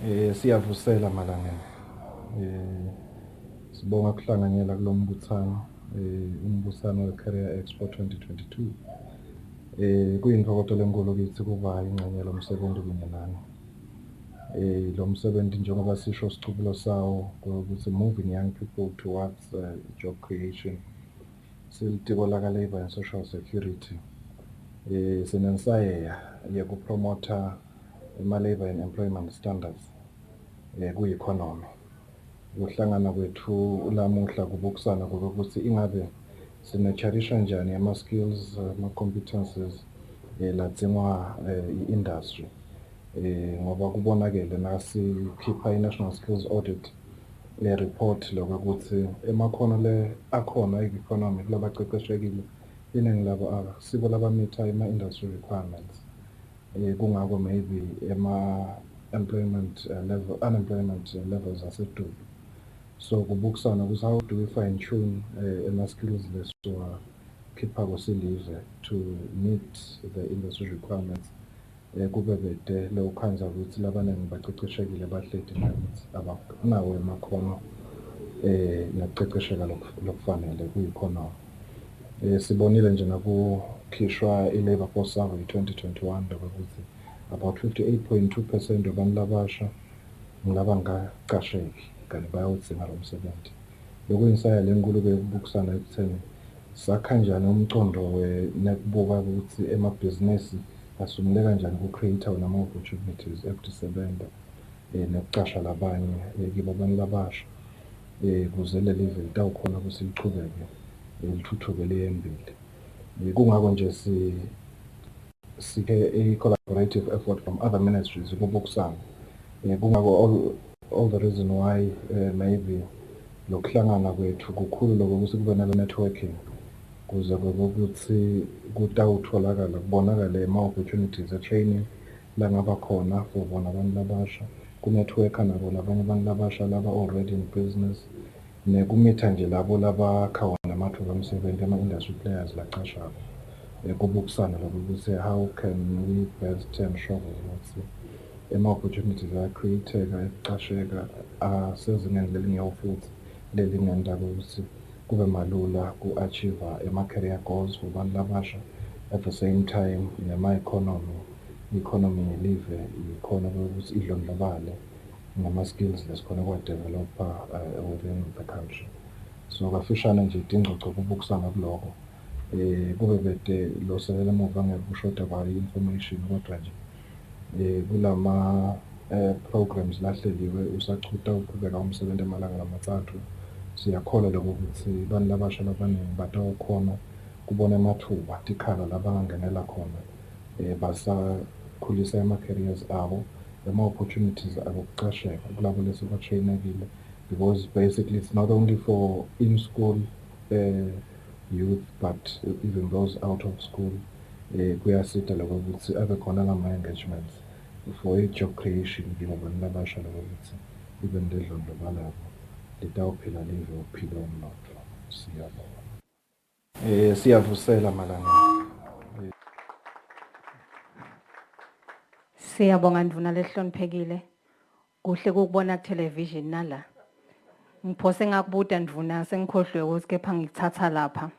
Siyavusela malangeni. Sibonga kuhlanganyela kulo mbuthano, umbusano we-Career Expo 2022. Kuyintokozo enkulu kithi kuba ingxenye lo msebenzi kunye nani. Lo msebenzi njengoba sisho sicubulo sawo ukuthi moving young people towards job creation. Silitiko laka-Labour and Social Security. Sinensayeya yokupromotha ama-Labour and Employment Standards ku-economy. Ukuhlangana kwethu lamuhla kubukusana ukuthi ingabe sine-cherisha njani ama-skills, ama-competences ladingwa i-industry. Ngoba kubonakele nasikhipha i-National Skills Audit report lokho ukuthi emakhono le akhona e-economy kulabaqeqeshekile iningi labo siko labamitha ama-industry requirements. Kungako maybe unemployment levels aseduze. So kubukusana ukuthi how do we fine tune ama-skills lesiwakhipha kwesilize to meet the industry requirements. Kube bede leyo khanza ukuthi labaningi baqeqeshekile bahleti nakithi abanawo emakhono nokuqeqesheka lokufanele ku-economy. Sibonile nje nakukhishwa i-Labour Force Survey 2021 ukuthi about 58.2% wabantu labasha ngabangaqasheki kanti bayawudzinga lo msebenzi. Lokuyinsaya lenkulu-ke ukubukusana ekutheni sakhanjani umcondo nekubuka ukuthi emabhizinisi asungule kanjani ku-create nama-opportunities ekusebenza nokuqasha labanye kibo abantu labasha ukuze leli live litawukhona ukuthi liqhubeke lithuthuke liye embili. Kungako nje sikhe i-collaborative effort from other ministries ukubukusana. Kungako all the reason why maybe lokuhlangana kwethu kukhulu lokuthi kube nale-networking kuze ukuthi kutawutholakala kubonakale ama-opportunities e-training langaba khona for bona abantu labasha ku-networka nabo labanye abantu labasha laba already in business nekumitha nje labo labakhawa namathuba omsebenzi ama-industry players laqashako. Kubukusana lokho ukuthi how can we best ensure ukuthi ama-opportunities ayacreate-eka ekuqasheka asezingeni lelinye futhi lelingenda ukuthi kube malula ku-achieve ama-career goals for abantu labasha at the same time i-economy yelive ikhona ukuthi idlondlobale ngama-skills lesikhona kwa-developer within the country. So kafishane nje idingcoco kubukusana kuloko. Kube bede lo selela emuva ngekushoda kwayo i-information kodwa nje kulama programs lahleliwe usachutha uqhubeka umsebenzi emalanga lamathathu. Siyakholwa lokho ukuthi abantu labasha labaningi batawukhona kubona amathuba tikhala labangangenela khona basakhulisa ama-careers abo ama-opportunities akuqasheka kulabo lesibatrainekile, because basically it's not only for in-school youth but even those out of school. Kuyasida lokho ukuthi abe khona lama-engagements for i-job creation kibo bantu labasha lokho ukuthi ibe ndedlondlobalabo litawuphila live uphila umnotho. Siyabonga. Siyavusela malangeni. Siyabonga ndvuna lehloniphekile. Kuhle ukubona ku-television nala. Ngiphose ngakubuda ndvuna sengikhohlwe ukuthi kepha ngikuthatha lapha.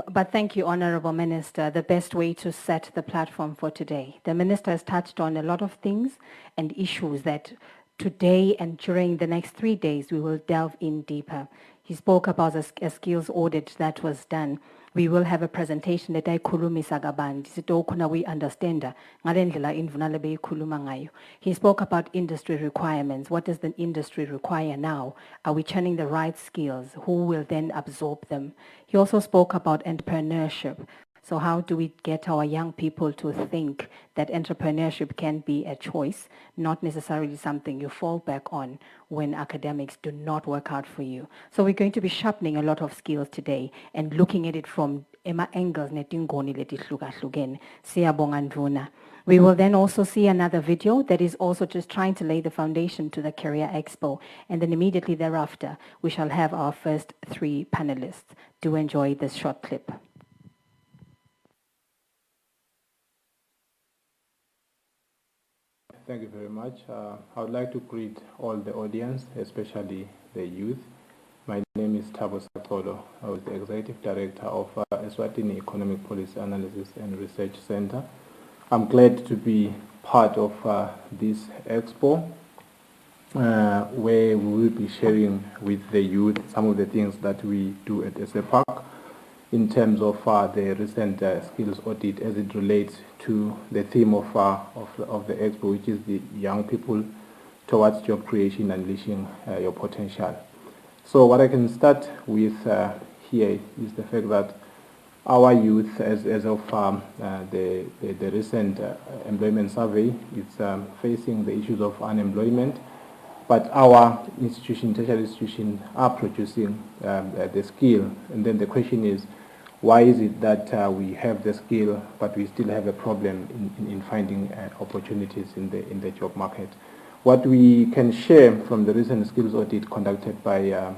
But thank you, Honorable Minister. The best way to set the platform for today. The Minister has touched on a lot of things and issues that today and during the next 3 days we will delve in deeper. He spoke about a skills audit that was done. We will have a presentation that ayikhulumisa kabanzi sitokhona we understand ngalendlela indvuna lebeyikhuluma ngayo. He spoke about industry requirements. What does the industry require now? Are we churning the right skills? Who will then absorb them? He also spoke about entrepreneurship. So how do we get our young people to think that entrepreneurship can be a choice, not necessarily something you fall back on when academics do not work out for you? So we're going to be sharpening a lot of skills today and looking at it from angles netingoni letihlukahlukene. Siyabonga ndvuna. We will then also see another video that is also just trying to lay the foundation to the Career Expo. And then immediately thereafter, we shall have our first 3 panelists. Do enjoy this short clip. Thank you very much. I would like to greet all the audience, especially the youth. My name is Thabo Sakolo. I was the Executive Director of Eswatini Economic Policy Analysis and Research Center. I'm glad to be part of this expo, where we will be sharing with the youth some of the things that we do at SAPAC in terms of the recent skills audit as it relates to the theme of the expo, which is the young people towards job creation, unleashing your potential. So what I can start with here is the fact that our youth, as of the recent employment survey, is facing the issues of unemployment, but our institution, tertiary institutions, are producing the skill. And then the question is, why is it that we have the skill, but we still have a problem in finding opportunities in the job market? What we can share from the recent skills audit conducted by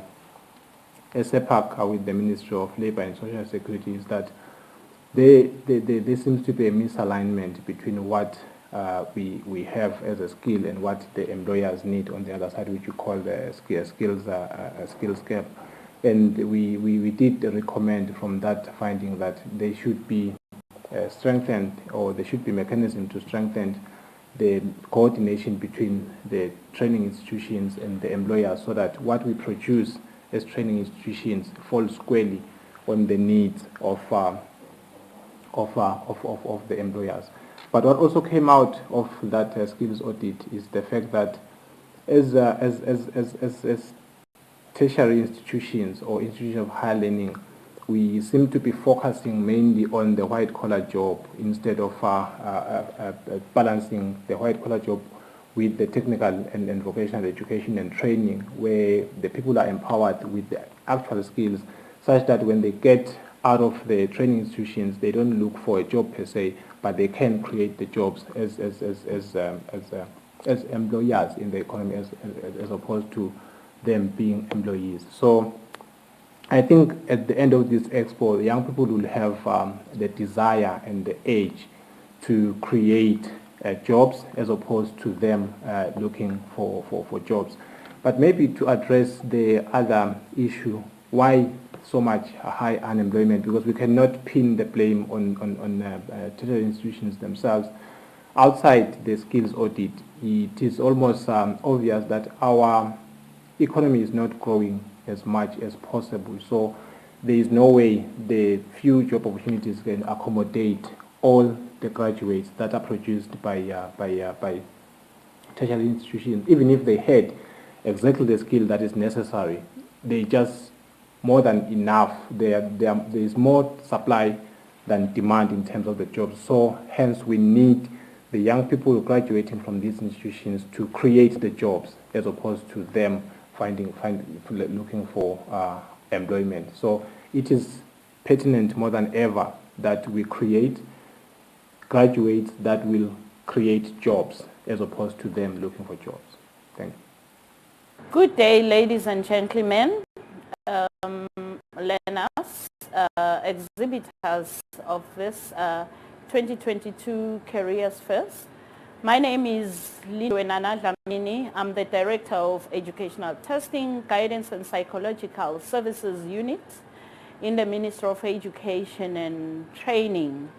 SAPAC with the Ministry of Labour and Social Security is that there seems to be a misalignment between what we have as a skill and what the employers need on the other side, which we call the skills gap. And we did recommend from that finding that they should be strengthened, or there should be mechanism to strengthen the coordination between the training institutions and the employers, so that what we produce as training institutions falls squarely on the needs of the employers. But what also came out of that skills audit is the fact that as tertiary institutions or institutions of higher learning, we seem to be focusing mainly on the white-collar job instead of balancing the white-collar job with the technical and vocational education and training, where the people are empowered with the actual skills, such that when they get out of the training institutions, they don't look for a job per se, but they can create the jobs as employers in the economy, as opposed to them being employees. So I think at the end of this expo, young people will have the desire and the edge to create jobs, as opposed to them looking for jobs. But maybe to address the other issue, why so much high unemployment, because we cannot pin the blame on tertiary institutions themselves. Outside the skills audit, it is almost obvious that our economy is not growing as much as possible. So there is no way the few job opportunities can accommodate all the graduates that are produced by tertiary institutions. Even if they had exactly the skill that is necessary, they just more than enough. There is more supply than demand in terms of the jobs. So hence we need the young people graduating from these institutions to create the jobs, as opposed to them looking for employment. So it is pertinent more than ever that we create graduates that will create jobs, as opposed to them looking for jobs. Thank you. Good day, ladies and gentlemen, learners, exhibitors of this 2022 Careers Fairs. My name is Lidwenana Dlamini. I'm the Director of Educational Testing, Guidance and Psychological Services Unit in the Ministry of Education and Training.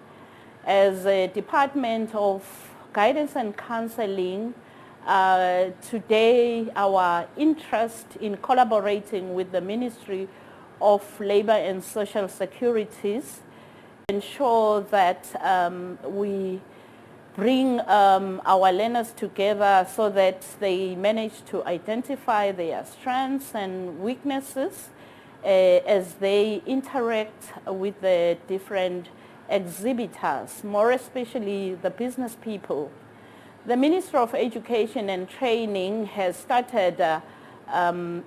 As a Department of Guidance and Counseling, today our interest in collaborating with the Ministry of Labour and Social Securities ensure that we bring our learners together so that they manage to identify their strengths and weaknesses as they interact with the different exhibitors, more especially the business people. The Ministry of Education and Training has started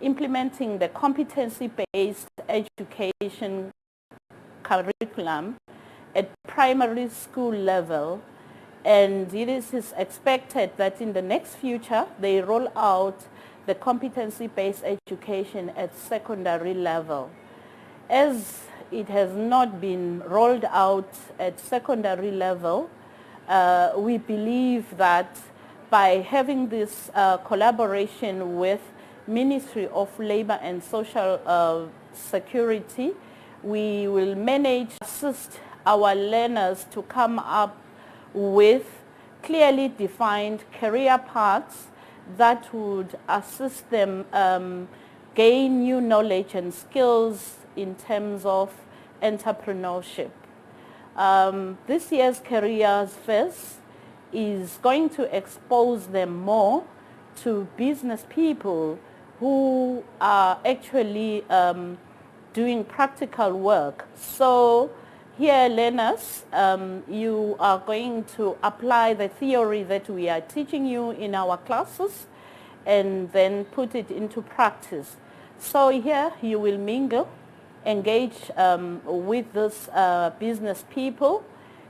implementing the competency-based education curriculum at primary school level, and it is expected that in the next future they roll out the competency-based education at secondary level. As it has not been rolled out at secondary level, we believe that by having this collaboration with Ministry of Labor and Social Security, we will manage to assist our learners to come up with clearly defined career paths that would assist them gain new knowledge and skills in terms of entrepreneurship. This year's Careers Fest is going to expose them more to business people who are actually doing practical work. So here, learners, you are going to apply the theory that we are teaching you in our classes and then put it into practice. So here you will mingle, engage with those business people,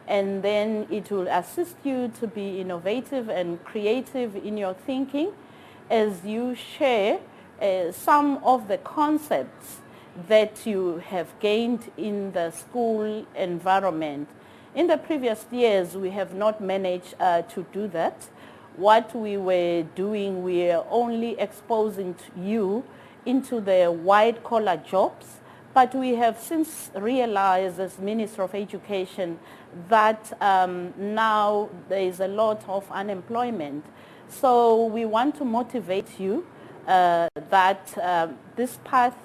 and then it will assist you to be innovative and creative in your thinking as you share some of the concepts that you have gained in the school environment. In the previous years, we have not managed to do that. What we were doing, we are only exposing you into the white-collar jobs, but we have since realized as Minister of Education that now there is a lot of unemployment. So we want to motivate you that this path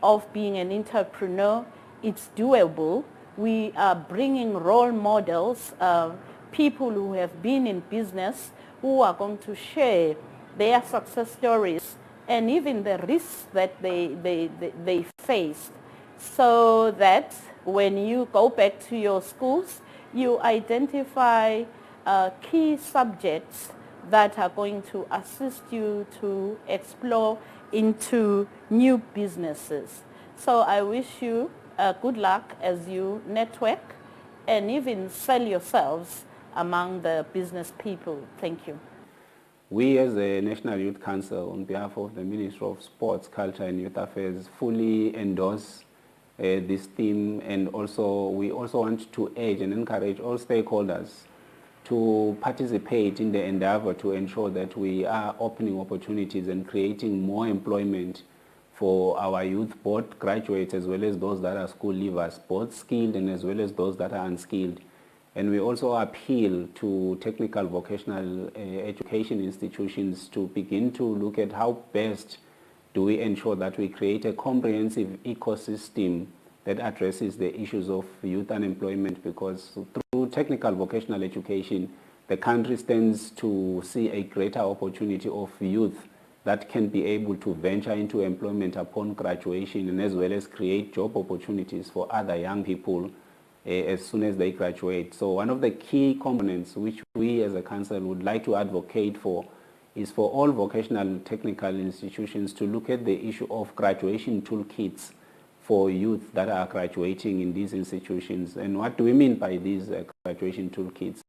of being an entrepreneur, it's doable. We are bringing role models, people who have been in business, who are going to share their success stories and even the risks that they faced, so that when you go back to your schools, you identify key subjects that are going to assist you to explore into new businesses. So I wish you good luck as you network and even sell yourselves among the business people. Thank you. We as the National Youth Council, on behalf of the Ministry of Sports, Culture and Youth Affairs, fully endorse this theme, and also we also want to urge and encourage all stakeholders to participate in the endeavor to ensure that we are opening opportunities and creating more employment for our youth, both graduates as well as those that are school leavers, both skilled and as well as those that are unskilled. And we also appeal to technical vocational education institutions to begin to look at how best do we ensure that we create a comprehensive ecosystem that addresses the issues of youth unemployment, because through technical vocational education, the country stands to see a greater opportunity of youth that can be able to venture into employment upon graduation, and as well as create job opportunities for other young people as soon as they graduate. So one of the key components which we as a council would like to advocate for is for all vocational technical institutions to look at the issue of graduation toolkits for youth that are graduating in these institutions. And what do we mean by these graduation toolkits?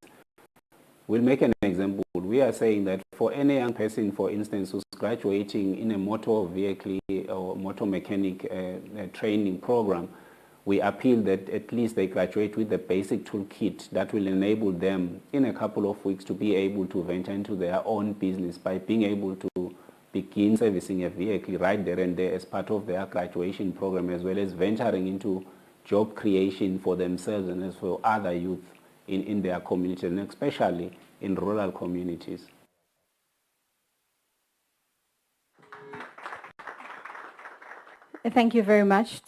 We'll make an example. We are saying that for any young person, for instance, who's graduating in a motor vehicle or motor mechanic training program, we appeal that at least they graduate with the basic toolkit that will enable them in a couple of weeks to be able to venture into their own business by being able to begin servicing a vehicle right there and there as part of their graduation program, as well as venturing into job creation for themselves and as for other youth in their community, and especially in rural communities. Thank you very much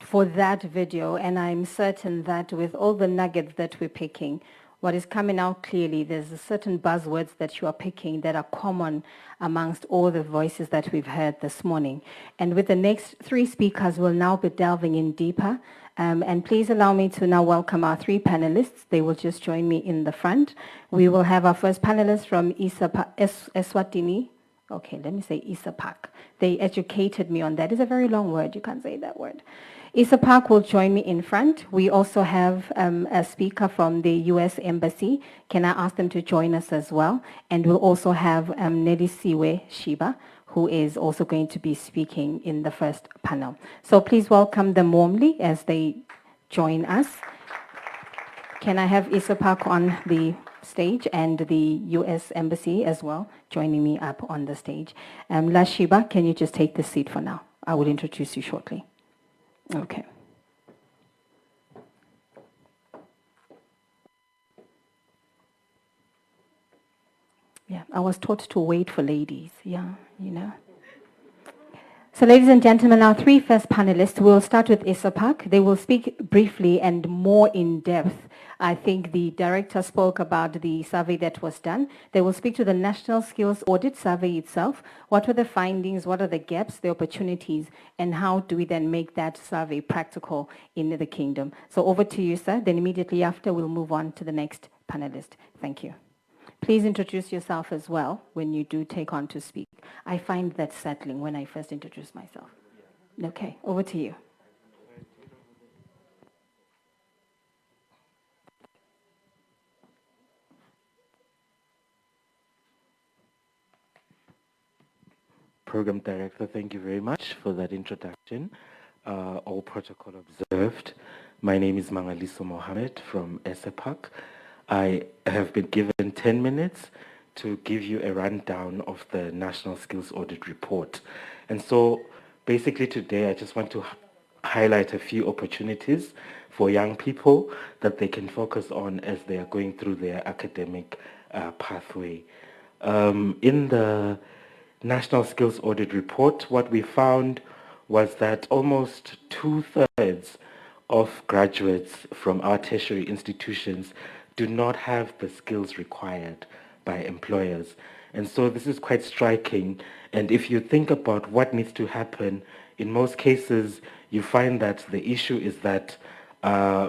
for that video, and I'm certain that with all the nuggets that we're picking, what is coming out clearly, there's a certain buzzwords that you are picking that are common amongst all the voices that we've heard this morning. And with the next three speakers, we'll now be delving in deeper. And please allow me to now welcome our three panelists. They will just join me in the front. We will have our first panelist from Eswatini. Okay, let me say ISAPAC. They educated me on that. It's a very long word. You can't say that word. ISAPAC will join me in front. We also have a speaker from the U.S. Embassy. Can I ask them to join us as well? And we'll also have Nelisiwe Shiba, who is also going to be speaking in the first panel. So please welcome them warmly as they join us. Can I have ISAPAC on the stage, and the US Embassy as well joining me up on the stage. Lashiba, can you just take the seat for now? I will introduce you shortly. Okay. Yeah, I was taught to wait for ladies. Yeah, you know. So ladies and gentlemen, our three first panelists, we'll start with Isapak. They will speak briefly and more in depth. I think the director spoke about the survey that was done. They will speak to the National Skills Audit Survey itself. What were the findings? What are the gaps, the opportunities, and how do we then make that survey practical in the kingdom? So over to you, sir. Then immediately after, we'll move on to the next panelist. Thank you. Please introduce yourself as well when you do take on to speak. I find that settling when I first introduce myself. Okay, over to you. Program Director, thank you very much for that introduction. All protocol observed. My name is Mangaliso Mohammed from ESEPAC. I have been given 10 minutes to give you a rundown of the National Skills Audit Report. And so basically today I just want to highlight a few opportunities for young people that they can focus on as they are going through their academic pathway. In the National Skills Audit Report, what we found was that almost 2/3 of graduates from our tertiary institutions do not have the skills required by employers. And so this is quite striking. And if you think about what needs to happen, in most cases, you find that the issue is that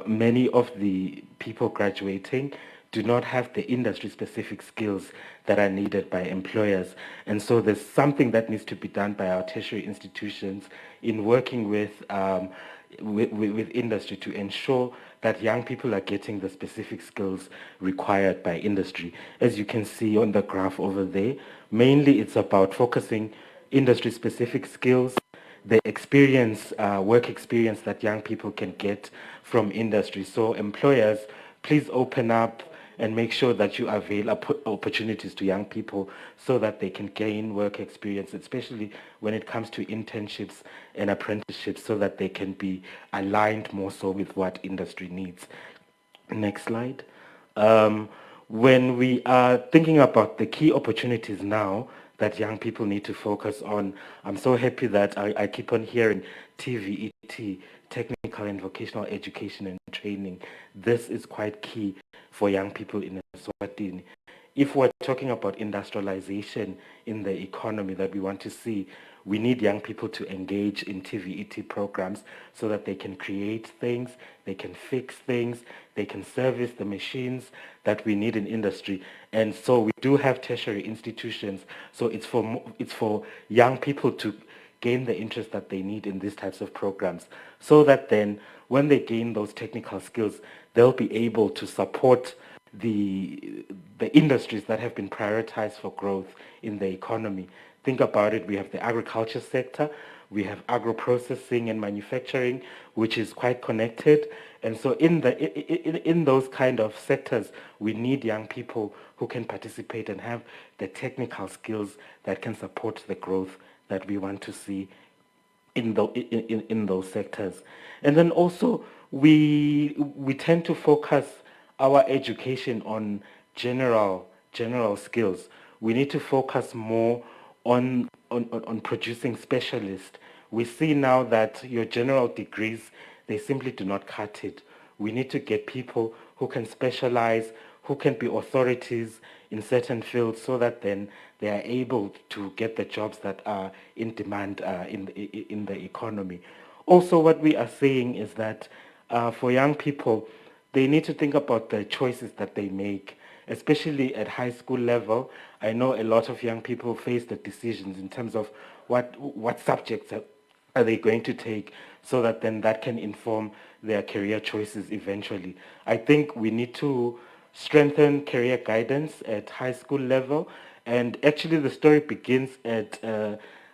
many of the people graduating do not have the industry-specific skills that are needed by employers. And so there's something that needs to be done by our tertiary institutions in working with industry to ensure that young people are getting the specific skills required by industry. As you can see on the graph over there, mainly it's about focusing industry-specific skills, the experience, work experience that young people can get from industry. So employers, please open up and make sure that you avail opportunities to young people so that they can gain work experience, especially when it comes to internships and apprenticeships, so that they can be aligned more so with what industry needs. Next slide. When we are thinking about the key opportunities now that young people need to focus on, I'm so happy that I keep on hearing TVET, technical and vocational education and training. This is quite key for young people in Eswatini. If we're talking about industrialization in the economy that we want to see, we need young people to engage in TVET programs so that they can create things, they can fix things, they can service the machines that we need in industry. And so we do have tertiary institutions. So it's for young people to gain the interest that they need in these types of programs, so that then when they gain those technical skills, they'll be able to support the industries that have been prioritized for growth in the economy. Think about it, we have the agriculture sector, we have agro-processing and manufacturing, which is quite connected. And so in those kind of sectors, we need young people who can participate and have the technical skills that can support the growth that we want to see in those sectors. And then also we tend to focus our education on general skills. We need to focus more on producing specialists. We see now that your general degrees, they simply do not cut it. We need to get people who can specialize, who can be authorities in certain fields, so that then they are able to get the jobs that are in demand in the economy. Also, what we are saying is that for young people, they need to think about the choices that they make, especially at high school level. I know a lot of young people face the decisions in terms of what subjects are they going to take, so that then that can inform their career choices eventually. I think we need to strengthen career guidance at high school level, and actually the story begins at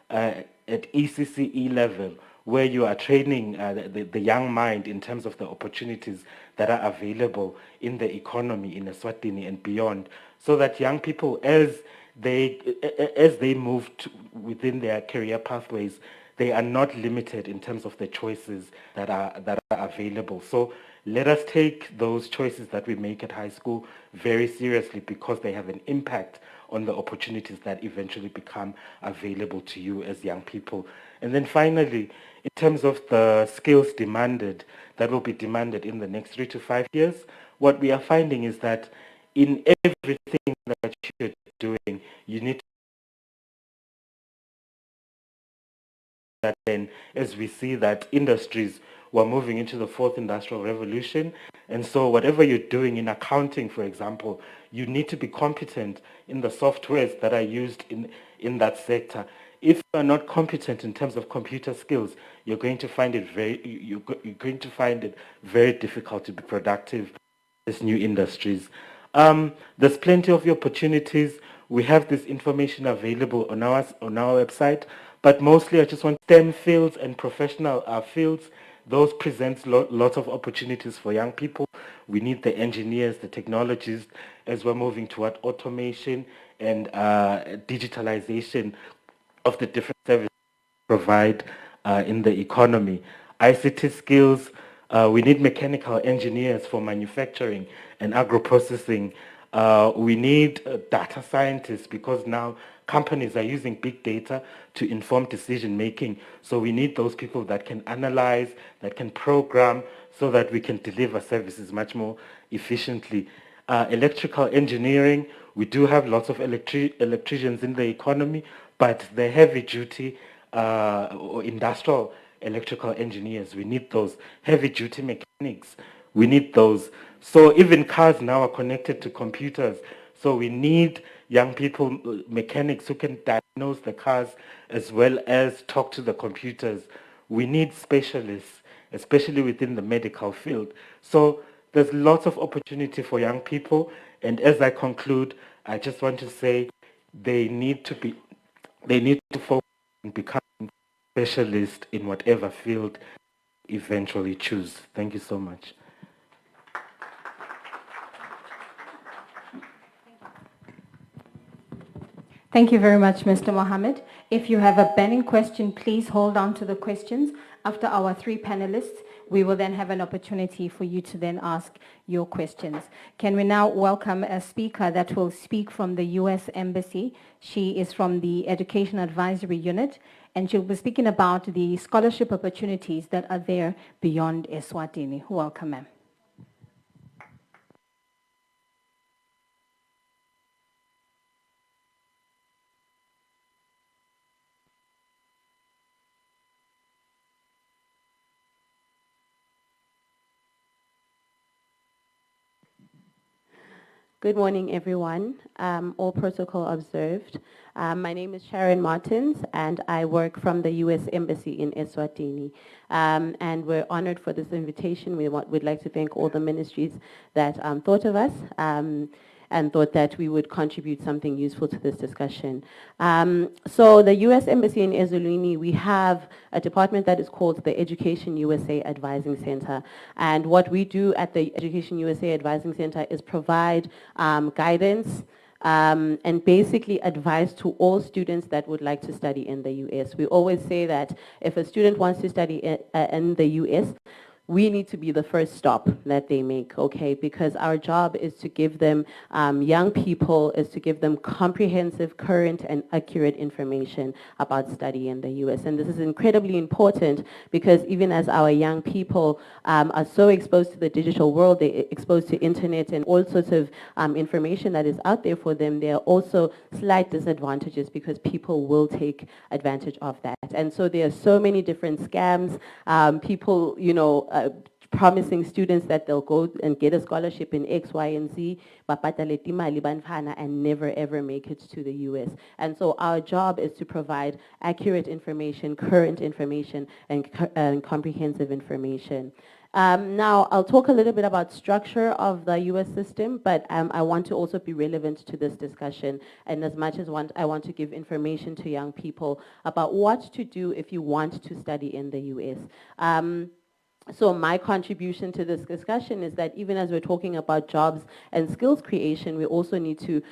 ECCE level, where you are training the young mind in terms of the opportunities that are available in the economy in Eswatini and beyond, so that young people, as they move within their career pathways, they are not limited in terms of the choices that are available. So let us take those choices that we make at high school very seriously, because they have an impact on the opportunities that eventually become available to you as young people. And then finally, in terms of the skills demanded, that will be demanded in the next 3 to 5 years, what we are finding is that in everything that you're doing, you need that then, as we see that industries were moving into the fourth industrial revolution, and so whatever you're doing in accounting, for example, you need to be competent in the softwares that are used in that sector. If you're not competent in terms of computer skills, you're going to find it very difficult to be productive in these new industries. There's plenty of opportunities. We have this information available on our website, but mostly I just want STEM fields and professional fields. Those present lots of opportunities for young people. We need the engineers, the technologists, as we're moving toward automation and digitalization of the different services provide in the economy. ICT skills, we need mechanical engineers for manufacturing and agro-processing. We need data scientists, because now companies are using big data to inform decision making. So we need those people that can analyze, that can program, so that we can deliver services much more efficiently. Electrical engineering, we do have lots of electricians in the economy, but the heavy duty or industrial electrical engineers, we need those. Heavy duty mechanics, we need those. So even cars now are connected to computers. So we need young people, mechanics who can diagnose the cars as well as talk to the computers. We need specialists, especially within the medical field. So there's lots of opportunity for young people. And as I conclude, I just want to say they need to focus on becoming specialists in whatever field eventually choose. Thank you so much. Thank you very much, Mr. Mohammed. If you have a burning question, please hold on to the questions. After our 3 panelists, we will then have an opportunity for you to then ask your questions. Can we now welcome a speaker that will speak from the U.S. Embassy? She is from the Education Advisory Unit, and she'll be speaking about the scholarship opportunities that are there beyond Eswatini. Welcome, ma'am. Good morning, everyone. All protocol observed. My name is Sharon Martins, and I work from the U.S. Embassy in Eswatini. And we're honored for this invitation. We'd like to thank all the ministries that thought of us and thought that we would contribute something useful to this discussion. So the U.S. Embassy in Eswatini, we have a department that is called the Education USA Advising Center. And what we do at the Education USA Advising Center is provide guidance and basically advice to all students that would like to study in the U.S. We always say that if a student wants to study in the U.S., we need to be the first stop that they make, okay? Because our job is to give them, young people, is to give them comprehensive, current, and accurate information about study in the U.S. And this is incredibly important because even as our young people are so exposed to the digital world, they're exposed to internet and all sorts of information that is out there for them, there are also slight disadvantages because people will take advantage of that. And so there are so many different scams, people, promising students that they'll go and get a scholarship in X, Y, and Z, and never ever make it to the US. And so our job is to provide accurate information, current information, and comprehensive information. Now, I'll talk a little bit about structure of the US system, but I want to also be relevant to this discussion, and as much as I want to give information to young people about what to do if you want to study in the US. So my contribution to this discussion is that even as we're talking about jobs and skills creation, we also need to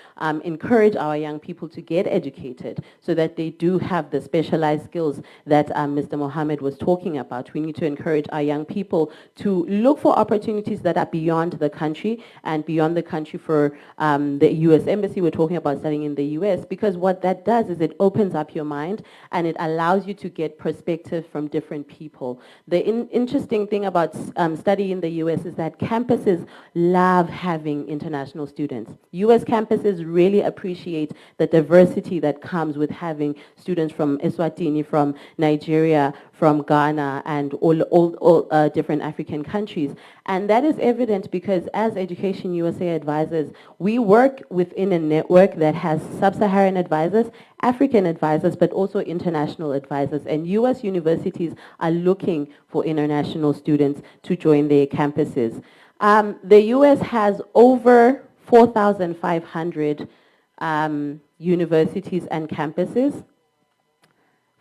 encourage our young people to get educated so that they do have the specialized skills that Mr. Mohammed was talking about. We need to encourage our young people to look for opportunities that are beyond the country and beyond the country for the US Embassy. We're talking about studying in the US because what that does is it opens up your mind and it allows you to get perspective from different people. The interesting thing about studying in the US is that campuses love having international students. US campuses really appreciate the diversity that comes with having students from Eswatini, from Nigeria, from Ghana, and all different African countries. And that is evident because as Education USA advisors, we work within a network that has sub-Saharan advisors, African advisors, but also international advisors. And US universities are looking for international students to join their campuses. The US has over 4,500 universities and campuses.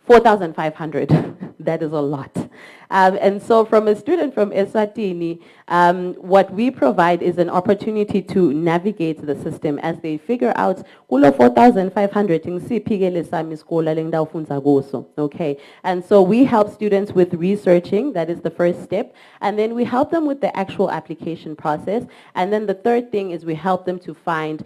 4,500, that is a lot. And so from a student from Eswatini, what we provide is an opportunity to navigate the system as they figure out, kulo 4,500, okay? And so we help students with researching, that is the first step, and then we help them with the actual application process, and then the third thing is we help them to find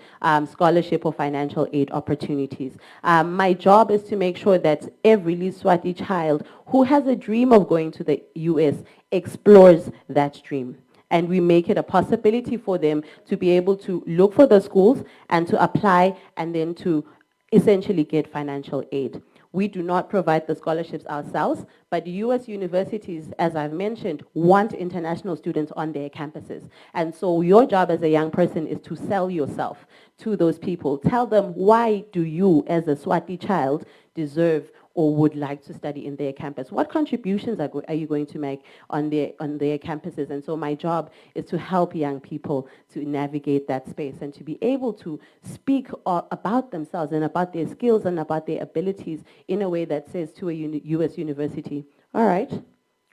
scholarship or financial aid opportunities. My job is to make sure that every Swati child who has a dream of going to the US explores that dream. And we make it a possibility for them to be able to look for the schools and to apply and then to essentially get financial aid. We do not provide the scholarships ourselves, but US universities, as I've mentioned, want international students on their campuses. And so your job as a young person is to sell yourself to those people. Tell them, why do you, as a Swati child, deserve or would like to study in their campus? What contributions are you going to make on their campuses? And so my job is to help young people to navigate that space and to be able to speak about themselves and about their skills and about their abilities in a way that says to a US university, all right,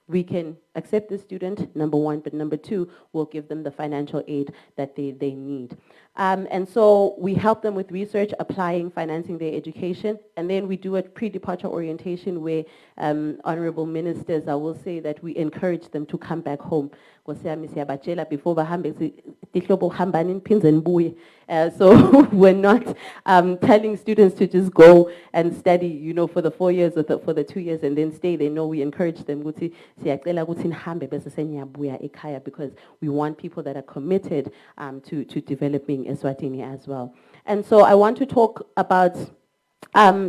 we can accept the student, number one, but number two, we'll give them the financial aid that they need. And so we help them with research, applying, financing their education, and then we do a pre-departure orientation where honorable ministers, I will say that we encourage them to come back home. Before so we're not telling students to just go and study, you know, for the 4 years or for the 2 years and then stay. They know we encourage them because we want people that are committed to developing Eswatini as well. And so I want to talk about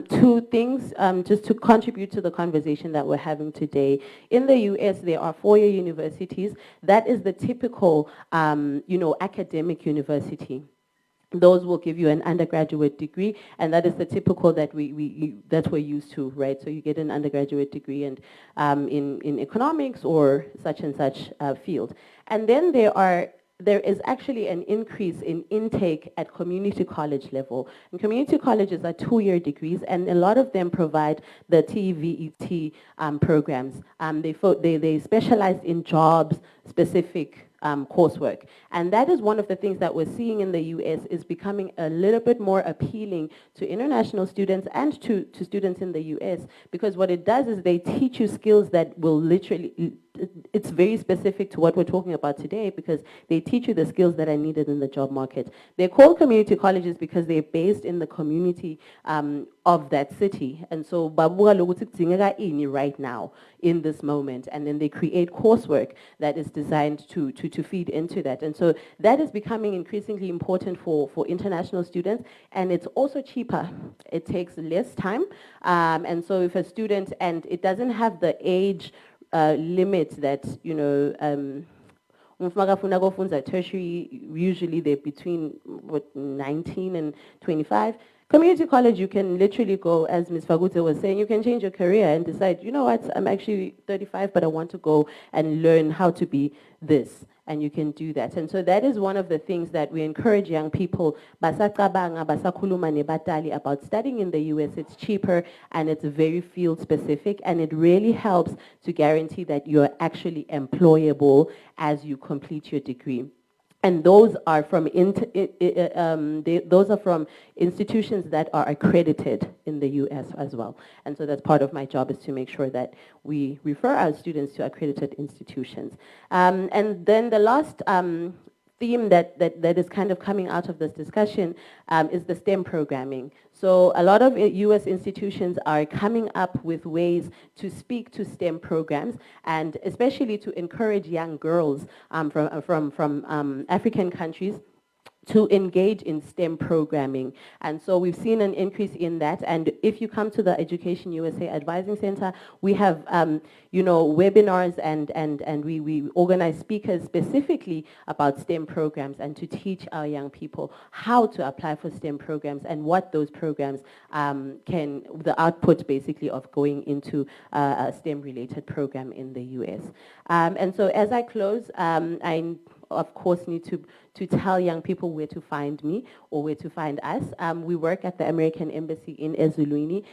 two things just to contribute to the conversation that we're having today. In the US, there are four-year universities. That is the typical, academic university. Those will give you an undergraduate degree, and that is the typical that that we're used to, right? So you get an undergraduate degree and in economics or such and such field. And then there is actually an increase in intake at community college level. And community colleges are 2-year degrees, and a lot of them provide the TVET programs. They specialize in jobs-specific coursework. And that is one of the things that we're seeing in the US is becoming a little bit more appealing to international students and to students in the US, because what it does is they teach you skills that will literally, it's very specific to what we're talking about today, because they teach you the skills that are needed in the job market. They're called community colleges because they're based in the community of that city. And so right now in this moment, and then they create coursework that is designed to feed into that. And so that is becoming increasingly important for international students, and it's also cheaper. It takes less time, and so if a student, and it doesn't have the age limit that, tertiary, usually they're between 19 and 25. Community college, you can literally go, as Ms. Fagute was saying, you can change your career and decide, you know what, I'm actually 35, but I want to go and learn how to be this. And you can do that. And so that is one of the things that we encourage young people, basacabanga, basakhuluma nebatali, about studying in the US. It's cheaper and it's very field specific, and it really helps to guarantee that you're actually employable as you complete your degree. And those are from those are from institutions that are accredited in the US as well. And so that's part of my job, is to make sure that we refer our students to accredited institutions. And then the last theme that is kind of coming out of this discussion is the STEM programming. So a lot of US institutions are coming up with ways to speak to STEM programs, and especially to encourage young girls from African countries to engage in STEM programming. And so we've seen an increase in that. And if you come to the Education USA Advising Center, we have webinars and we organize speakers specifically about STEM programs, and to teach our young people how to apply for STEM programs and what those programs the output basically of going into a STEM related program in the US. And so as I close, I of course need to tell young people where to find me or where to find us. We work at the American Embassy in Eswatini.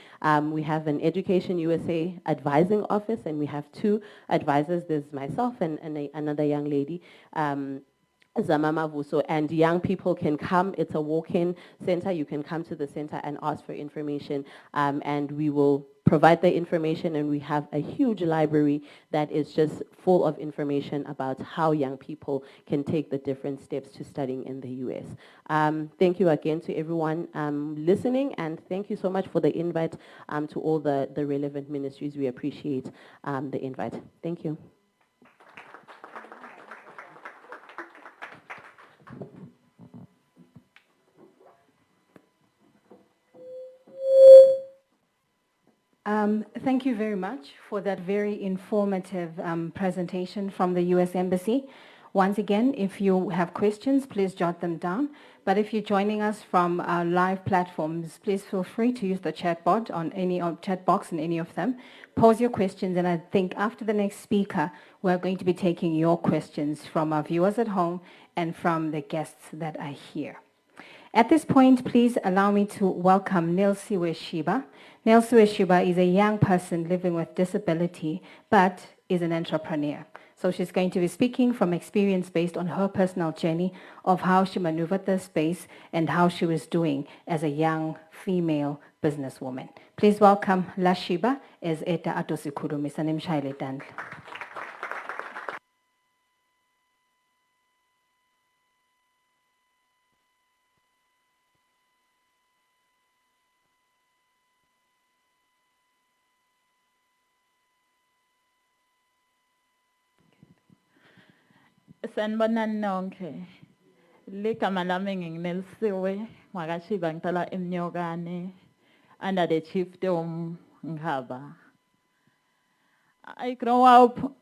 We have an Education USA advising office, and we have 2 advisors. There's myself and another young lady, Zamama Vuso, and young people can come. It's a walk-in center. You can come to the center and ask for information, and we will provide the information, and we have a huge library that is just full of information about how young people can take the different steps to studying in the US. Thank you again to everyone listening, and thank you so much for the invite to all the relevant ministries. We appreciate the invite. Thank you. Thank you very much for that very informative presentation from the US Embassy. Once again, if you have questions, please jot them down. But if you're joining us from our live platforms, please feel free to use the chat box on chat box in any of them. Pose your questions, and I think after the next speaker, we're going to be taking your questions from our viewers at home and from the guests that are here. At this point, please allow me to welcome Nelsiwe Shiba. Nelsiwe Shiba is a young person living with disability, but is an entrepreneur. So she's going to be speaking from experience based on her personal journey of how she maneuvered the space and how she was doing as a young female businesswoman. Please welcome La Shiba as Eta Atosikhulumi Sanemshayile Tandla. Sanibonani nonke. Ligama lami nginelisiwe ngakashiba ngihlala eMnyokane under the chiefdom Ngaba. I grew up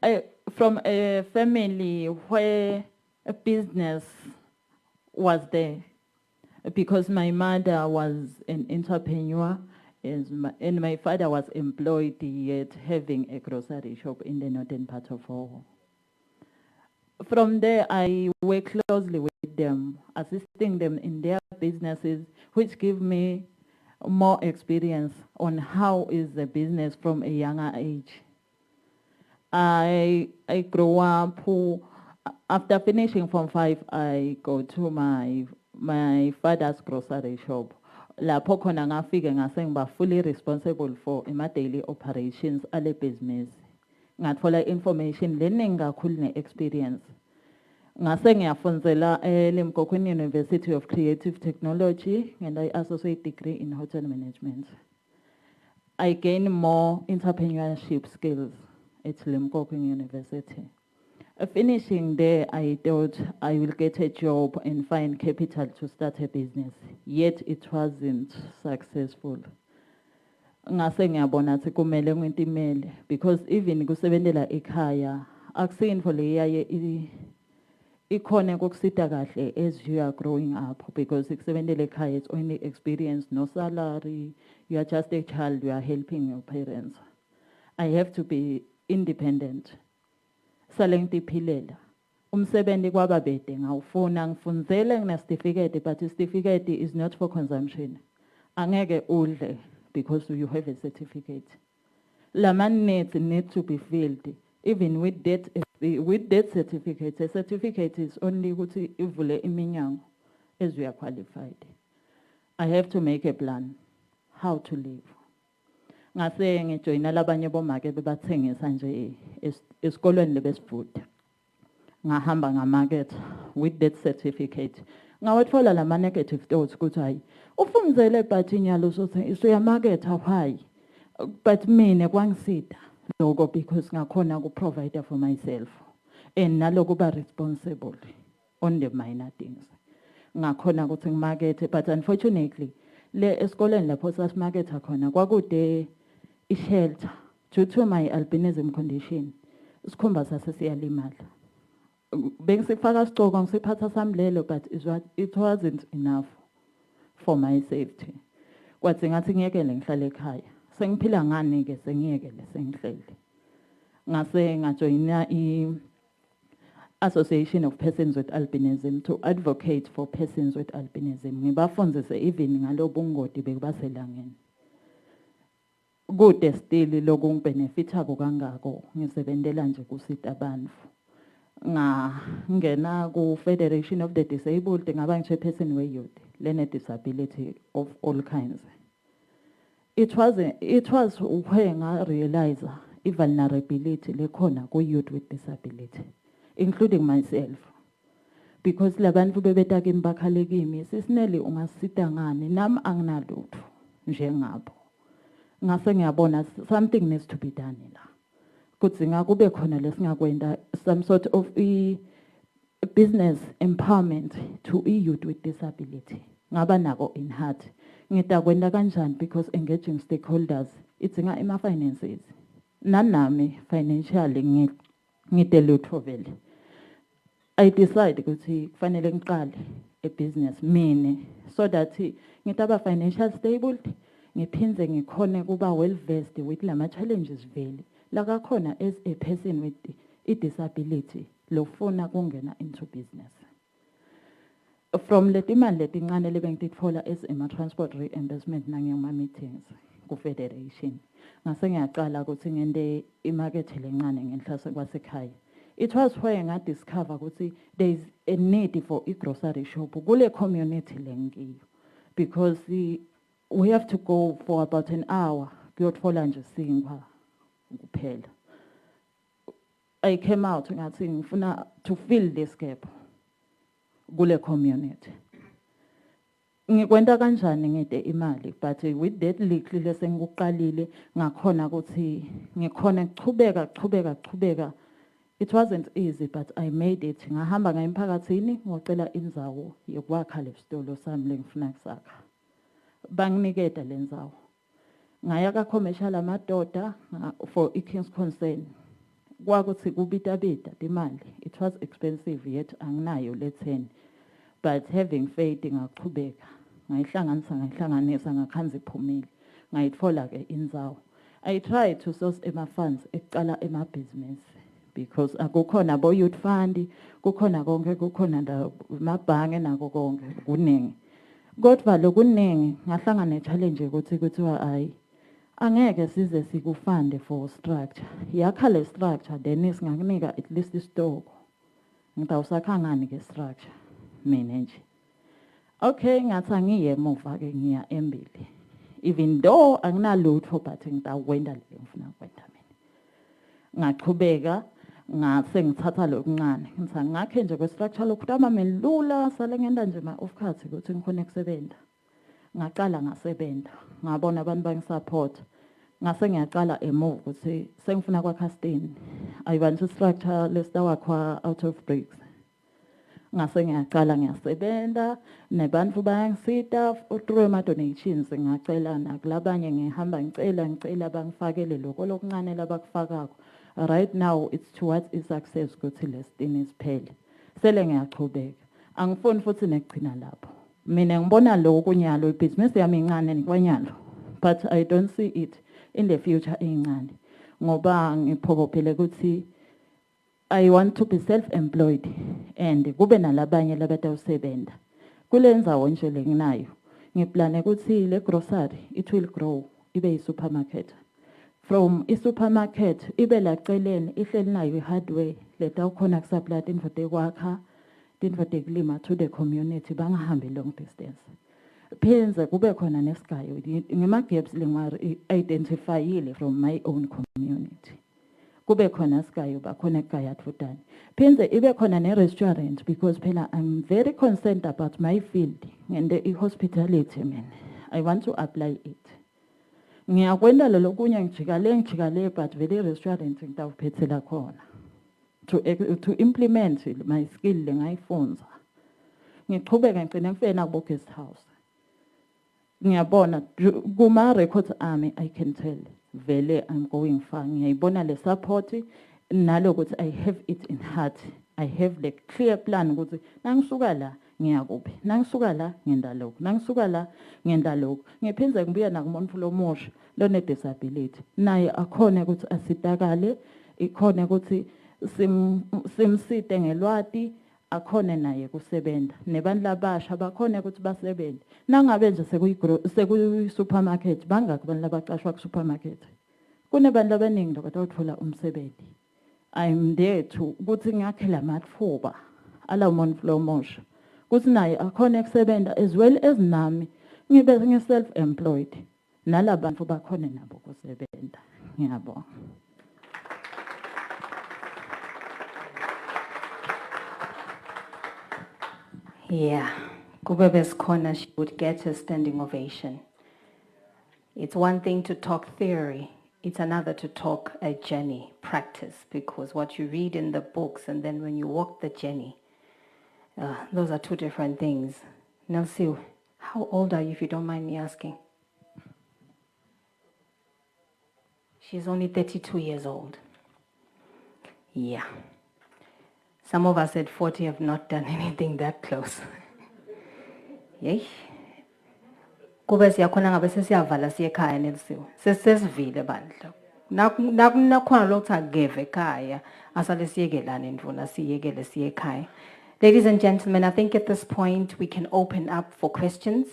from a family where a business was there, because my mother was an entrepreneur and my father was employed yet having a grocery shop in the northern part of Ogo. From there, I work closely with them, assisting them in their businesses, which give me more experience on how is the business from a younger age. I grew up, after finishing Form 5, I go to my father's grocery shop. Lapho khona ngafike ngase ngiba fully responsible for my daily operations ale business. Ngathola information learning kakhulu ne-experience. Ngase ngiyafundzela eLimpopo University of Creative Technology, and I associate degree in hotel management. I gained more entrepreneurship skills at Limpopo University. Finishing there, I thought I will get a job and find capital to start a business, yet it wasn't successful. Ngase ngiyabona ukuthi kumele ngitimele, because even kusebenzela ekhaya akusiyinto leyaye ikhona kokusita kahle as you are growing up, because ikusebentele ekhaya it's only experience, no salary, you are just a child, you are helping your parents. I have to be independent. Sale ngitiphilela. Umsebenzi kwaba bede ngawufuna ngifundzele ngine-certificate, but i-certificate is not for consumption. Angeke udle because you have a certificate. Lama needs need to be filled. Even with that certificate, a certificate is only ukuthi ivule iminyango as we are qualified. I have to make a plan how to live. Ngase ngijoyina labanye bomake bebathengisa nje esikolweni lebesifuda. Ngahamba ngamarket with that certificate. Ngawatfola lama negative thoughts ukuthi hayi ufundzele but inyalo usuyamarket why? But mina kwangisida loko because ngakhona ku provide for myself and naloko ba responsible on the minor things. Ngakhona ukuthi ngimarket, but unfortunately le esikoleni lapho sasimarket khona kwakude i-shelter due to my albinism condition. Isikhumba sase siyalimala. Bengisifaka sigqoko ngisiphatha samlelo, but it wasn't enough for my safety. Kwathi ngathi ngiyekele ngihlale ekhaya. Sengiphila ngani ke sengiyekele sengihlele. Ngase ngajoyina i-Association of Persons with Albinism to advocate for persons with albinism. Ngibafundzise even ngalo bungoti bekubaselangeni. Kude still lokhu ngibenefita kangako ngisebentela nje kusita abantu. Ngena ku Federation of the Disabled ngaba ngichairperson we youth learning disability of all kinds. It was when I realized the vulnerability lekhona ku youth with disability, including myself. Because labantu bebetaka imbakhala kimi sisinele ungasita ngani nami anginalutho njengabo. Ngase ngiyabona something needs to be done la. Kudzinga kube khona lesingakwenda some sort of business empowerment to youth with disability. Ngaba nako in heart. Ngita kwenda kanjani because engaging stakeholders idzinga ima finances. Nanami financially ngitelutho vele. I decide ukuthi kufanele ngiqale a business mina so that ngitaba financial stable, ngiphindze ngikhone kuba well versed with lama challenges vele. Laka khona as a person with a disability lofuna kungena into business. From letimali letincane lebengititfola as a transport reimbursement nangema meetings ku federation. Ngase ngiyaqala ukuthi ngende imarket lencane ngenhlase kwasekhaya. It was when I discovered ukuthi there is a need for a grocery shop kule community lengiyo, because we have to go for about an hour kuyotfola nje singwa kuphela. I came out ngathi ngifuna to fill this gap kule community. Ngikwenta kanjani ngide imali, but with that little lesengikuqalile ngakhona ukuthi ngikhona ukuchubeka. It wasn't easy, but I made it. Ngahamba ngaemphakathini ngocela indzawo yokwakha lesitolo sami lengifuna kusakha. Banginiketa lendzawo. Ngaya ka commercial amadoda for King's Concern. Kwakuthi kubita imali. It was expensive yet anginayo le 10. But having faith ngaqhubeka. Ngayihlanganisa ngakhanza iphumile. Ngayitfola ke indzawo. I tried to source funds ekuqala business. Because akukhona bo youth fund, kukhona konke, kukhona mabhange nako konke kuningi. Kodwa lokuningi ngahlangana ne-challenge ukuthi kuthiwa hayi angeke size sikufande for structure. Yakha le structure then singakunika at least isitoko. Ngitawusakha ngani ke structure mina nje. Okay, ngathi angiye emuva ke ngiya embili. Even though anginalutho but ngitakwenda le ngifuna kwenda mina. Ngaqhubeka ngase ngithatha lokuncane ngithi ngakhe nje kwe-structure lokutama melula sale ngenda nje ma-offcuts ukuthi ngikhona ukusebenza. Ngaqala ngasebenza ngabona abantu bangisupport. Ngase ngiyaqala emove ukuthi sengifuna kwakhastini. I want to structure lesitawakha out of bricks. Ngase ngiyaqala ngiyasebenza nebantu bayangisita through ama-donations ngacela nakulabanye ngihamba ngicela bangifakele lokho lokuncane labakufakako. Right now it's towards success ukuthi lesitini isiphele. sele ngiyaqhubeka angifuni futhi nekugcina lapho mina ngibona lo kunyalo ibhizinisi yami incane nikwanyalo but I don't see it in the future encane ngoba ngiphokophele ukuthi I want to be self-employed and kube nalabanye labatawusebenta kule ndzawo nje lenginayo ngiplane ukuthi le grocery it will grow ibe yi-supermarket from i-supermarket ibe laceleni ihleli nayo i-hardware letawukhona kusupply tintfo tekwakha tintfo tekulima to the community bangahambi long distance phenze kube khona nesigayo ngema-gaps lengiwa-identifyile from my own community kube khona sigayo bakhona ekugaya Eswatini phenze ibe khona ne-restaurant because phela I'm very concerned about my field and the hospitality man I want to apply it ngiyakwenda lelo kunye ngijikale but vele i-restaurant ngitawuphethela khona to implement my skill lengayifunza ngiqhubeka ngigcine ngifike nakubo guest house ngiyabona kuma records ami I can tell vele I'm going far ngiyayibona le support nalokuthi I have it in heart I have the clear plan ukuthi nangisuka la ngiyakuphi nangisuka la ngenda lokho nangisuka la ngenda lokho ngiphinze ngibuya nakumuntu lomusha lone disability naye akhona ukuthi asitakale ikhona ukuthi simsite ngelwati akhona naye kusebenza nebantu labasha bakhona ukuthi basebenze nangabe nje sekuyi supermarket bangaki abantu labaqashwa ku supermarket kunebantu abaningi lokuthola umsebenzi I'm there to ukuthi ngiyakhela amathuba ala umuntu flow mosha ukuthi naye akhona kusebenza as well as nami ngibe ngi self employed nalabantu bakhona nabo kusebenza ngiyabonga. Yeah, Kubebe's corner, she would get a standing ovation. It's one thing to talk theory. It's another to talk a journey, practice, because what you read in the books and then when you walk the journey, those are two different things. Nelsie, how old are you, if you don't mind me asking? She's only 32 years old. Yeah. Some of us at 40 have not done anything that close. Yey. Kube siyakhona ngabe sesiyavala siye ekhaya Nelsie. Sesivile bandla. Nakhona lokho ageve ekhaya asale siyekelana indvuna siyekele siye ekhaya. Ladies and gentlemen, I think at this point we can open up for questions.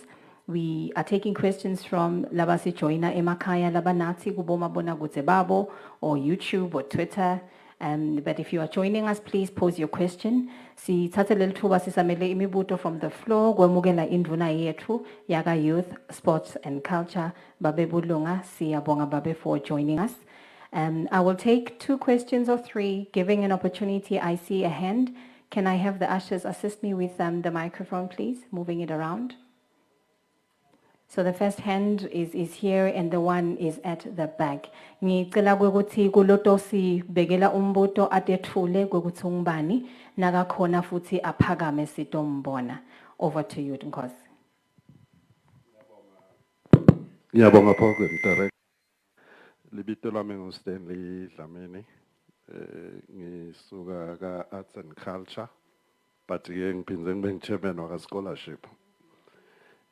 We are taking questions from labasi joina emakaya labanati kubomabonakudze babo or YouTube or Twitter. But if you are joining us, please pose your question. Si thathe leli thuba sisamele imibuto from the floor kwemukela indvuna yethu yaga Youth, Sports and Culture Babe Bulunga siyabonga Babe for joining us. I will take 2 questions or 3, giving an opportunity. I see a hand. Can I have the ushers assist me with the microphone, please? Moving it around. So the first hand is here and the one is at the back. Ngicela ukuthi kulotosi begela umbuto atethule ukuthi ungubani nakakhona futhi aphakame sitombona. Over to you, Nkosi. Ngiyabonga Program Director. Libito lami nguStanley Dlamini. Ngisuka ka Arts and Culture, but ke ngiphinze ngibe chairman waka scholarship.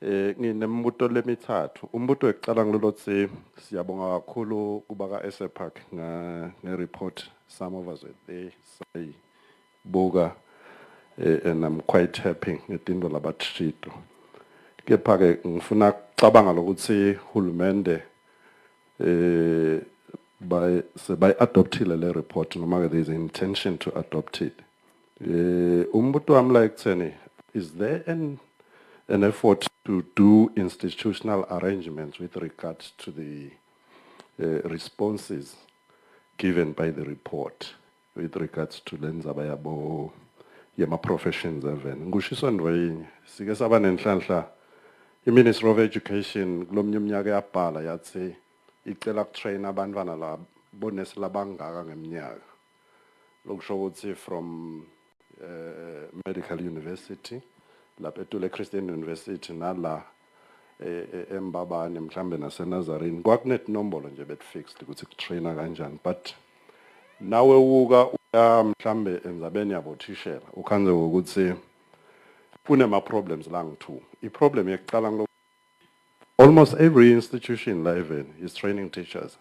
Nginembuto lemithathu. Umbuto wekuqala ngilotsi siyabonga kakhulu kuba ka SAPAC nge-report. Some of us were there sayibuka and I'm quite happy ngetinto labathishito. Kepha ke ngifuna ukucabanga lokuthi hulumende by adoptile le report noma there is an intention to adopt it. Umbuto wami la ekutheni, is there an effort to do institutional arrangements with regards to the responses given by the report with regards to lenzaba yabo yama professions even ngushiso ndweyinye sike saba nenhlanhla iMinistry of Education kulomnye umnyaka yabhala yathi icela kutrain abantwana la bonesi labangaka ngeminyaka lokusho ukuthi from Medical University lapha eTule Christian University nala eMbabane mhlambe naseNazarene kwakunet nombolo nje bet fixed ukuthi kutraina kanjani, but nawe uka mhlambe enzabeni yabo thishela ukhanze ukuthi kunema problems la ngi2. I-problem yokuqala ngilo almost every institution la even is training teachers.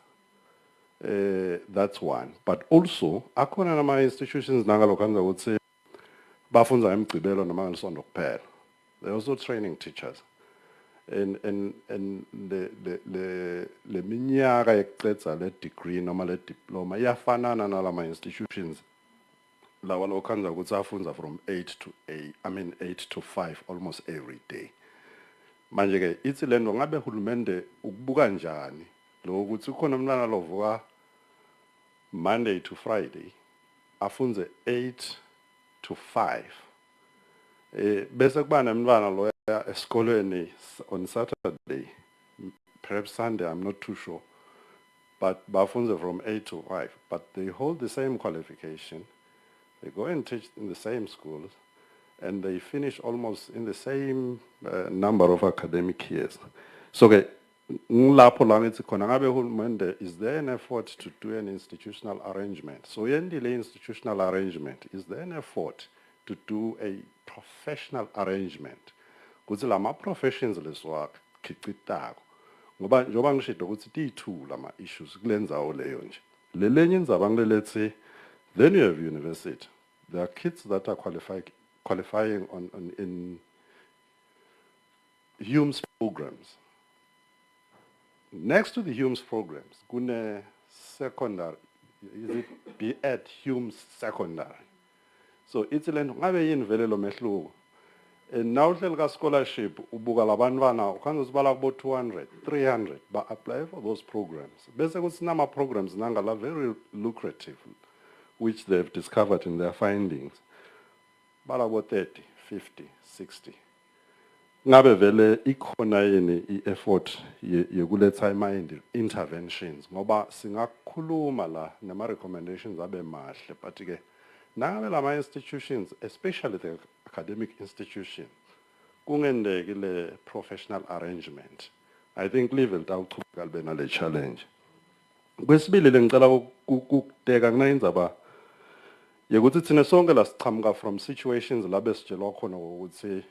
That's one. But also akhona nama institutions nangalo khanze ukuthi bafunza ngemgcibelo noma ngesonto kuphela. They're also training teachers. And le minyaka yekuqedza le degree noma le diploma iyafanana nalama institutions lawa lokhanza ukuthi afunza from 8 to 5 almost every day. Manje ke ithi lento ngabe uhulumende ukubuka njani lo ukuthi ukhona umntwana lovuka Monday to Friday afunze 8 to 5 bese kuba nemntwana lo esikolweni on Saturday, perhaps Sunday, I'm not too sure, but bafunze from 8 to 5, but they hold the same qualification, they go and teach in the same schools, and they finish almost in the same number of academic years. So ngilapho la ngithi khona ngabe uhulumende, is there an effort to do an institutional arrangement? So yendile institutional arrangement, is there an effort to do a professional arrangement? Kuthi lama professions leswa khiqitako ngoba njoba ngishilo ukuthi ti2 lama issues kulenzawo leyo nje lelenye indzaba ngelethi then you have university, there are kids that are qualifying in Hume's programs. Next to the Hume's programs kune secondary, is it be at Hume's secondary. So it's lento ngabe yini vele lo mehluko. And now the scholarship, ubuka labantwana, ukhanze usibala kubo 200, 300, but apply for those programs. Basically, nama programs nangala very lucrative, which they've discovered in their findings. Bala kubo 30, 50, 60. Ngabe vele ikhona yini i-effort yekuletha interventions, ngoba singakhuluma la nema recommendations abe mahle, but ke ngabe lama institutions, especially the academic institution, kungendeki le professional arrangement. I think level tawuchubeka libe nale challenge. Kwesibili lengicela ukudeka kunayindzaba yekuthi thina sonke la sichamuka from situations la besitshelwa khona ukuthi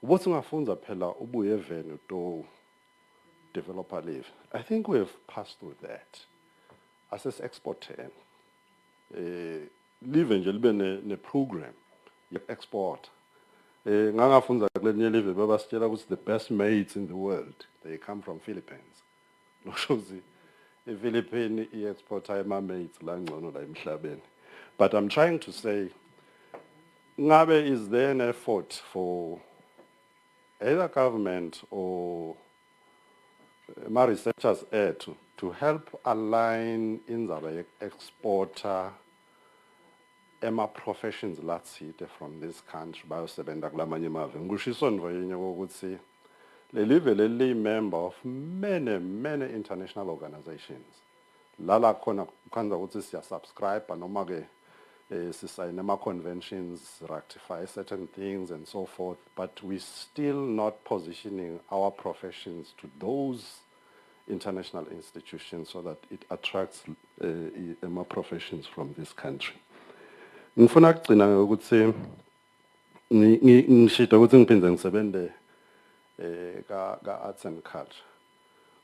ubothi ungafunza phela ubuye eveni to develop a live. I think we have passed through that. As Expo 10, live nje libe ne program ye export. Ngangafunza kulenye live babasitshela ukuthi the best maids in the world, they come from Philippines. Noshozi ePhilippines i-export ama maids la ngcono la emhlabeni. But I'm trying to say, ngabe is there an effort for either government or my researchers to help align indzaba exporter ema professions latsite from this country bayosebenza kulamanye amave. Ngushiso nvoyenye ukuthi le live le member of many international organizations. Lala khona khanza ukuthi siya subscribe noma ke sign ama conventions, ratify certain things and so forth, but we still not positioning our professions to those international institutions so that it attracts more professions from this country. Ngifuna ukugcina ukuthi ngishida ukuthi ngiphinde ngisebenze ka arts and culture.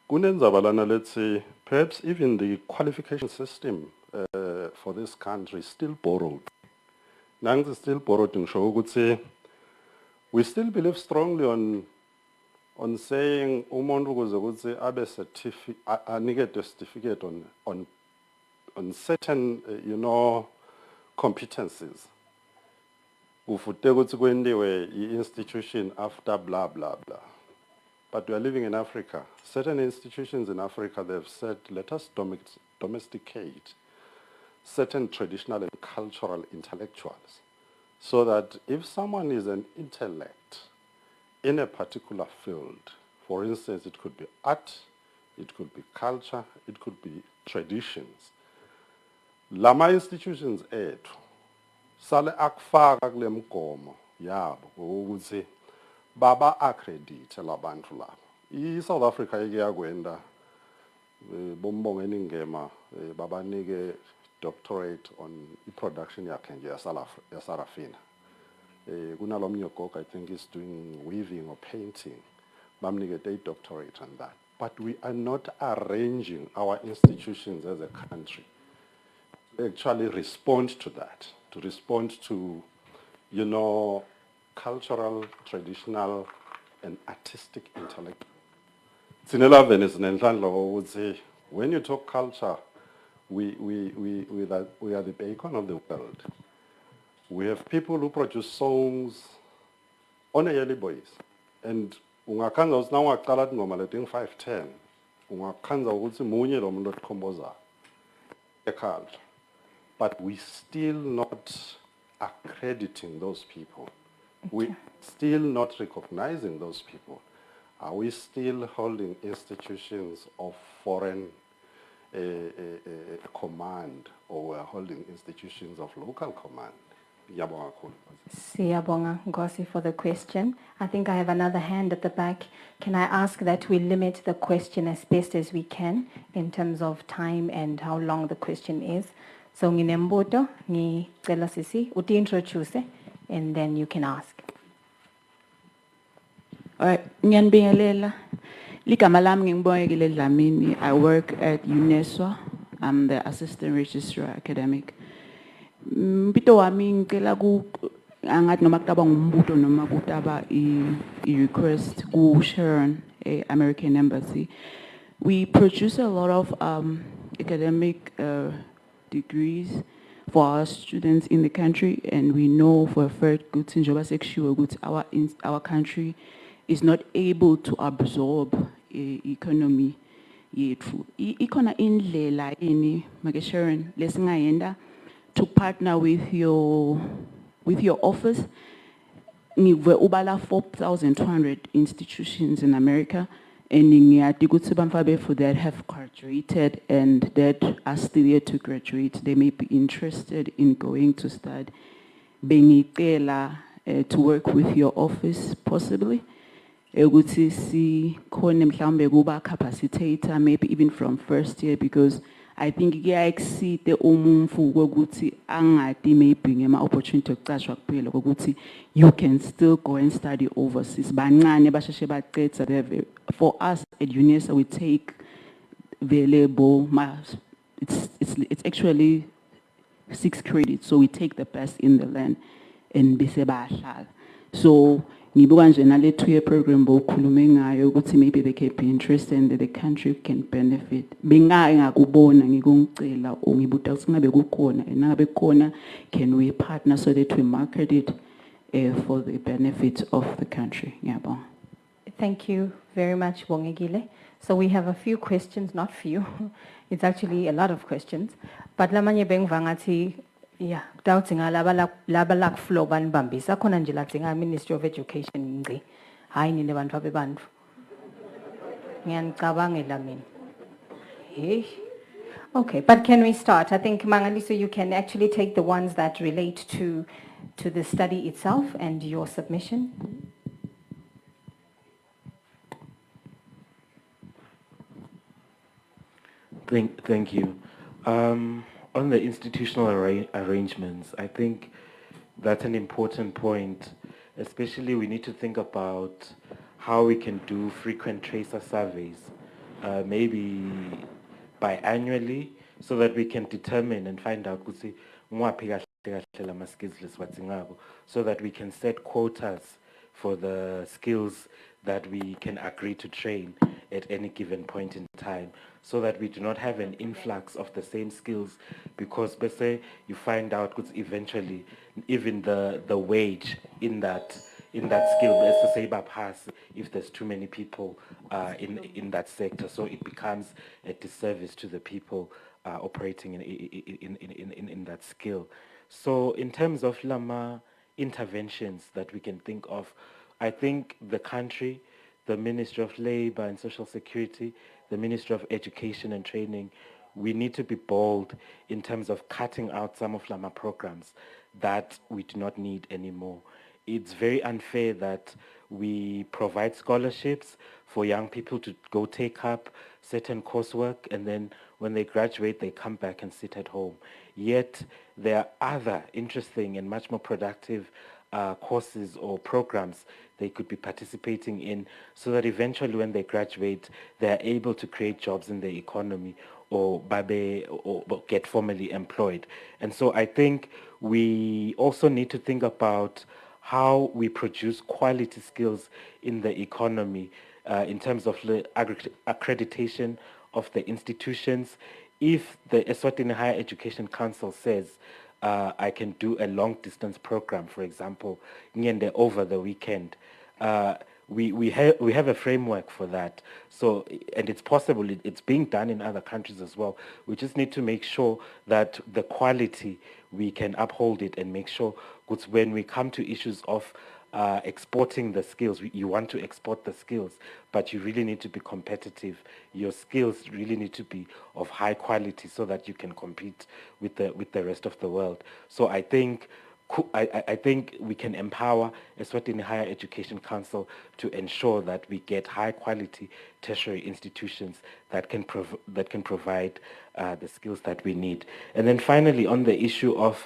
Kunendzaba lana lethi perhaps even the qualification system for this country is still borrowed. Nangithi still borrowed ngisho ukuthi we still believe strongly on saying umuntu ukuze ukuthi abe anikete certificate on certain competencies. Ufute ukuthi kwendiwe i-institution after blah blah blah. But we are living in Africa. Certain institutions in Africa, they've said, let us domesticate certain traditional and cultural intellectuals so that if someone is an intellect in a particular field, for instance, it could be art, it could be culture, it could be traditions. Lama institutions ethu sale akufaka kule mgomo yabo ukuthi baba accredit labantu labo. I-South Africa ike yakwenda bombongeni ngema babanike doctorate on production yakhe nje yasarafina. Kunalomnye ugogo, I think is doing weaving or painting. Bamnikete a doctorate on that. But we are not arranging our institutions as a country to actually respond to that, to respond to, cultural, traditional, and artistic intellect. Tsinela is an would say, when you talk culture, we are the beacon of the world. We have people who produce songs on a yearly basis. And ungakhanza ukuthi nawungaqala ingoma leting 510, ungakhanza ukuthi munye lo muntu otikhompoza eculture. But we still not accrediting those people. We still not recognizing those people. Are we still holding institutions of foreign command, or we're holding institutions of local command? Ngiyabonga kakhulu. Siyabonga Ngosi for the question. I think I have another hand at the back. Can I ask that we limit the question as best as we can in terms of time and how long the question is? So nginembuto, ngicela sisi uti introduce and then you can ask. Ngiyanibingelela. Ligama lami ngingibongekile Dlamini. I work at UNESCO. I'm the assistant registrar academic. Mpito wami ngicela angathi noma kutaba ngumbuto noma kutaba I request ku Sharon, American Embassy. We produce a lot of academic degrees for our students in the country, and we know for a fact that our country is not able to absorb economy yethu. Ikona indlela yini make Sharon lesingayenda to partner with your office. Ngive ubala 4,200 institutions in America, and ngiyati ukuthi bamfabe for that have graduated and that are still yet to graduate. They may be interested in going to study. Bengicela to work with your office possibly. Ukuthi si khone mhlambe kuba capacitator maybe even from first year, because I think exceed umumfu kokuthi angadi maybe ngema opportunity okucashwa kuphela kokuthi you can still go and study overseas. Bancane basheshe baqeda. For us at UNESCO we take available it's actually 6 credits, so we take the best in the land and bese bahlala. So ngibuka nje nale 2-year program bokhulume ngayo ukuthi maybe they can be interested and that the country can benefit. Bengayi ngakubona ngikungicela ngibuta ukuthi ngabe kukhona and ngabe khona can we partner so that we market it for the benefit of the country. Ngiyabonga. Thank you very much, Bongegile. So we have a few questions, not few. It's actually a lot of questions. But lamanye bengvangathi yeah, kudawudzinga laba la flow banibambisa khona nje ladzinga Ministry of Education ngci. Hayi nini bantu abebantfu. Ngiyanicabangela mina. Hey. Okay, but can we start? I think Mangaliso, you can actually take the ones that relate to the study itself and your submission. Thank you. On the institutional arrangements, I think that's an important point. Especially we need to think about how we can do frequent tracer surveys, maybe biannually, so that we can determine and find out so that we can set quotas for the skills that we can agree to train at any given point in time, so that we do not have an influx of the same skills, because say you find out eventually even the wage in that skill, let's just say pass if there's too many people in that sector, so it becomes a disservice to the people operating in that skill. So in terms of Lama interventions that we can think of, I think the country, the Ministry of Labor and Social Security, the Ministry of Education and Training, we need to be bold in terms of cutting out some of Lama programs that we do not need anymore. It's very unfair that We provide scholarships for young people to go take up certain coursework, and then when they graduate, they come back and sit at home. Yet there are other interesting and much more productive courses or programs they could be participating in, so that eventually when they graduate, they are able to create jobs in the economy or get formally employed. And so I think we also need to think about how we produce quality skills in the economy in terms of the accreditation of the institutions. If the Eswatini Higher Education Council says, I can do a long distance program, for example, Ngende over the weekend, we have a framework for that. So, and it's possible, it's being done in other countries as well. We just need to make sure that the quality, we can uphold it and make sure, because when we come to issues of exporting the skills, you want to export the skills, but you really need to be competitive. Your skills really need to be of high quality so that you can compete with the rest of the world. So I think we can empower Eswatini Higher Education Council to ensure that we get high quality tertiary institutions that can provide the skills that we need. And then finally, on the issue of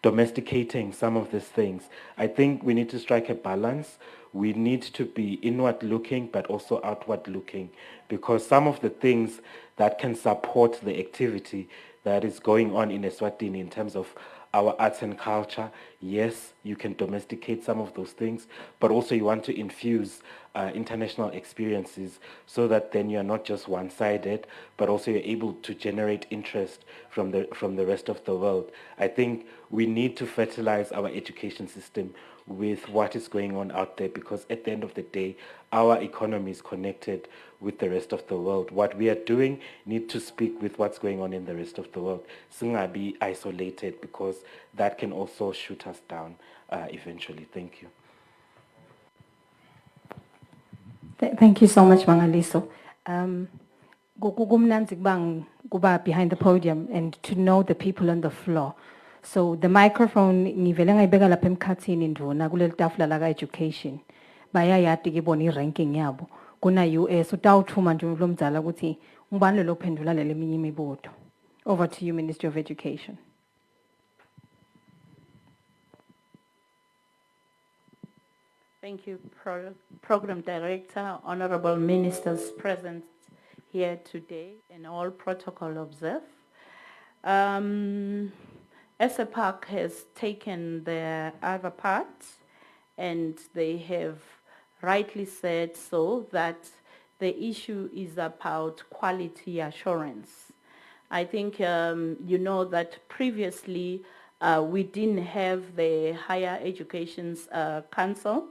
domesticating some of these things, I think we need to strike a balance. We need to be inward looking but also outward looking, because some of the things that can support the activity that is going on in Eswatini in terms of our arts and culture, yes, you can domesticate some of those things, but also you want to infuse international experiences so that then you're not just one-sided, but also you're able to generate interest from the rest of the world. I think we need to fertilize our education system with what is going on out there, because at the end of the day, our economy is connected with the rest of the world. What we are doing need to speak with what's going on in the rest of the world. Singabi isolated, because that can also shoot us down eventually. Thank you. Thank you so much, Mangaliso. Kumnandi kuba behind the podium and to know the people on the floor. So the microphone ngivele ngayibeka lapha emkhathini ndvuna kuleli tafula la education. Bayayati ke bona iranking yabo. Kuna US utawuthuma nje lo mdzala ukuthi ngubani lo phendula leli eminye imibuto. Over to you, Ministry of Education. Thank you, Program Director, honorable ministers present here today, and all protocol observed. SAPAC has taken their other part, and they have rightly said so that the issue is about quality assurance. I think you know that previously we didn't have the Higher Education Council,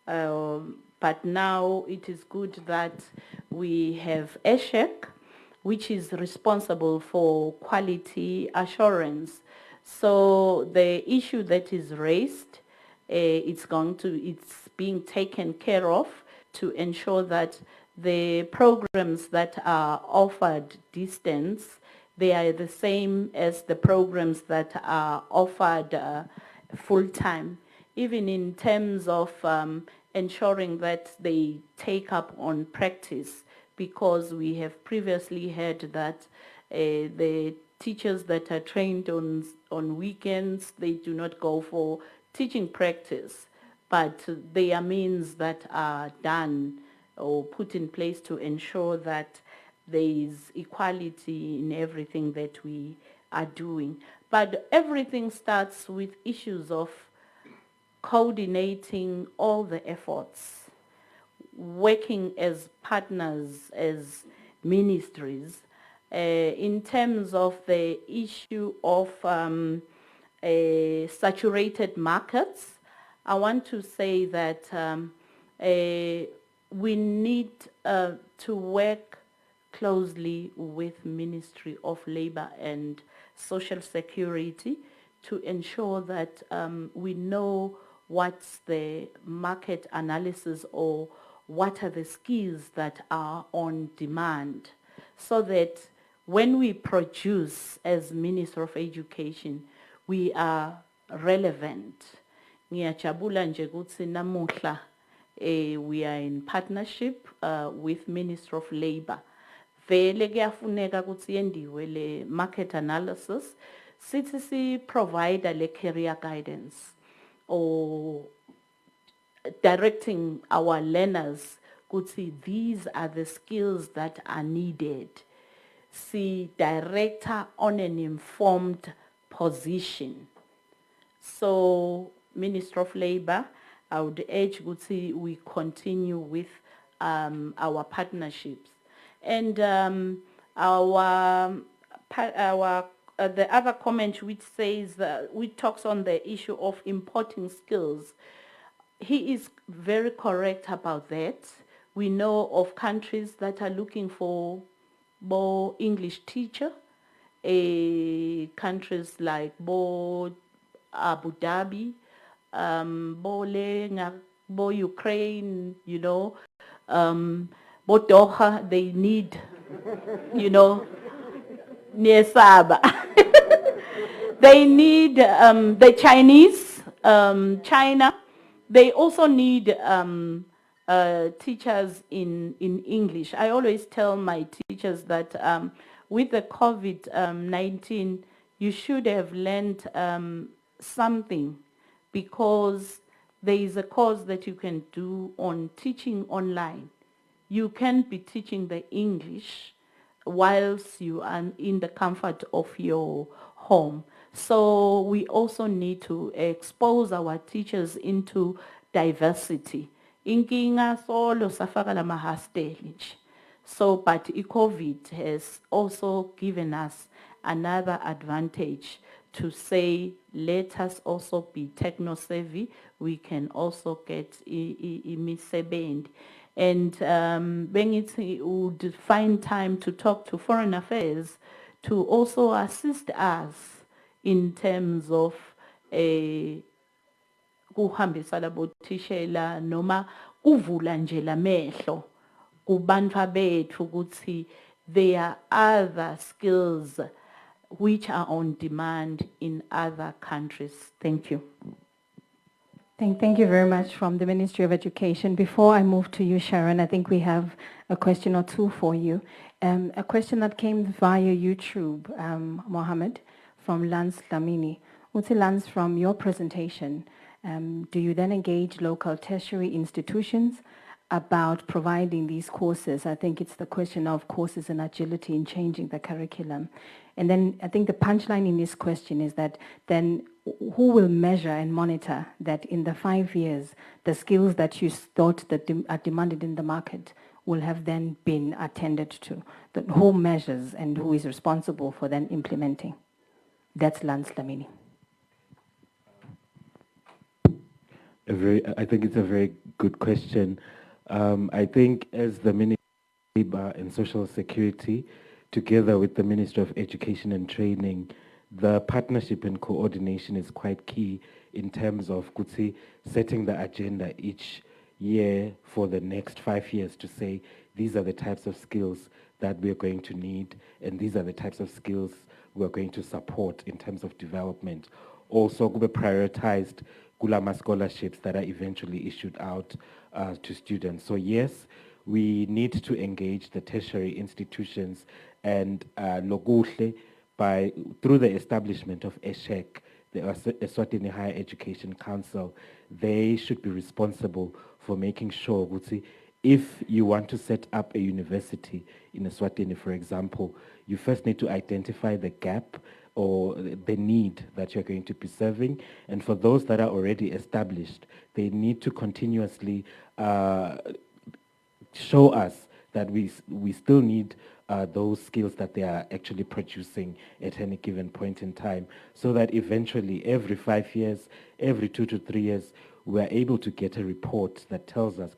but now it is good that we have ESHEC, which is responsible for quality assurance. So the issue that is raised, it's being taken care of to ensure that the programs that are offered distance, they are the same as the programs that are offered full-time, even in terms of ensuring that they take up on practice, because we have previously heard that the teachers that are trained on weekends, they do not go for teaching practice, but there are means that are done or put in place to ensure that there is equality in everything that we are doing. But everything starts with issues of coordinating all the efforts, working as partners, as ministries, in terms of the issue of saturated markets. I want to say that we need to work closely with Ministry of Labor and Social Security to ensure that we know what's the market analysis or what are the skills that are on demand, so that when we produce as Minister of Education, we are relevant. Ngiyajabula nje ukuthi namuhla We are in partnership with Ministry of Labour. Vele kuyafuneka ukuthi yendiwe le market analysis, sithi si provide le career guidance or directing our learners ukuthi these are the skills that are needed. See, director on an informed position. So, Minister of Labour, I would urge ukuthi we continue with our partnerships. And the other comment which says, which talks on the issue of importing skills, he is very correct about that. We know of countries that are looking for more English teacher, countries like Abu Dhabi, bo Ukraine, you know, bo Doha, they need, you know, near Saba. They need the Chinese, China. They also need teachers in English. I always tell my teachers that with the COVID-19, you should have learned something, because there is a course that you can do on teaching online. You can be teaching the English whilst you are in the comfort of your home. So we also need to expose our teachers into diversity. Inkinga solo safaka la mahastel nje. So, but COVID has also given us another advantage to say, let us also be techno-savvy. We can also get imisebenzi. And Bengithi would find time to talk to Foreign Affairs to also assist us in terms of kuhambisa labothishela noma kuvula nje lamehlo kubantwa bethu ukuthi there are other skills which are on demand in other countries. Thank you. Thank you very much from the Ministry of Education. Before I move to you, Sharon, I think we have a question or two for you. A question that came via YouTube, Mohammed, from Lance Lamini. Uti Lance, from your presentation, do you then engage local tertiary institutions about providing these courses? I think it's the question of courses and agility in changing the curriculum. And then I think the punchline in this question is that then who will measure and monitor that in the 5 years, the skills that you thought that are demanded in the market will have then been attended to? Who measures and who is responsible for then implementing? That's Lance Lamini. I think it's a very good question. I think as the Ministry of Labour and Social Security, together with the Ministry of Education and Training, the partnership and coordination is quite key in terms of setting the agenda each year for the next 5 years to say, these are the types of skills that we are going to need, and these are the types of skills we are going to support in terms of development. Also, be prioritized Gulama scholarships that are eventually issued out to students. So yes, we need to engage the tertiary institutions and Loguhle through the establishment of ESHEC, the Eswatini Higher Education Council. They should be responsible for making sure, if you want to set up a university in Eswatini, for example, you first need to identify the gap or the need that you're going to be serving. And for those that are already established, they need to continuously show us that we still need those skills that they are actually producing at any given point in time, so that eventually every 5 years, every 2 to 3 years, we are able to get a report that tells us,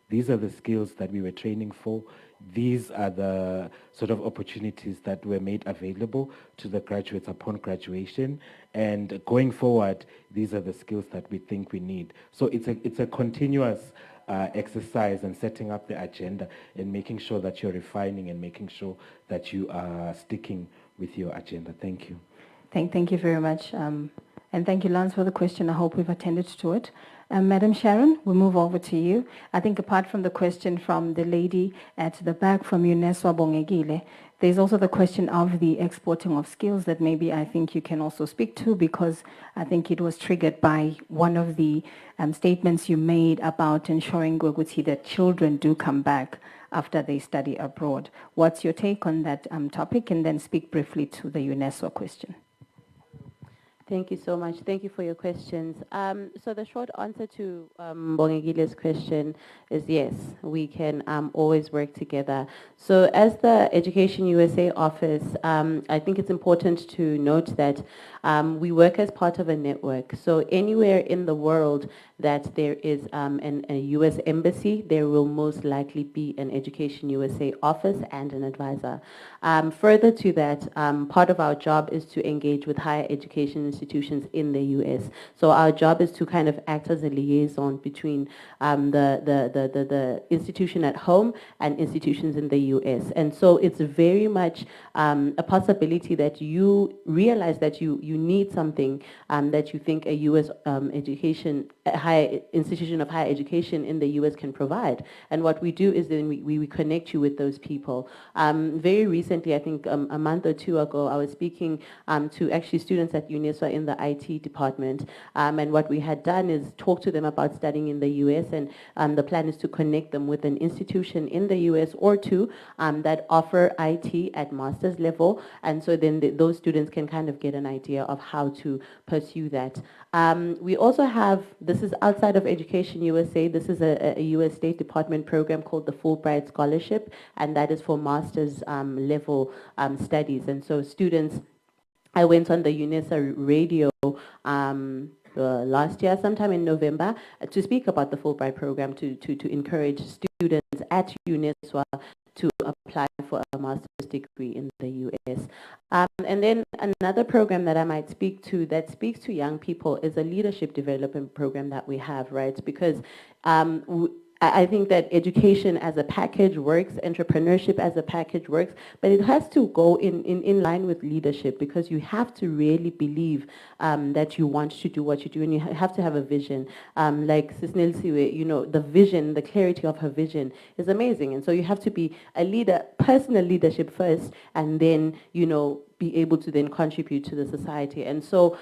these are the skills that we were training for, these are the sort of opportunities that were made available to the graduates upon graduation, and going forward, these are the skills that we think we need. So it's a continuous exercise and setting up the agenda and making sure that you're refining and making sure that you are sticking with your agenda. Thank you. Thank you very much. And thank you, Lance, for the question. I hope we've attended to it. Madam Sharon, we'll move over to you. I think apart from the question from the lady at the back from UNESCO Bongegile, there's also the question of the exporting of skills that maybe I think you can also speak to, because I think it was triggered by one of the statements you made about ensuring Goguti that children do come back after they study abroad. What's your take on that topic? And then speak briefly to the UNESCO question. Thank you so much. Thank you for your questions. So the short answer to Bongegile's question is yes, we can always work together. So as the Education USA office, I think it's important to note that we work as part of a network. So anywhere in the world that there is a US embassy, there will most likely be an Education USA office and an advisor. Further to that, part of our job is to engage with higher education institutions in the US. So our job is to kind of act as a liaison between the institution at home and institutions in the US. And so it's very much a possibility that you realize that you need something that you think a US higher institution of higher education in the US can provide. And what we do is then we connect you with those people. Very recently, I think a month or two ago, I was speaking to actually students at UNESCO in the IT department. And what we had done is talk to them about studying in the US, and the plan is to connect them with an institution in the US or two that offer IT at master's level. And so then those students can kind of get an idea of how to pursue that. We also have, this is outside of Education USA, this is a US State Department program called the Fulbright Scholarship, and that is for master's level studies. And so students, I went on the UNESA radio last year, sometime in November, to speak about the Fulbright program to encourage students at UNESCO to apply for a master's degree in the US. And then another program that I might speak to that speaks to young people is a leadership development program that we have, right? Because I think that education as a package works, entrepreneurship as a package works, but it has to go in line with leadership, because you have to really believe that you want to do what you do, and you have to have a vision. Like Sis Nelsiwe, you know, the vision, the clarity of her vision is amazing. And so you have to be a leader, personal leadership first, and then, you know, be able to then contribute to the society. And so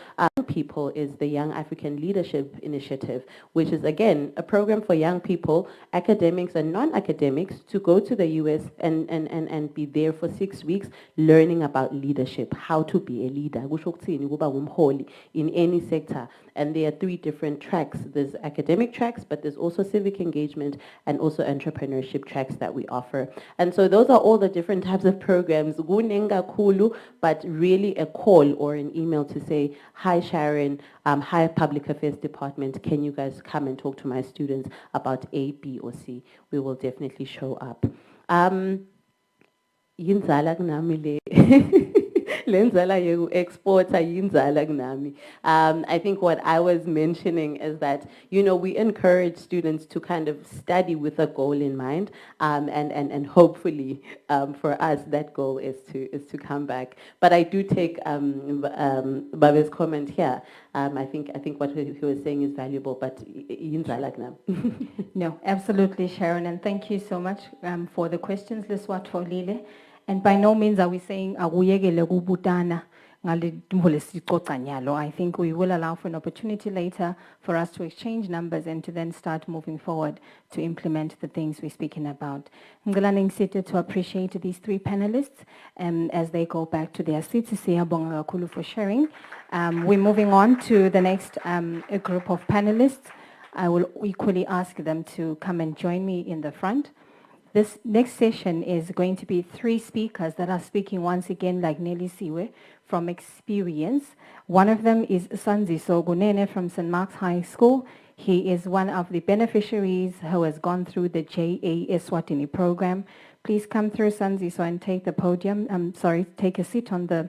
people is the Young African Leadership Initiative, which is again a program for young people, academics and non-academics, to go to the US and be there for 6 weeks learning about leadership, how to be a leader in any sector. And there are 3 different tracks. There's academic tracks, but there's also civic engagement and also entrepreneurship tracks that we offer. And so those are all the different types of programs. But really a call or an email to say, hi Sharon, hi Public Affairs Department, can you guys come and talk to my students about A, B, or C? We will definitely show up. Yinzala kunami le. Lenzala yegu exporter yinzala kunami. I think what I was mentioning is that, you know, we encourage students to kind of study with a goal in mind, and hopefully for us that goal is to come back. But I do take Babe's comment here. I think what he was saying is valuable, but yinzala kunami. No, absolutely, Sharon, and thank you so much for the questions, Leswat for Lile. And by no means are we saying akuyekele kubutana ngale nto lesixoxa nyalo. I think we will allow for an opportunity later for us to exchange numbers and to then start moving forward to implement the things we're speaking about. Ngicela ngisithe to appreciate these 3 panelists as they go back to their seats. Siyabonga kakhulu for sharing. We're moving on to the next group of panelists. I will equally ask them to come and join me in the front. This next session is going to be 3 speakers that are speaking once again like Nelly Siwe from experience. One of them is Sanziso Gunene from St. Mark's High School. He is one of the beneficiaries who has gone through the JA Eswatini program. Please come through, Sanziso, and take the podium. Take a seat on the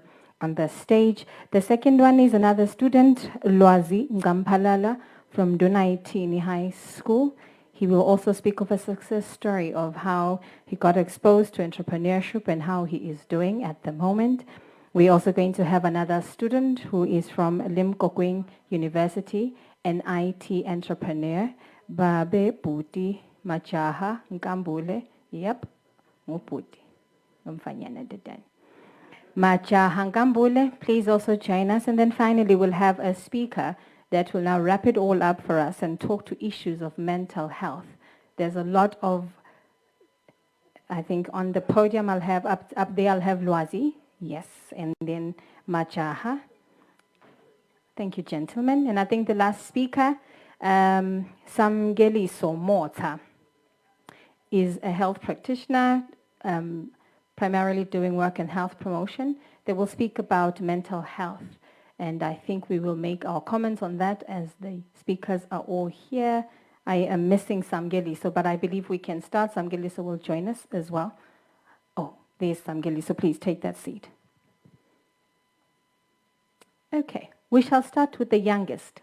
stage. The second one is another student, Lwazi Ngampalala from Dunaitini High School. He will also speak of a success story of how he got exposed to entrepreneurship and how he is doing at the moment. We're also going to have another student who is from Limpopo University, an IT entrepreneur. Babe, Bhuti, Majaha, Nkambule, yep, Nguputi, Umfanyana Dedan. Majaha Nkambule, please also join us. And then finally, we'll have a speaker that will now wrap it all up for us and talk to issues of mental health. There's a lot of, I think on the podium I'll have, up there I'll have Lwazi, yes, and then Majaha. Thank you, gentlemen. And I think the last speaker, Samgeliso Mota, is a health practitioner, primarily doing work in health promotion. They will speak about mental health. And I think we will make our comments on that as the speakers are all here. I am missing Samgeliso, but I believe we can start. Samgeliso will join us as well. Oh, there's Samgeliso. Please take that seat. Okay, we shall start with the youngest.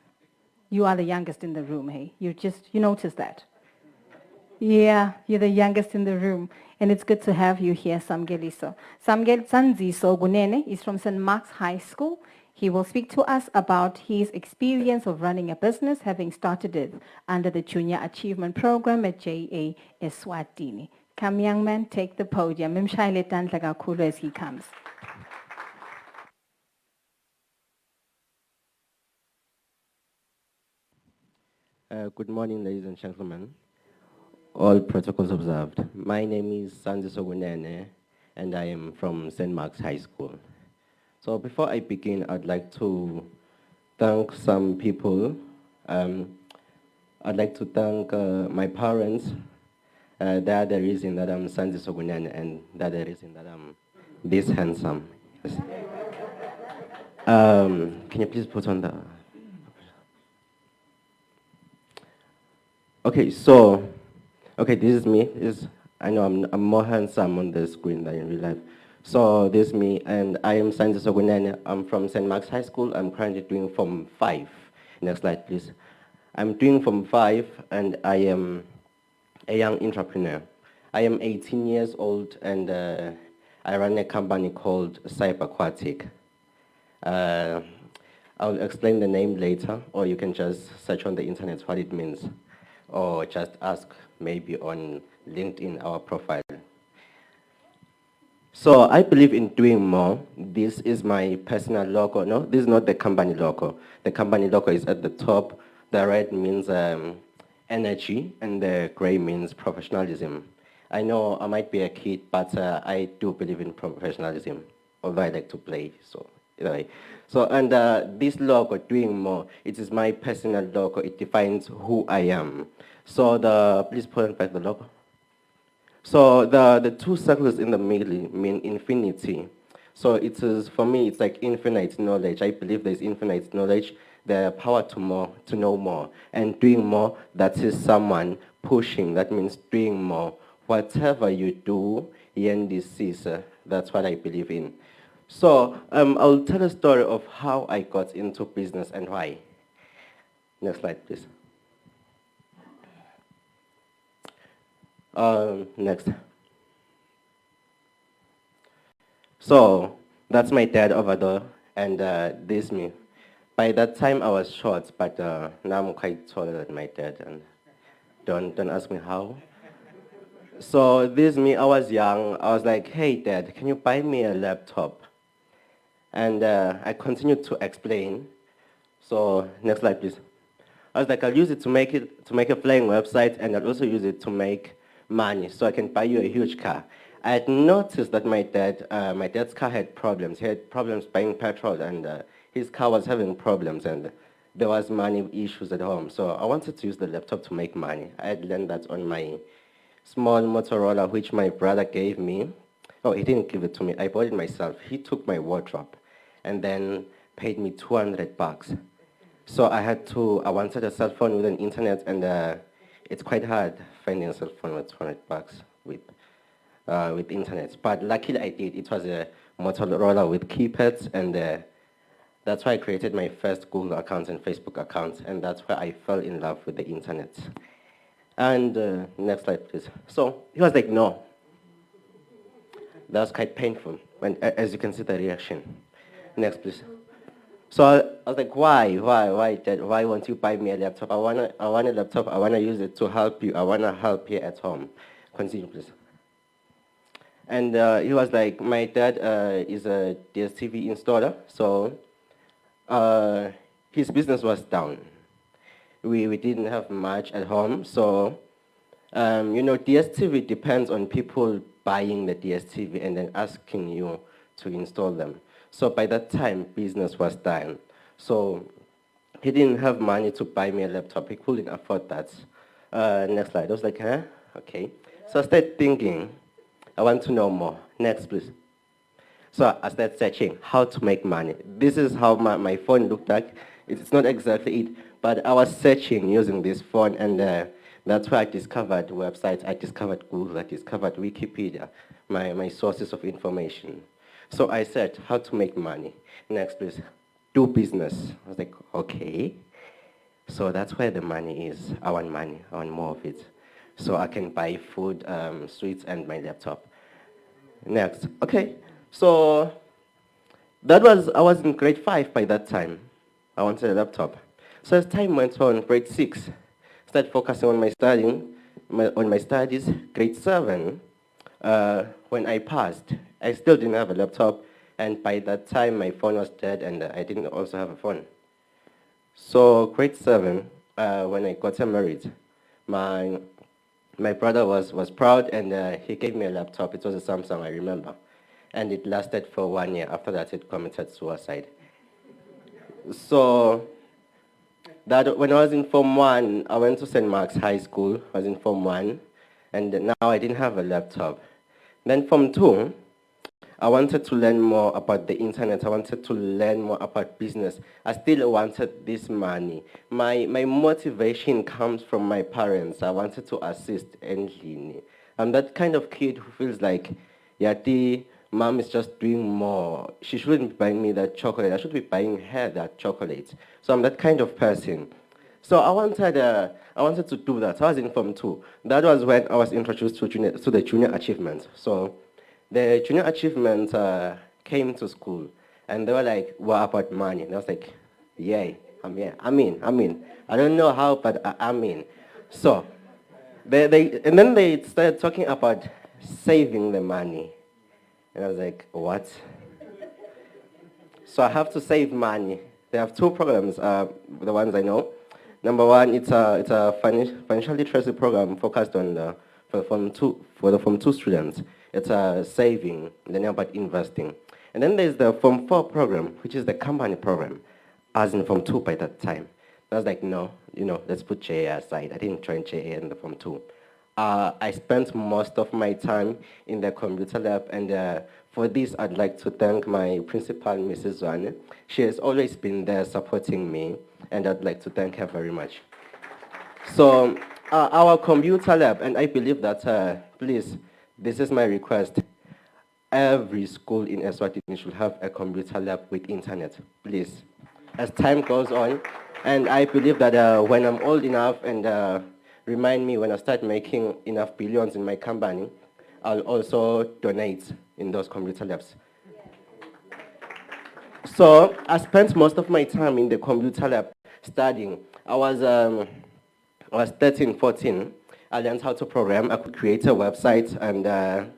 You are the youngest in the room, hey? You noticed that? Yeah, you're the youngest in the room. And it's good to have you here, Samgeliso. Sanziso Gunene is from St. Mark's High School. He will speak to us about his experience of running a business, having started it under the Junior Achievement Program at JA Eswatini. Come, young man, take the podium. Mimshayile tandla kakhulu as he comes. Good morning, ladies and gentlemen. All protocols observed. My name is Sanziso Gunene, and I am from St. Mark's High School. So before I begin, I'd like to thank some people. I'd like to thank my parents. They are the reason that I'm Sanziso Gunene, and they are the reason that I'm this handsome. Yes. Can you please put on the... Okay, so, this is me. I know I'm more handsome on the screen than in real life. So this is me, and I am Sanziso Gunene. I'm from St. Mark's High School. I'm currently doing Form 5. Next slide, please. I'm doing Form 5, and I am a young entrepreneur. I am 18 years old, and I run a company called Cyberquatic. I'll explain the name later, or you can just search on the internet what it means, or just ask maybe on LinkedIn, our profile. So I believe in doing more. This is my personal logo. No, this is not the company logo. The company logo is at the top. The red means energy, and the gray means professionalism. I know I might be a kid, but I do believe in professionalism, although I like to play, so anyway. So, and this logo, doing more, it is my personal logo. It defines who I am. So please put back the logo. So the two circles in the middle mean infinity. So it is, for me, it's like infinite knowledge. I believe there's infinite knowledge, the power to know more. And doing more, that is someone pushing, that means doing more. Whatever you do, that's what I believe in. So I'll tell a story of how I got into business and why. Next slide, please. Next. So that's my dad over there, and this is me. By that time I was short, but now I'm quite taller than my dad, and don't ask me how. So this is me. I was young. I was like, "Hey, Dad, can you buy me a laptop?" And I continued to explain. So next slide, please. I was like, "I'll use it to make a flying website, and I'll also use it to make money, so I can buy you a huge car." I had noticed that my dad's car had problems. He had problems buying petrol, and his car was having problems, and there was money issues at home. So I wanted to use the laptop to make money. I had learned that on my small Motorola, which my brother gave me. Oh, he didn't give it to me. I bought it myself. He took my wardrobe and then paid me $200. So I wanted a cell phone with an internet, and it's quite hard finding a cell phone with $200 with internet. But luckily I did. It was a Motorola with keypads, and that's why I created my first Google account and Facebook account, and that's where I fell in love with the internet. And next slide, please. So he was like, "No." That was quite painful, as you can see the reaction. Next, please. So I was like, why, Dad? Why won't you buy me a laptop? I want a laptop. I want to use it to help you. I want to help here at home. Continue, please. And he was like, my dad is a DSTV installer, so his business was down. We didn't have much at home, so you know, DSTV depends on people buying the DSTV and then asking you to install them. So by that time, business was down. So he didn't have money to buy me a laptop. He couldn't afford that. Next slide. I was like, huh? Okay. So I started thinking, I want to know more. Next, please. So I started searching how to make money. This is how my phone looked like. It's not exactly it, but I was searching using this phone, and that's where I discovered websites. I discovered Google. I discovered Wikipedia, my sources of information. So I said, how to make money. Next, please. Do business. I was like, okay. So that's where the money is. I want money. I want more of it. So I can buy food, sweets, and my laptop. Next. Okay. So I was in grade 5 by that time. I wanted a laptop. So as time went on, grade 6, started focusing on my studying, on my studies. Grade 7, when I passed, I still didn't have a laptop, and by that time my phone was dead, and I didn't also have a phone. So grade 7, when I got married, my brother was proud, and he gave me a laptop. It was a Samsung, I remember, and it lasted for 1 year. After that, it committed suicide. So that when I was in Form 1, I went to St. Mark's High School. I was in Form 1, and now I didn't have a laptop. Then Form 2, I wanted to learn more about the internet. I wanted to learn more about business. I still wanted this money. My motivation comes from my parents. I wanted to assist endlini. I'm that kind of kid who feels like, Yati, mom is just doing more. She shouldn't be buying me that chocolate. I should be buying her that chocolate. So I'm that kind of person. So I wanted to do that. So I was in Form 2. That was when I was introduced to the junior achievement. So the junior achievement came to school, and they were like, what about money? And I was like, yay, I'm here. I'm in. I don't know how, but I'm in. So and then they started talking about saving the money. And I was like, what? So I have to save money. They have 2 programs, the ones I know. Number 1, it's a financial literacy program focused on for the Form 2 students. It's saving, learning about investing. And then there's the Form 4 program, which is the company program. I was in Form 2 by that time. I was like, no, let's put JA aside. I didn't join JA in the Form 2. I spent most of my time in the computer lab, and for this, I'd like to thank my principal, Mrs. Zwane. She has always been there supporting me, and I'd like to thank her very much. So our computer lab, and I believe that, please, this is my request. Every school in Eswatini should have a computer lab with internet, please. As time goes on, and I believe that when I'm old enough, and remind me when I start making enough billions in my company, I'll also donate in those computer labs. So I spent most of my time in the computer lab studying. I was 13, 14. I learned how to program. I could create a website, and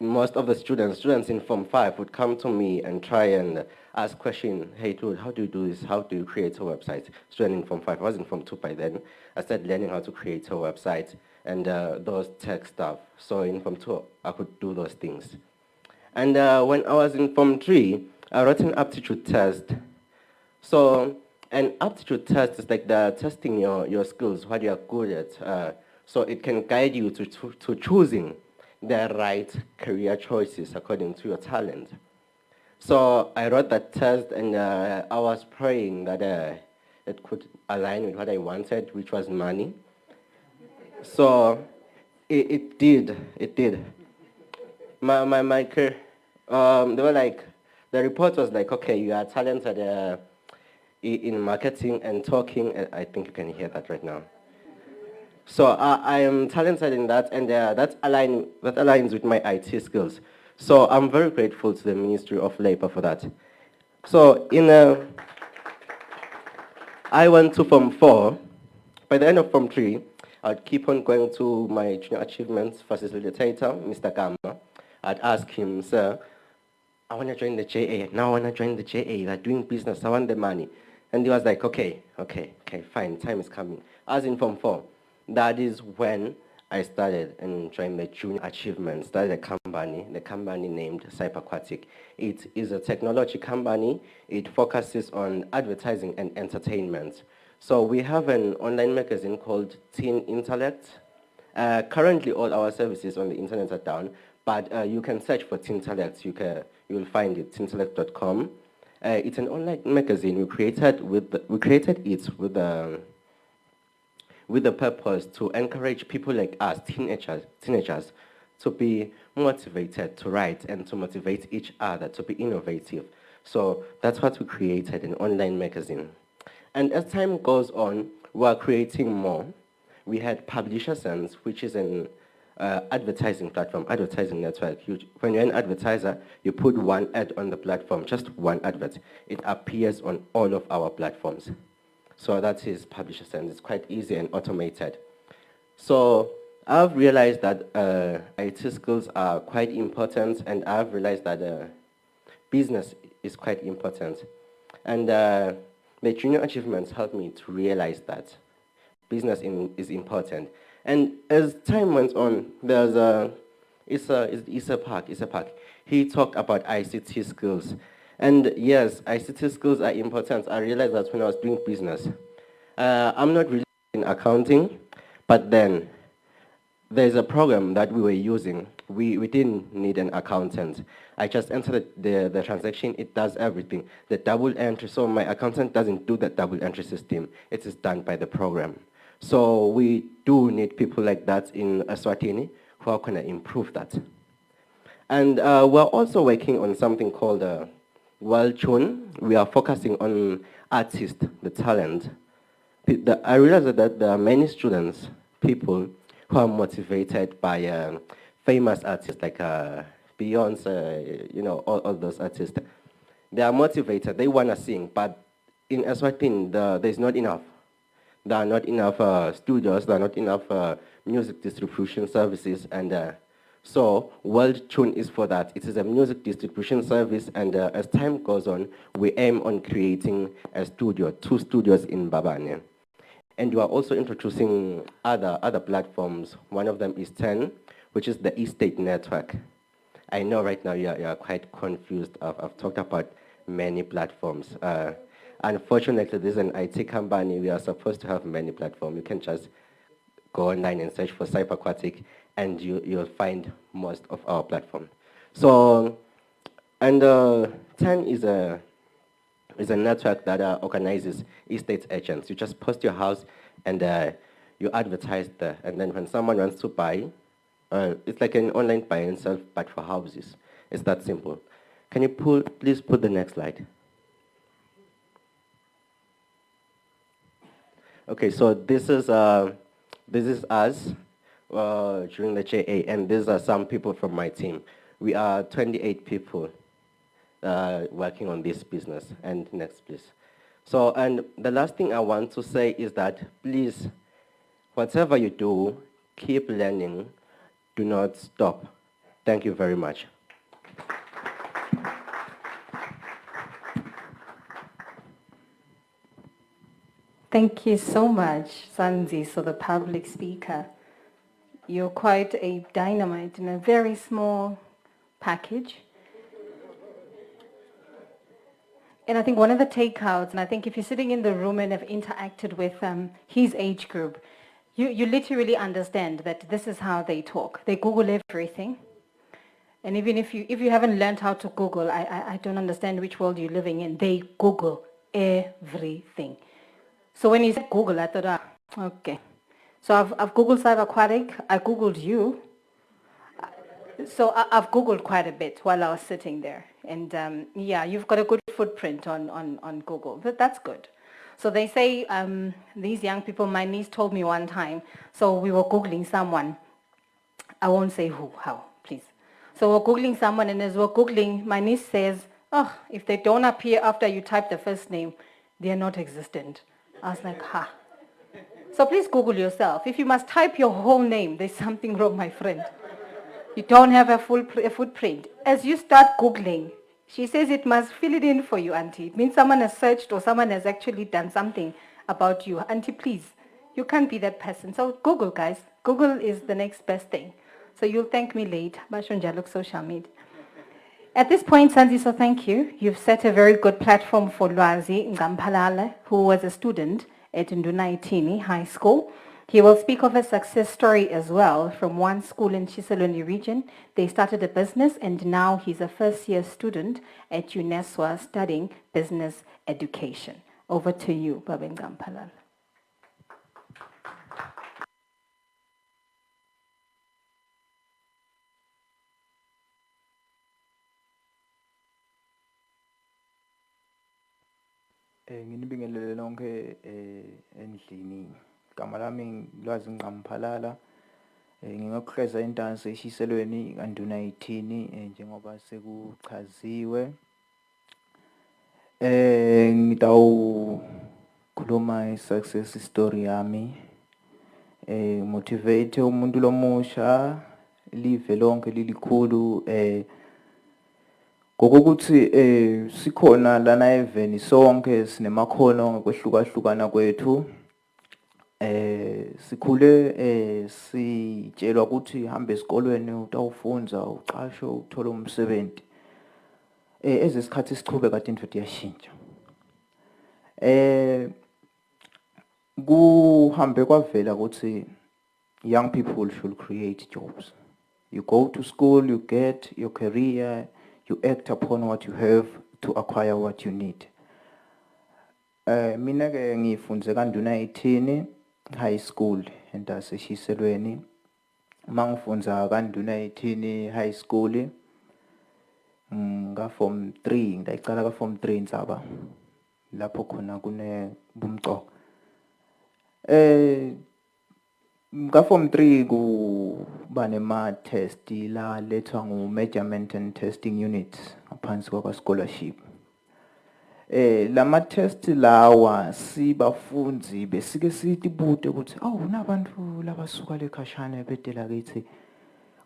most of the students in Form 5 would come to me and try and ask questions. Hey, dude, how do you do this? How do you create a website? Student in Form 5. I was in Form 2 by then. I started learning how to create a website and those tech stuff. So in Form 2, I could do those things. And when I was in Form 3, I wrote an aptitude test. So an aptitude test is like the testing your skills, what you are good at. So it can guide you to choosing the right career choices according to your talent. So I wrote that test, and I was praying that it could align with what I wanted, which was money. So it did. My career, they were like, the report was like, okay, you are talented in marketing and talking. I think you can hear that right now. So I am talented in that, and that aligns with my IT skills. So I'm very grateful to the Ministry of Labor for that. So I went to Form 4. By the end of Form 3, I'd keep on going to my junior achievements facilitator, Mr. Gama. I'd ask him, sir, I want to join the JA. Now I want to join the JA. They're doing business. I want the money. And he was like, okay, fine. Time is coming. As in Form 4, that is when I started and joined the junior achievements. Started a company, the company named Cyberquatic. It is a technology company. It focuses on advertising and entertainment. So we have an online magazine called Teen Intellect. Currently, all our services on the internet are down, but you can search for Teen Intellect. You'll find it, teentellect.com. It's an online magazine. We created it with the purpose to encourage people like us, teenagers, to be motivated to write and to motivate each other to be innovative. So that's what we created, an online magazine. And as time goes on, we are creating more. We had Publisher Sense, which is an advertising platform, advertising network. When you're an advertiser, you put one ad on the platform, just one advert. It appears on all of our platforms. So that is Publisher Sense. It's quite easy and automated. So I've realized that IT skills are quite important, and I've realized that business is quite important. And the junior achievements helped me to realize that business is important. And as time went on, there's Isa Park. He talked about ICT skills. And yes, ICT skills are important. I realized that when I was doing business. I'm not really in accounting, but then there's a program that we were using. We didn't need an accountant. I just entered the transaction. It does everything. The double entry, so my accountant doesn't do that double entry system. It is done by the program. So we do need people like that in Eswatini who are going to improve that. And we're also working on something called World Tune. We are focusing on artists, the talent. I realized that there are many students, people who are motivated by famous artists like Beyonce, all those artists. They are motivated, they want to sing, but in Eswatini, there's not enough. There are not enough studios, there are not enough music distribution services, and so World Tune is for that. It is a music distribution service, and as time goes on, we aim on creating a studio, 2 studios in Babane. And we are also introducing other platforms. One of them is 10, which is the Estate Network. I know right now you are quite confused. I've talked about many platforms. Unfortunately, this is an IT company. We are supposed to have many platforms. You can just go online and search for Cyberquatic, and you'll find most of our platform. So, and 10 is a network that organizes estate agents. You just post your house and you advertise there. And then when someone wants to buy, it's like an online buy and sell, but for houses. It's that simple. Can you please put the next slide? Okay, so this is us during the JA, and these are some people from my team. We are 28 people working on this business. And next, please. So, and the last thing I want to say is that, please, whatever you do, keep learning. Do not stop. Thank you very much. Thank you so much, Sanzi, so the public speaker. You're quite a dynamite in a very small package. And I think one of the takeouts, and I think if you're sitting in the room and have interacted with his age group, you literally understand that this is how they talk. They Google everything. And even if you haven't learned how to Google, I don't understand which world you're living in. They Google everything. So when he said Google, I thought, okay. So I've Googled Cyberquatic, I Googled you. So I've Googled quite a bit while I was sitting there. And yeah, you've got a good footprint on Google. That's good. So they say, these young people, my niece told me one time, so we were Googling someone. I won't say who, how, please. So we're Googling someone, and as we're Googling, my niece says, oh, if they don't appear after you type the first name, they are not existent. I was like, ha. So please Google yourself. If you must type your whole name, there's something wrong, my friend. You don't have a footprint. As you start Googling, she says it must fill it in for you, Auntie. It means someone has searched or someone has actually done something about you. Auntie, please, you can't be that person. So Google, guys. Google is the next best thing. So you'll thank me later. Bashonjaluk social media. At this point, Sanziso, thank you. You've set a very good platform for Lwazi Ngampalala, who was a student at Nduna Itini High School. He will speak of a success story as well from one school in Chiseloni region. They started a business and now he's a first-year student at UNESCO studying business education. Over to you, Baben Ngampalala. Nginibingelele lonke endlini. Igama lami Lwazi Ngampalala. Ngingakuhleza intansi eshiselweni kaNduna Ithini njengoba sekuchaziwe. Ngitawukhuluma i-success story yami. Motivate umuntu lomusha live lonke lilikhulu ngokuthi sikhona lana eveni sonke sinemakhono ngokwehlukahlukana kwethu. Sikhule sitshelwa ukuthi hambe esikolweni utawufunda ucashe uthole umsebenzi. Ezesikhathi sichube kade into iyashintsha. Kuhambe kwavela ukuthi young people should create jobs. You go to school, you get your career, you act upon what you have to acquire what you need. Mina ke ngifunze kaNduna Ithini High School entaseshiselweni. Mangifunza kaNduna Ithini High School nga form 3 ngicala ka form 3 Ntsaba lapho khona kune bumco. Nga form 3 kuba nema test la lethwa ngu measurement and testing units ngaphansi kwa scholarship. Lama test lawa sibafunzi besike sitibude ukuthi nabantu labasuka lekhashana bedela kithi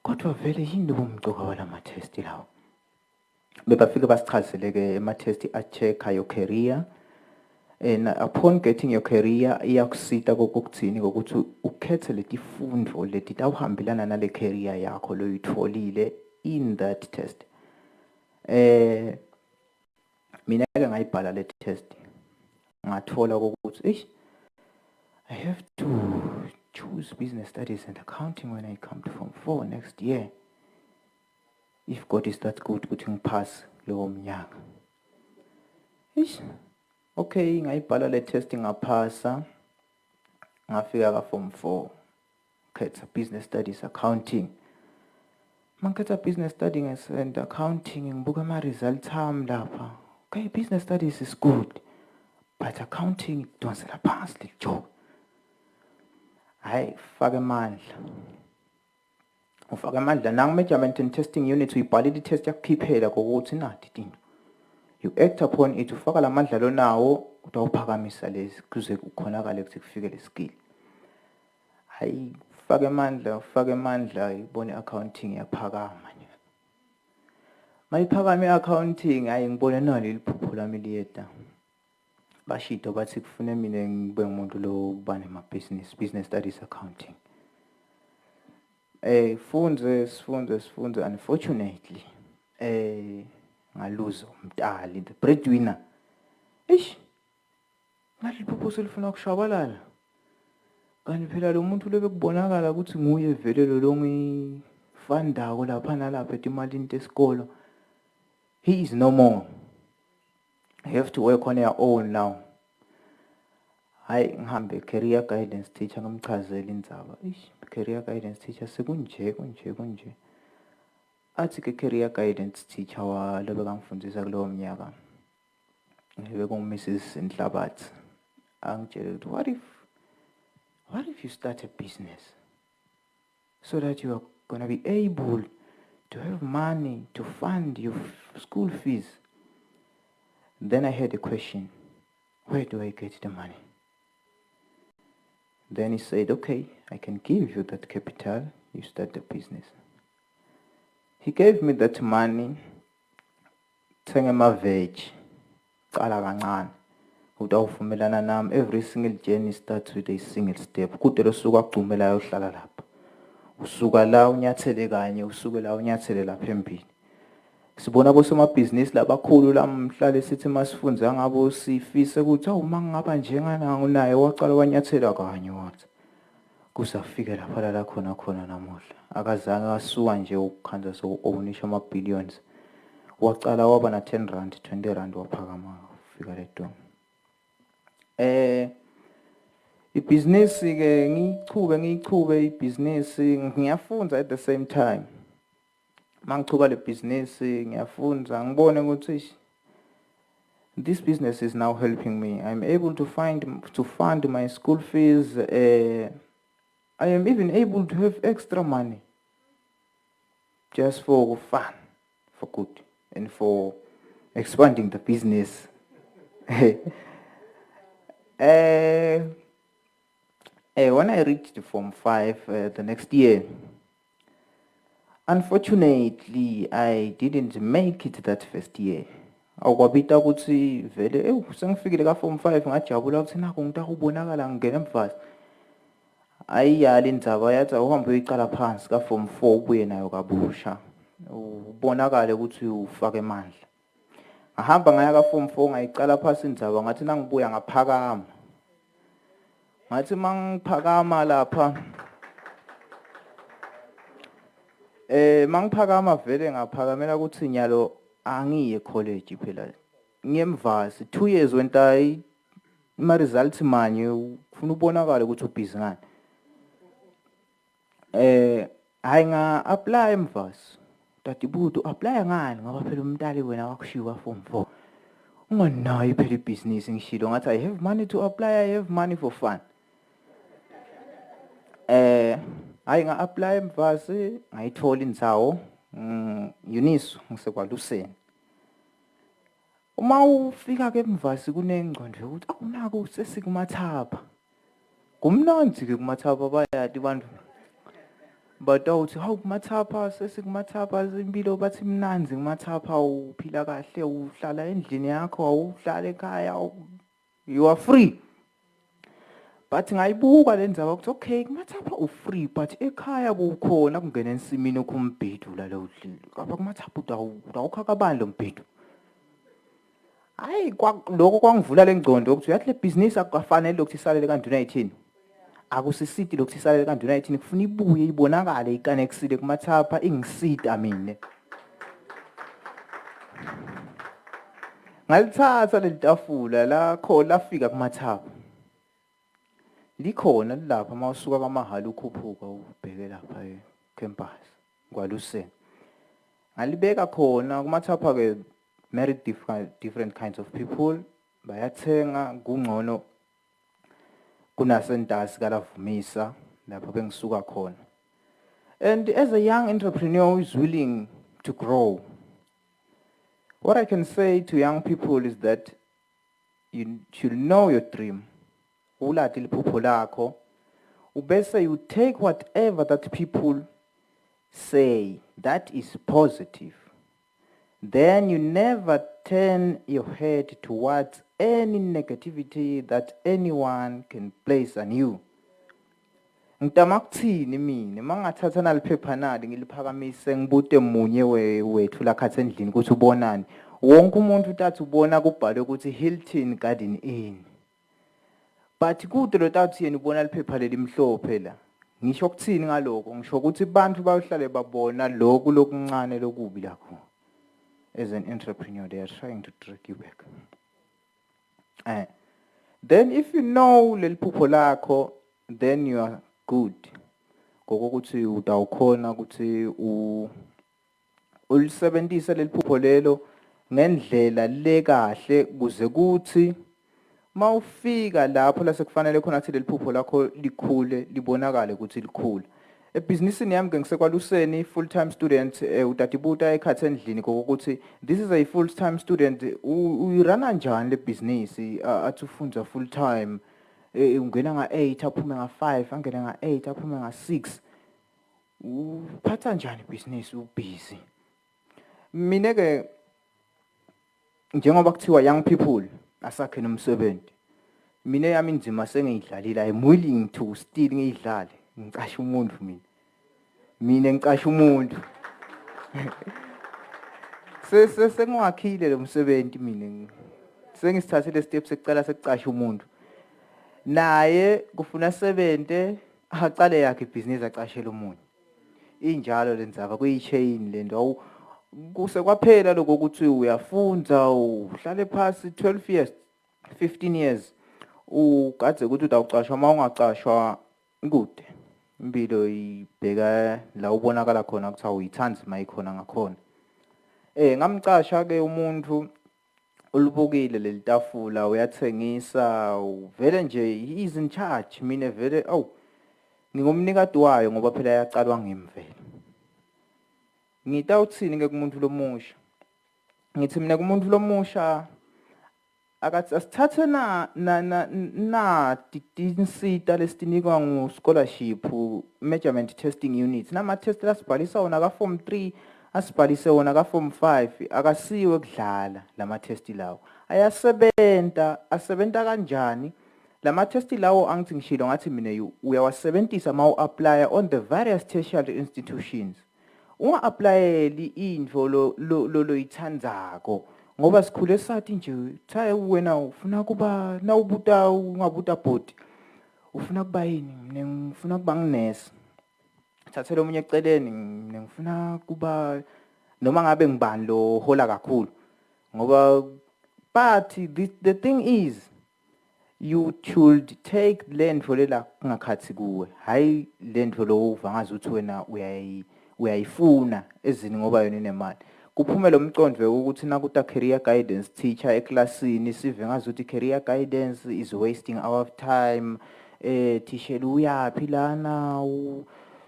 kodwa vele yini bomcoka walama test lawa. Bebafike basichazele ke ema test a check your career. And upon getting your career, iyakusita kokuthini ukuthi ukhethe letifundo leti tawuhambelana nale career yakho loyitholile in that test. Mina ke ngayibhala le test. Ngathola ukuthi I have to choose business studies and accounting when I come to form 4 next year. If God is that good ukuthi ngipass lowo mnyaka. Okay, ngayibhala le test ngaphasa. Ngafika ka form 4. Khetha business studies accounting. Mangikhetha business studies and accounting ngibuka ama results ami lapha. Okay, business studies is good, but accounting idonsela phansi le job. Hayi faka amandla. Ufaka amandla nang measurement and testing unit uyibhalile i-test yakukhiphela kokuthi nathi into. You act upon it, ufaka lamandla lonawo utawuphakamisa lezi kuze kukhonakale ukuthi kufike le skill. Hayi faka amandla ibone accounting yaphakama. Mayiphakame accounting hayi ngibone nalo liphupho lami liyeda. Bashito bathi kufune mina ngibe umuntu lo uba nema business studies accounting. Sifunze unfortunately ngaluza umntali the breadwinner. Ngaliphupho selifuna kushabalala. Kanti phela lo muntu lebekubonakala ukuthi nguye vele lo ngifandako lapha nalapha etimali esikolo. He is no more. You have to work on your own now. Hayi ngihambe career guidance teacher ngimchazela indzaba. Career guidance teacher sekunje. Athi ke career guidance teacher walobe kangifundisa kulowo mnyaka. Ngibe ku Mrs. Nhlabathi. Angitshela ukuthi what if you start a business so that you are going to be able to have money to fund your school fees? Then I had a question, where do I get the money? Then he said, okay, I can give you that capital, you start the business. He gave me that money, thenga ma-veg, qala kancane. Utawuvumelana nami, every single journey starts with a single step. Kude losuku agcumela ayohlala lapha. Usuka la unyathele kanye, usuke la unyathele lapha phambili. Sibona bosomabhizinisi labakhulu lamhlale sithi masifunza ngabo sifise ukuthi uma ngaba njengana naye wacala wanyathela kanye wathi. Kusafika lapha la khona namuhla. Akazange asuka nje ukukhanza so ownisha ama-billions. Wacala waba na 10 rand, 20 rand waphakama ufika leto. Ibhizinisi ke ngiyichube ibhizinisi ngiyafunza at the same time. Mangichuba le business ngiyafunza ngibone ukuthi this business is now helping me. I'm able to fund my school fees. I am even able to have extra money just for fun, for good, and for expanding the business. When I reached Form 5 the next year, unfortunately, I didn't make it that first year. Akwabita ukuthi vele sengifikile ka Form 5 ngajabula ukuthi naku ngitakubonakala ngene emfast. Ayiyala indzaba yathi awuhambe uyiqala phansi ka Form 4 ubuye nayo kabusha. Ubonakale ukuthi ufake amandla. Ngahamba ngaya ka Form 4 ngayiqala phansi indzaba ngathi nangibuya ngaphakama. Ngathi mangiphakama lapha mangiphakama vele ngaphakamela ukuthi nyalo angiye college phela. Ngiyemvasi 2 years wenta ima results manje ufuna ubonakala ukuthi ubhizi ngani. Hayi nga apply emvasi. Tati buto apply ngani ngoba phela umntali wena wakushiwa Form 4. Unganayo phela ibusiness ngishilo ngathi I have money to apply, I have money for fun. Hayi nga apply emvasi ngayithola indzawo Uniso ngisekwaluseni. Uma ufika ke emvasi kunengcondo ukuthi akunako sesikumathapha. Kumnandi ke kumathapha bayati abantu. But awuthi hawu kumathapha sesikumathapha impilo bathi mnanzi kumathapha uphila kahle uhlala endlini yakho awuhlala ekhaya you are free. But ngayibuka lendzaba ukuthi okay kumathapha u-free but ekhaya bukhona kungena ensimini okumbhedu la lo kapha kumathapha utawukha kabani lo mbhedu. Hayi lokho kwangivula lengcondo ukuthi yathi le business akufanele ukuthi isalele kaNduna 18. Akusisiti lokho isalele kaNduna 18 kufuna ibuye ibonakale ikanexile kumathapha ingisita mina. Ngalithatha lelitafula la kho lafika kumathapha. Likhona lapha mawusuka kaMahalo ukhuphuka ubheke lapha ecampus kwaLuseni. Ngalibeka khona kumathapha ke married different kinds of people bayathenga kungcono kunasentasi kaLavumisa lapha bengisuka khona. And as a young entrepreneur who is willing to grow, what I can say to young people is that you should know your dream. Ulati liphupho lakho. Ubese you take whatever that people say that is positive. Then you never turn your head towards any negativity that anyone can place on you. Ngitamakuthini mina mangathatha naliphepha nali ngiliphakamise ngibute munye wethu la khathe endlini ukuthi ubonani. Wonke umuntu utathi ubona kubhalwe ukuthi Hilton Garden Inn. But kude lo tathi yena ubona liphepha lelimhlophe la. Ngisho ukuthini ngaloko ngisho ukuthi abantu bayohlale babona lokhu lokuncane lokubi lakho. As an entrepreneur, they are trying to drag you back. Then if you know leliphupho lakho, then you are good. Kokuthi utawukhona ukuthi ulisebenzise leliphupho lelo ngendlela le kahle kuze kuthi mawufika lapho la sekufanele khona ukuthi leliphupho lakho likhule libonakale ukuthi likhula. Ebhizinisini yami ngisekwaluseni full-time student utatibuta ekhathe endlini kokuthi this is a full-time student uyirana njani le business athi ufunda full-time ungena nga-8 aphume nga-5 angene nga-8 aphume nga-6 uphatha njani business ubusy. Mina ke njengoba kuthiwa young people asakhe nomsebenzi mina yami inzima sengiyidlalile I'm willing to still ngiyidlale ngicasha umuntu mina ngicasha umuntu sengiwakhile lo msebenzi mina sengisithathile step sekucala sekucasha umuntu naye kufuna sebente aqale yakhe ibhizinisi acashele umuntu injalo lenzaba kuyichain lento kusekwaphela lokho ukuthi uyafunda uhlale phansi 12 years 15 years ukade ukuthi utawucashwa uma ungacashwa kude impilo ibheka la ubonakala khona ukuthi awuyithandi mayikhona ngakhona ngamcasha ke umuntu ulubukile lelitafula uyathengisa vele nje he is in charge mina vele ngingumnikati wayo ngoba phela yacalwa ngimvele ngitawuthini ke kumuntu lomusha ngithi mina kumuntu lomusha akathi asithathe na tinsita lesitinikwa ngu scholarship measurement testing units nama test lasibhalisa wona ka form 3 asibhalise wona ka form 5 akasiwe kudlala lama test lawo asebenta kanjani lama test lawo angithi ngishilo ngathi mina uyawasebenzisa ma uapply on the various tertiary institutions unga applyeli info lo ithandzako ngoba sikhule sathi nje thaye wena ufuna kuba nawubuta ungabuta body ufuna kuba yini mina ngifuna kuba nginesi thathela omunye eceleni mina ngifuna kuba noma ngabe ngibani lo hola kakhulu ngoba but the thing is you should take lento lela ngakhathi kuwe hayi lento lo uvangaza ukuthi wena uyayifuna ezini ngoba yona inemali kuphume lo mcondvo ukuthi nakuta career guidance teacher eklasini sive ngazuthi career guidance is wasting our time teacher uyapi lana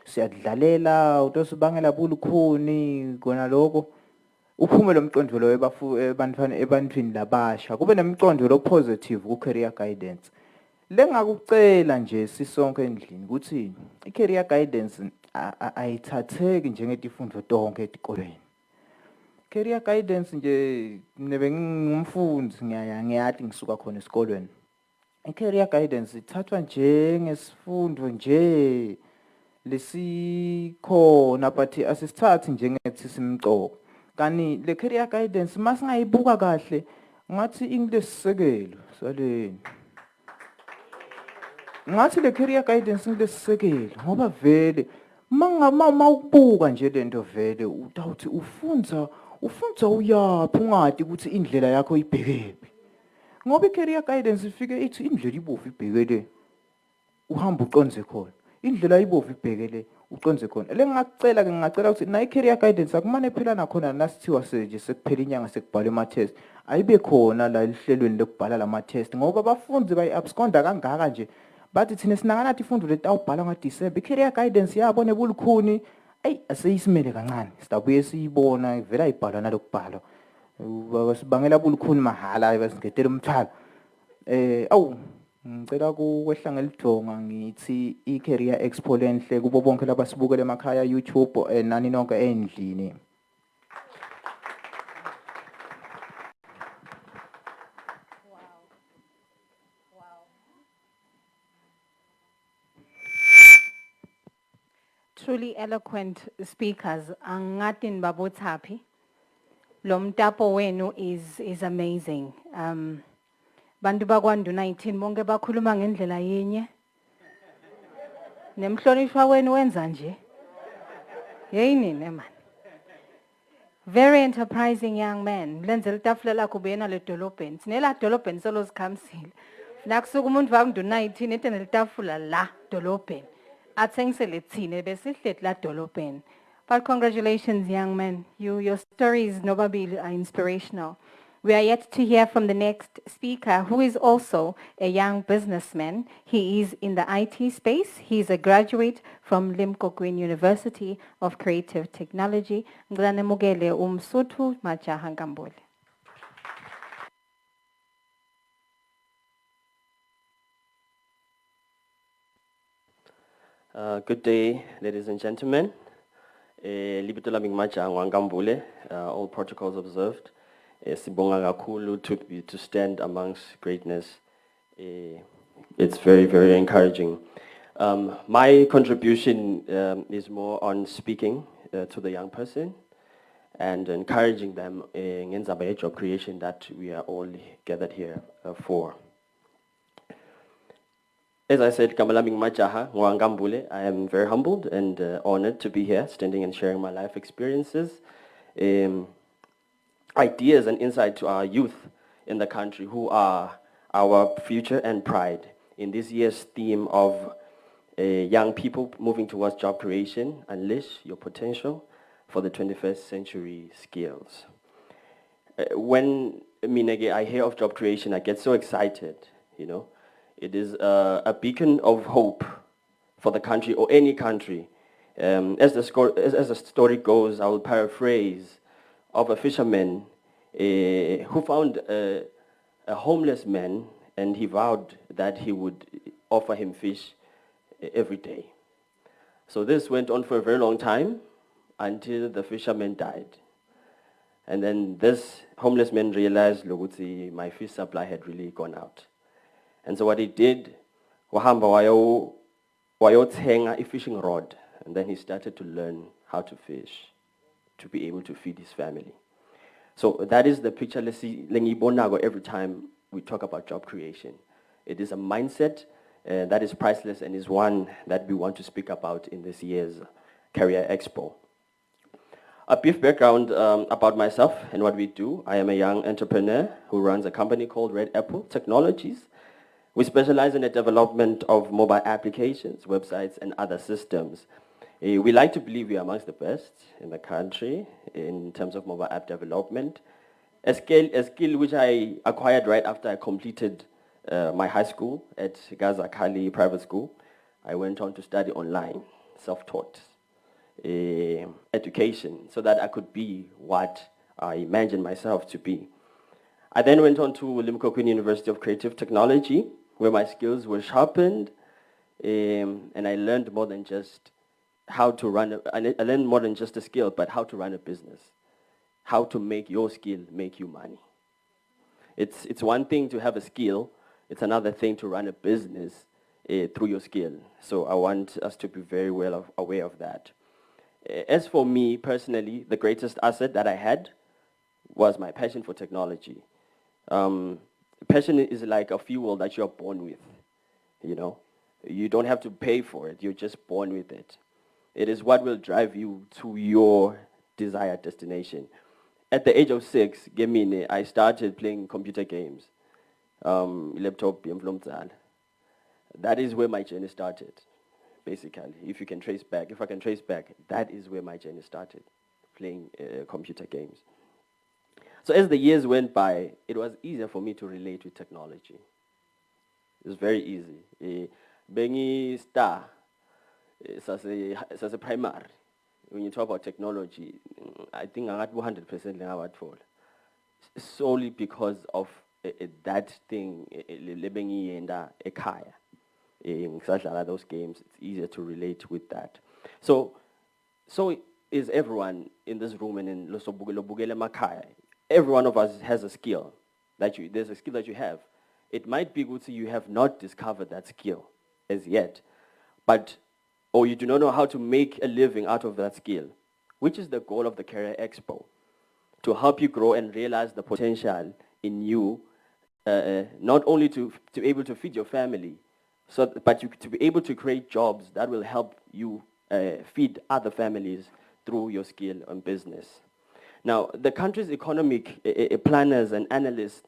siyadlalela utosibangela bulukhuni kona lokho uphume lo mcondvo lo ebantwini labasha kube nemicondvo lo positive ku career guidance lengakucela nje sisonke endlini ukuthi I career guidance ayithatheki njengetifundo tonke etikolweni career guidance nje nebe ngumfundzi ngiyathi ngisuka khona esikolweni career guidance ithathwa njengesifundo nje lesikhona but asisithathi njengethi simqoko kani le career guidance masingayibuka kahle ngathi ingilesisekelo saleni ngathi le career guidance ingilesisekelo ngoba vele ma ubuka nje lento vele utawuthi ufunza uyaphi ungadi ukuthi indlela yakho ibhekephi ngoba career guidance ifike ithi indlela ibovu ibhekele uhamba uqonze khona indlela ibovu ibhekele uqonze khona lengingacela ke ngingacela ukuthi na career guidance akumane phela nakhona nasithiwa nje sekuphela inyanga sekubhala ama test ayibe khona la lihlelweni lokubhala lama test ngoba abafundi bayiabsconda kangaka nje bathi thina sinangana ifundo letawubhala ngoDisemba career guidance yabo nebulukhuni aseyisimele kancane sidabuye siyibona vela ibhalwa nalokubhalwa basibangela bulukhuni mahala basingetela umthwalo ngicela kuwehla ngelijonga ngithi iCareer Expo lenhle kubo bonke labasibukela emakhaya YouTube nani nonke endlini Truly eloquent speakers. Angati nibabothapi. Lo mtapo wenu is amazing. Bantu bakwandu 19 bonke bakhuluma ngendlela yenye. Nemhlonishwa wenu wenza nje. Yeyini man. Very enterprising young man. Lenzela itafula lakho buyena le dolobheni. Sinela dolobheni solo sikhamsile. Nakusuka umuntu wakwandu 19 etene litafula la dolobheni. Athengisele thine besihleti la dolobheni. But congratulations young man. Your stories nobabili are inspirational. We are yet to hear from the next speaker, who is also a young businessman. He is in the IT space. He is a graduate from Limpopo University of Creative Technology. Ngilane Mugele Umsuthu Majaha Nkambule. Good day, ladies and gentlemen. Libito lami nguMajaha Nkambule, all protocols observed. Sibonga kakhulu to stand amongst greatness. It's very, very encouraging. My contribution is more on speaking to the young person and encouraging them in the job creation that we are all gathered here for. As I said, Kamalami Majaha Nkambule, I am very humbled and honored to be here, standing and sharing my life experiences, ideas and insight to our youth in the country who are our future and pride. In this year's theme of young people moving towards job creation, unleash your potential for the 21st century skills. When I hear of job creation, I get so excited, you know. It is a beacon of hope for the country or any country. As the story goes, I will paraphrase of a fisherman who found a homeless man, and he vowed that he would offer him fish every day. So this went on for a very long time until the fisherman died. And then this homeless man realized, Loguti, my fish supply had really gone out. And so what he did, wahamba wayothenga a fishing rod, and then he started to learn how to fish to be able to feed his family. So that is the picture every time we talk about job creation. It is a mindset that is priceless and is one that we want to speak about in this year's Career Expo. A brief background about myself and what we do. I am a young entrepreneur who runs a company called Red Apple Technologies. We specialize in the development of mobile applications, websites, and other systems. We like to believe we are amongst the best in the country in terms of mobile app development. A skill which I acquired right after I completed my high school at Gaza Kali Private School. I went on to study online, self-taught education, so that I could be what I imagined myself to be. I then went on to Limpopo University of Creative Technology, where my skills were sharpened, and I learned more than just how to run. I learned more than just a skill, but how to run a business, how to make your skill make you money. It's one thing to have a skill; it's another thing to run a business through your skill. So I want us to be very well aware of that. As for me personally, the greatest asset that I had was my passion for technology. Passion is like a fuel that you're born with, you know. You don't have to pay for it, you're just born with it. It is what will drive you to your desired destination. At the age of 6, I started playing computer games, laptop. That is where my journey started, basically. If I can trace back, that is where my journey started, playing computer games. So as the years went by, it was easier for me to relate with technology. It was very easy. Being a star, as a primary, when you talk about technology, I think I got 100% fall. Solely because of that thing, living in a kaya. Those games, it's easier to relate with that. So is everyone in this room and in Losobugele Makaya. Every one of us has a skill there's a skill that you have. It might be good to you have not discovered that skill as yet, or you do not know how to make a living out of that skill, which is the goal of the Career Expo, to help you grow and realize the potential in you, not only to be able to feed your family, but to be able to create jobs that will help you feed other families through your skill and business. Now, the country's economic planners and analysts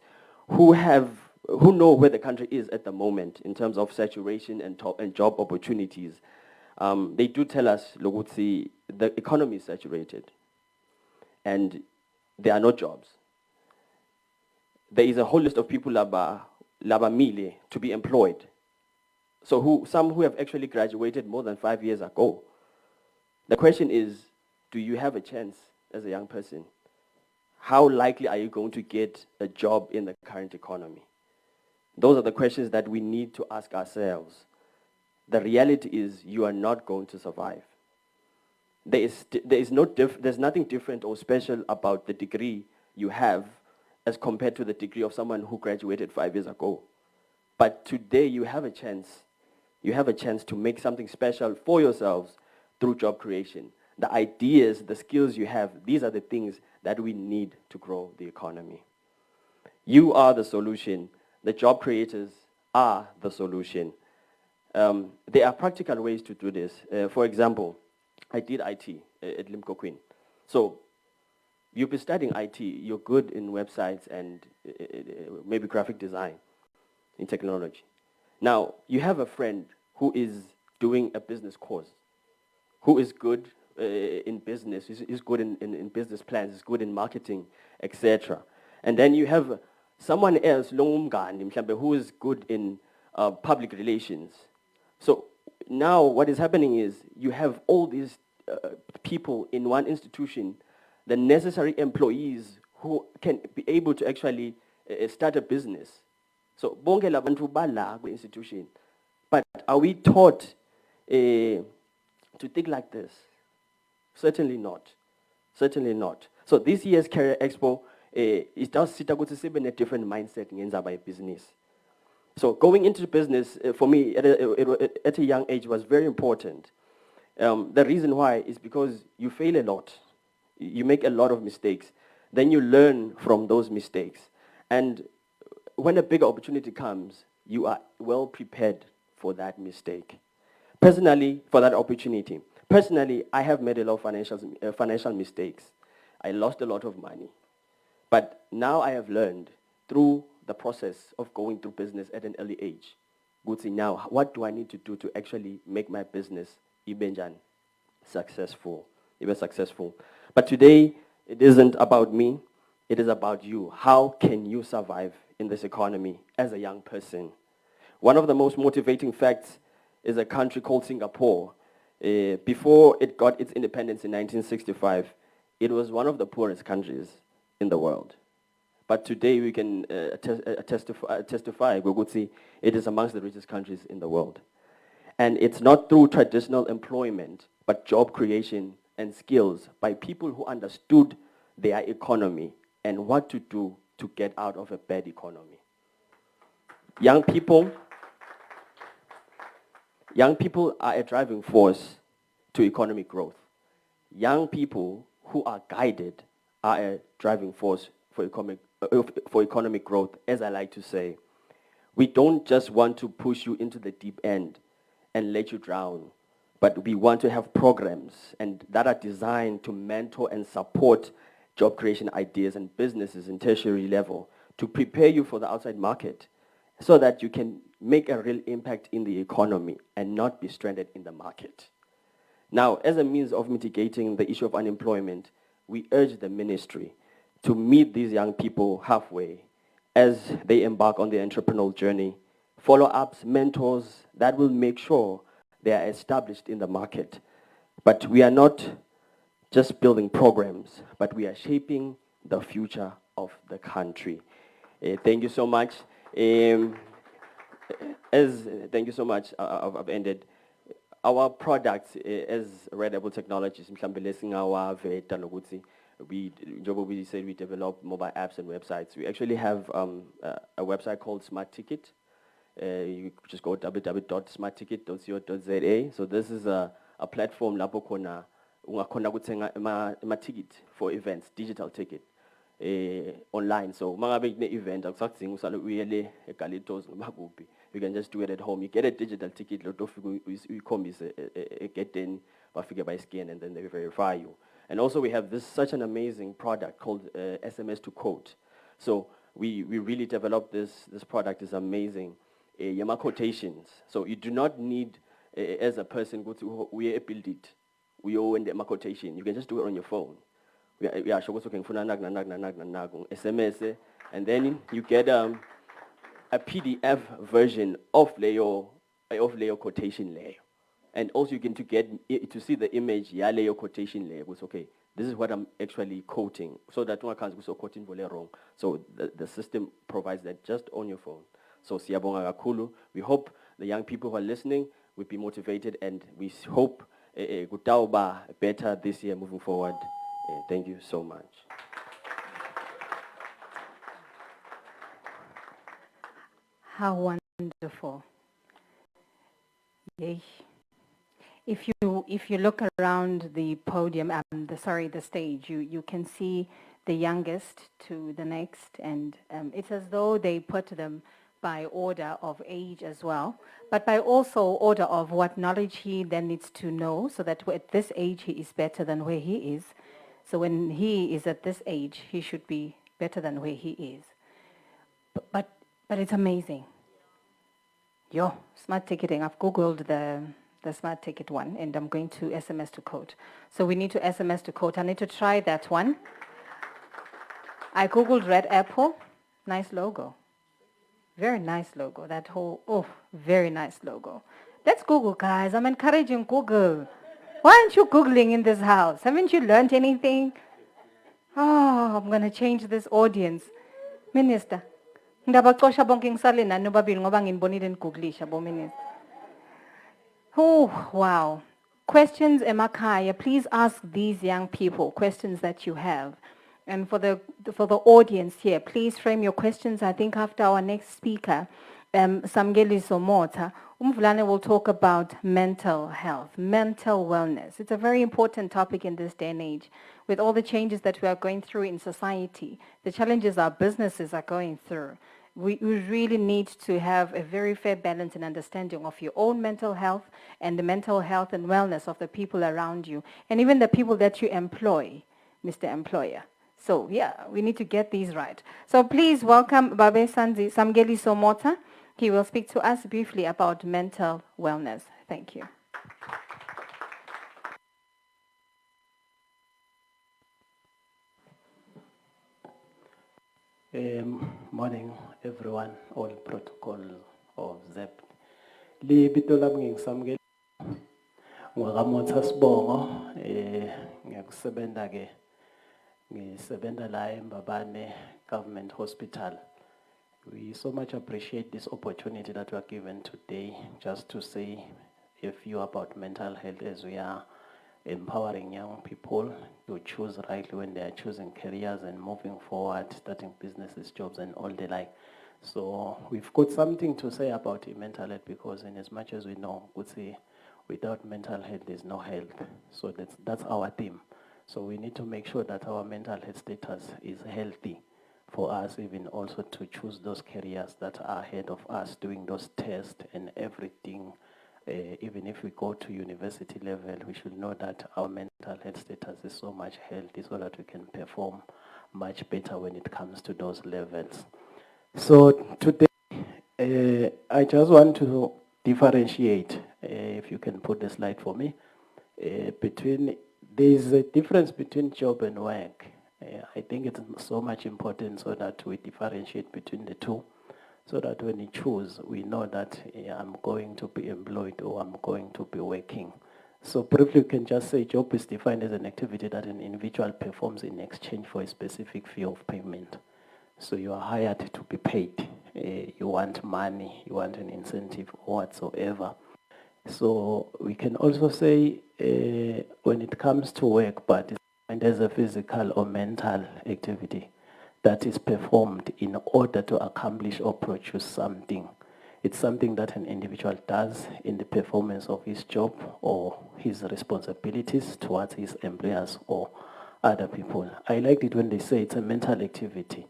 who know where the country is at the moment in terms of saturation and job opportunities, they do tell us, Logutsi, the economy is saturated and there are no jobs. there is a whole list of people labamile to be employed. So some who have actually graduated more than 5 years ago. The question is, do you have a chance as a young person? How likely are you going to get a job in the current economy? Those are the questions that we need to ask ourselves. The reality is you are not going to survive. There's nothing different or special about the degree you have as compared to the degree of someone who graduated 5 years ago. But today you have a chance. You have a chance to make something special for yourselves through job creation. The ideas, the skills you have, these are the things that we need to grow the economy. You are the solution. The job creators are the solution. There are practical ways to do this. For example, I did IT at Limco Queen. So you'll be studying IT, you're good in websites and maybe graphic design in technology. Now, you have a friend who is doing a business course, who is good in business, is good in business plans, is good in marketing, etc. And then you have someone else, who is good in public relations. So now what is happening is you have all these people in one institution, the necessary employees who can be able to actually start a business. So bonke labantu bala institution. But are we taught to think like this? Certainly not. Certainly not. So this year's Career Expo, it does sit a different mindset in business. So going into business, for me, at a young age, was very important. The reason why is because you fail a lot. You make a lot of mistakes. Then you learn from those mistakes. And when a big opportunity comes, you are well prepared for that mistake. Personally, for that opportunity. Personally, I have made a lot of financial mistakes. I lost a lot of money. But now I have learned through the process of going through business at an early age. Now, what do I need to do to actually make my business even successful? But today, it isn't about me. It is about you. How can you survive in this economy as a young person? One of the most motivating facts is a country called Singapore. Before it got its independence in 1965, it was one of the poorest countries in the world. But today we can testify, it is amongst the richest countries in the world. And it's not through traditional employment, but job creation and skills by people who understood their economy and what to do to get out of a bad economy. Young people are a driving force to economic growth. Young people who are guided are a driving force for economic growth, as I like to say. We don't just want to push you into the deep end and let you drown, but we want to have programs and that are designed to mentor and support job creation ideas and businesses in tertiary level to prepare you for the outside market so that you can make a real impact in the economy and not be stranded in the market. Now, as a means of mitigating the issue of unemployment, we urge the ministry to meet these young people halfway as they embark on their entrepreneurial journey, follow-ups, mentors that will make sure they are established in the market. But we are not just building programs, but we are shaping the future of the country. Thank you so much. Thank you so much. I've ended. Our products as Readable Technologies, we said we develop mobile apps and websites. We actually have a website called Smart Ticket. You just go www.smartticket.co.za. So this is a platform lapho khona ungakhona ukuthenga ama ticket for events, digital ticket online. So mangabe kune event akusakudinga usale uyele eGalitos noma kuphi. You can just do it at home. You get a digital ticket, you get in, by scan, and then they verify you. And also we have such an amazing product called SMS to Quote. So we really developed this product is amazing. Yama quotations. So you do not need, as a person, go to we build it. We own the quotation. You can just do it on your phone. we are sure okay, SMS, and then you get a PDF version of layer quotation layer. And also you can to see the image, yeah, layer quotation layer was okay. This is what I'm actually quoting, so that one can't go quoting wrong. So the system provides that just on your phone. So siyabonga kakhulu. We hope the young people who are listening will be motivated, and we hope gutauba better this year moving forward. Thank you so much. How wonderful. Yay. If you look around the podium, the stage, you can see the youngest to the next, and it's as though they put them by order of age as well, but by also order of what knowledge he then needs to know, so that at this age he is better than where he is. So when he is at this age, he should be better than where he is. But it's amazing. Yo, smart ticketing. I've Googled the smart ticket one, and I'm going to SMS to code. So we need to SMS to code. I need to try that one. I Googled Red Apple. Nice logo. Very nice logo. That whole, very nice logo. Let's Google, guys. I'm encouraging Google. Why aren't you Googling in this house? Haven't you learned anything? Oh, I'm going to change this audience. Minister. Ndabacosha bonke ngisale nani nobabili ngoba nginibonile niguglisha bo minister. Oh, wow. Questions emakhaya, please ask these young people questions that you have. And for the audience here, please frame your questions. I think after our next speaker, Samgeli Somota, Umvulane will talk about mental health, mental wellness. It's a very important topic in this day and age. With all the changes that we are going through in society, the challenges our businesses are going through, we really need to have a very fair balance and understanding of your own mental health and the mental health and wellness of the people around you, and even the people that you employ, Mr. Employer. So yeah, we need to get these right. So please welcome Babe Samgeli Somota. He will speak to us briefly about mental wellness. Thank you. Morning, everyone. All protocol observed. Libito lami ngisamukela ngakamotha sibongo ngiyakusebenza ke ngisebenza la eMbabane Government Hospital. We so much appreciate this opportunity that we are given today just to say a few about mental health, as we are empowering young people to choose rightly when they are choosing careers and moving forward, starting businesses, jobs, and all the like. So we've got something to say about mental health, because in as much as we know, we say without mental health, there's no health. So that's our theme. So we need to make sure that our mental health status is healthy for us, even also to choose those careers that are ahead of us, doing those tests and everything. Even if we go to university level, we should know that our mental health status is so much healthy so that we can perform much better when it comes to those levels. So today, I just want to differentiate, if you can put the slide for me, there's a difference between job and work. I think it's so much important so that we differentiate between the two, so that when we choose, we know that I'm going to be employed or I'm going to be working. So briefly, we can just say job is defined as an activity that an individual performs in exchange for a specific fee of payment. So you are hired to be paid. You want money, you want an incentive or whatsoever. So we can also say when it comes to work, but it's defined as a physical or mental activity that is performed in order to accomplish or produce something. It's something that an individual does in the performance of his job or his responsibilities towards his employers or other people. I liked it when they say it's a mental activity,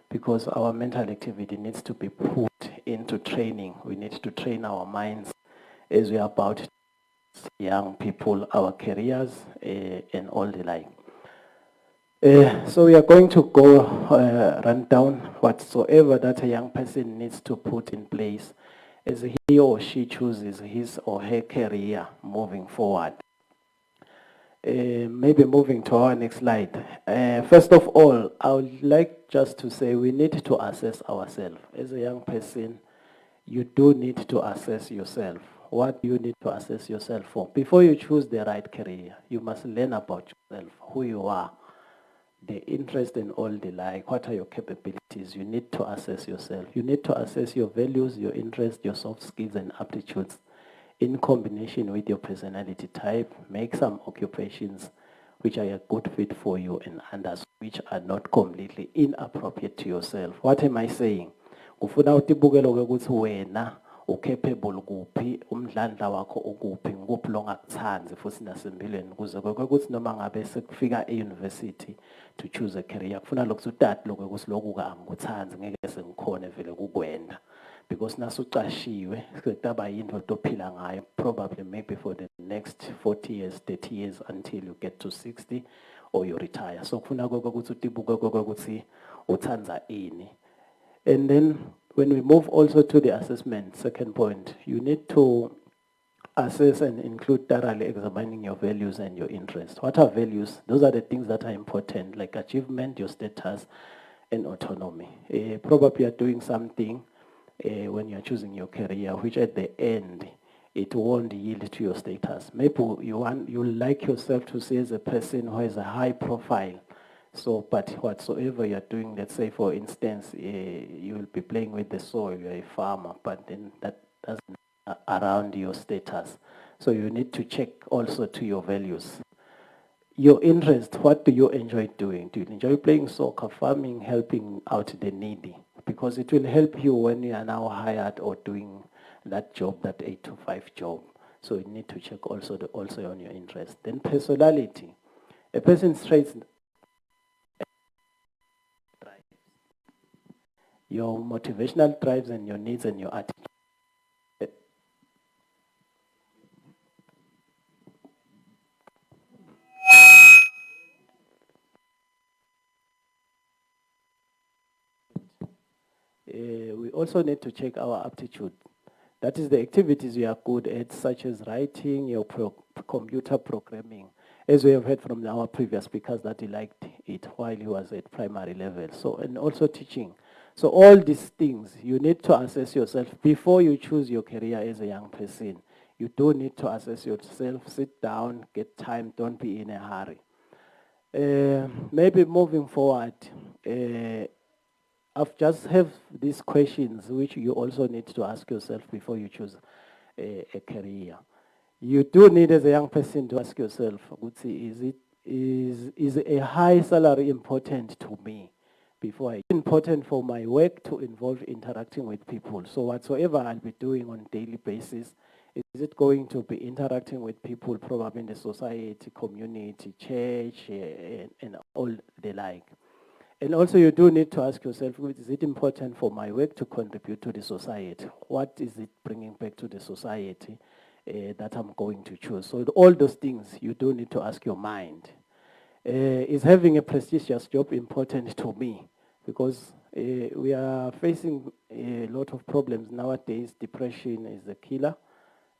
because our mental activity needs to be put into training. We need to train our minds as we are about to young people, our careers, and all the like. So we are going to go run down whatsoever that a young person needs to put in place as he or she chooses his or her career moving forward. Maybe moving to our next slide. First of all, I would like just to say we need to assess ourselves. As a young person, you do need to assess yourself. What do you need to assess yourself for? Before you choose the right career, you must learn about yourself, who you are, the interest and all the like. What are your capabilities? You need to assess yourself. You need to assess your values, your interests, your soft skills and aptitudes in combination with your personality type. Make some occupations which are a good fit for you and others which are not completely inappropriate to yourself. What am I saying? Kufuna utibukele ukuthi wena ucapable kuphi, umdlandla wakho ukuphi, nguphi longakuthandi futhi nasempilweni kuze ukuthi noma ngabe sekufika e-university to choose a career kufuna lokhu utati lokho ukuthi lokhu angikuthandi ngeke sengikhone vele kukwenda because nasuqashiwe sekutaba yinto otophila ngayo probably maybe for the next 40 years 30 years until you get to 60 or you retire. So kufuna ukuthi utibuke ukuthi uthanda ini. And then when we move also to the assessment, second point, you need to assess and include thoroughly examining your values and your interests. What are values? Those are the things that are important, like achievement, your status, and autonomy. Probably you're doing something when you're choosing your career, which at the end, it won't yield to your status. Maybe you like yourself to see as a person who has a high profile. So, but whatsoever you're doing, let's say for instance, you will be playing with the soil, you're a farmer, but then that doesn't around your status. So you need to check also to your values. Your interest, what do you enjoy doing? Do you enjoy playing soccer, farming, helping out the needy? Because it will help you when you are now hired or doing that job, that 8 to 5 job. So you need to check also on your interest. Then personality. A person's traits, your motivational drives and your needs and your attitude. We also need to check our aptitude. That is the activities we are good at, such as writing, your computer programming, as we have heard from our previous speakers that he liked it while he was at primary level. So, and also teaching. So all these things, you need to assess yourself before you choose your career as a young person. You do need to assess yourself, sit down, get time, don't be in a hurry. Maybe moving forward, I've just have these questions which you also need to ask yourself before you choose a career. You do need as a young person to ask yourself, is a high salary important to me? Before it's important for my work to involve interacting with people. So whatsoever I'll be doing on a daily basis, is it going to be interacting with people probably in the society, community, church, and all the like. And also you do need to ask yourself, is it important for my work to contribute to the society? What is it bringing back to the society that I'm going to choose? So all those things you do need to ask your mind. Is having a prestigious job important to me? Because we are facing a lot of problems nowadays. Depression is a killer.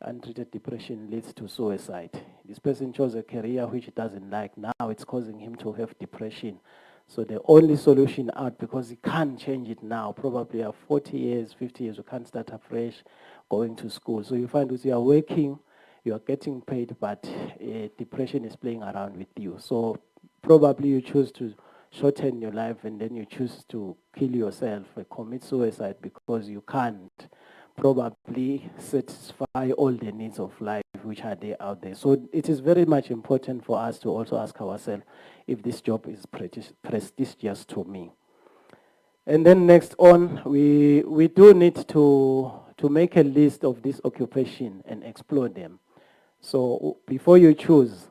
Untreated depression leads to suicide. This person chose a career which he doesn't like. Now it's causing him to have depression. So the only solution out, because he can't change it now, probably at 40 years, 50 years, you can't start afresh going to school. So you find that you are working, you are getting paid, but depression is playing around with you. So probably you choose to shorten your life and then you choose to kill yourself or commit suicide because you can't probably satisfy all the needs of life which are there out there. So it is very much important for us to also ask ourselves if this job is prestigious to me. And then next on, we do need to make a list of this occupation and explore them. So before you choose,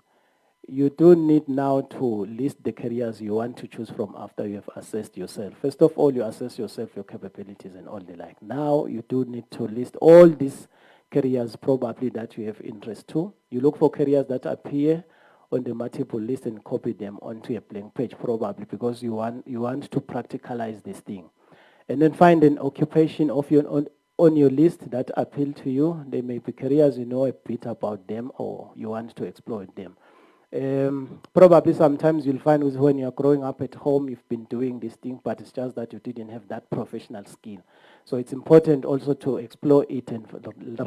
you do need now to list the careers you want to choose from after you have assessed yourself. First of all, you assess yourself, your capabilities and all the like. Now you do need to list all these careers probably that you have interest to. You look for careers that appear on the multiple list and copy them onto a blank page probably because you want to practicalize this thing. And then find an occupation of your on your list that appeal to you. There may be careers you know a bit about them or you want to explore them. Probably sometimes you'll find with when you're growing up at home, you've been doing this thing, but it's just that you didn't have that professional skill. So it's important also to explore it and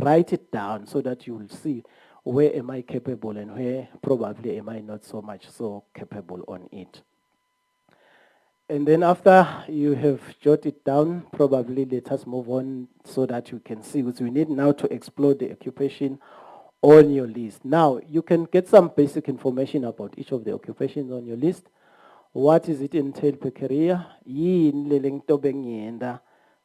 write it down so that you will see where am I capable and where probably am I not so much so capable on it. And then after you have jotted it down, probably let us move on so that you can see, because we need now to explore the occupation on your list. Now, you can get some basic information about each of the occupations on your list. What is it entail per career? Yini le nto bengiyenza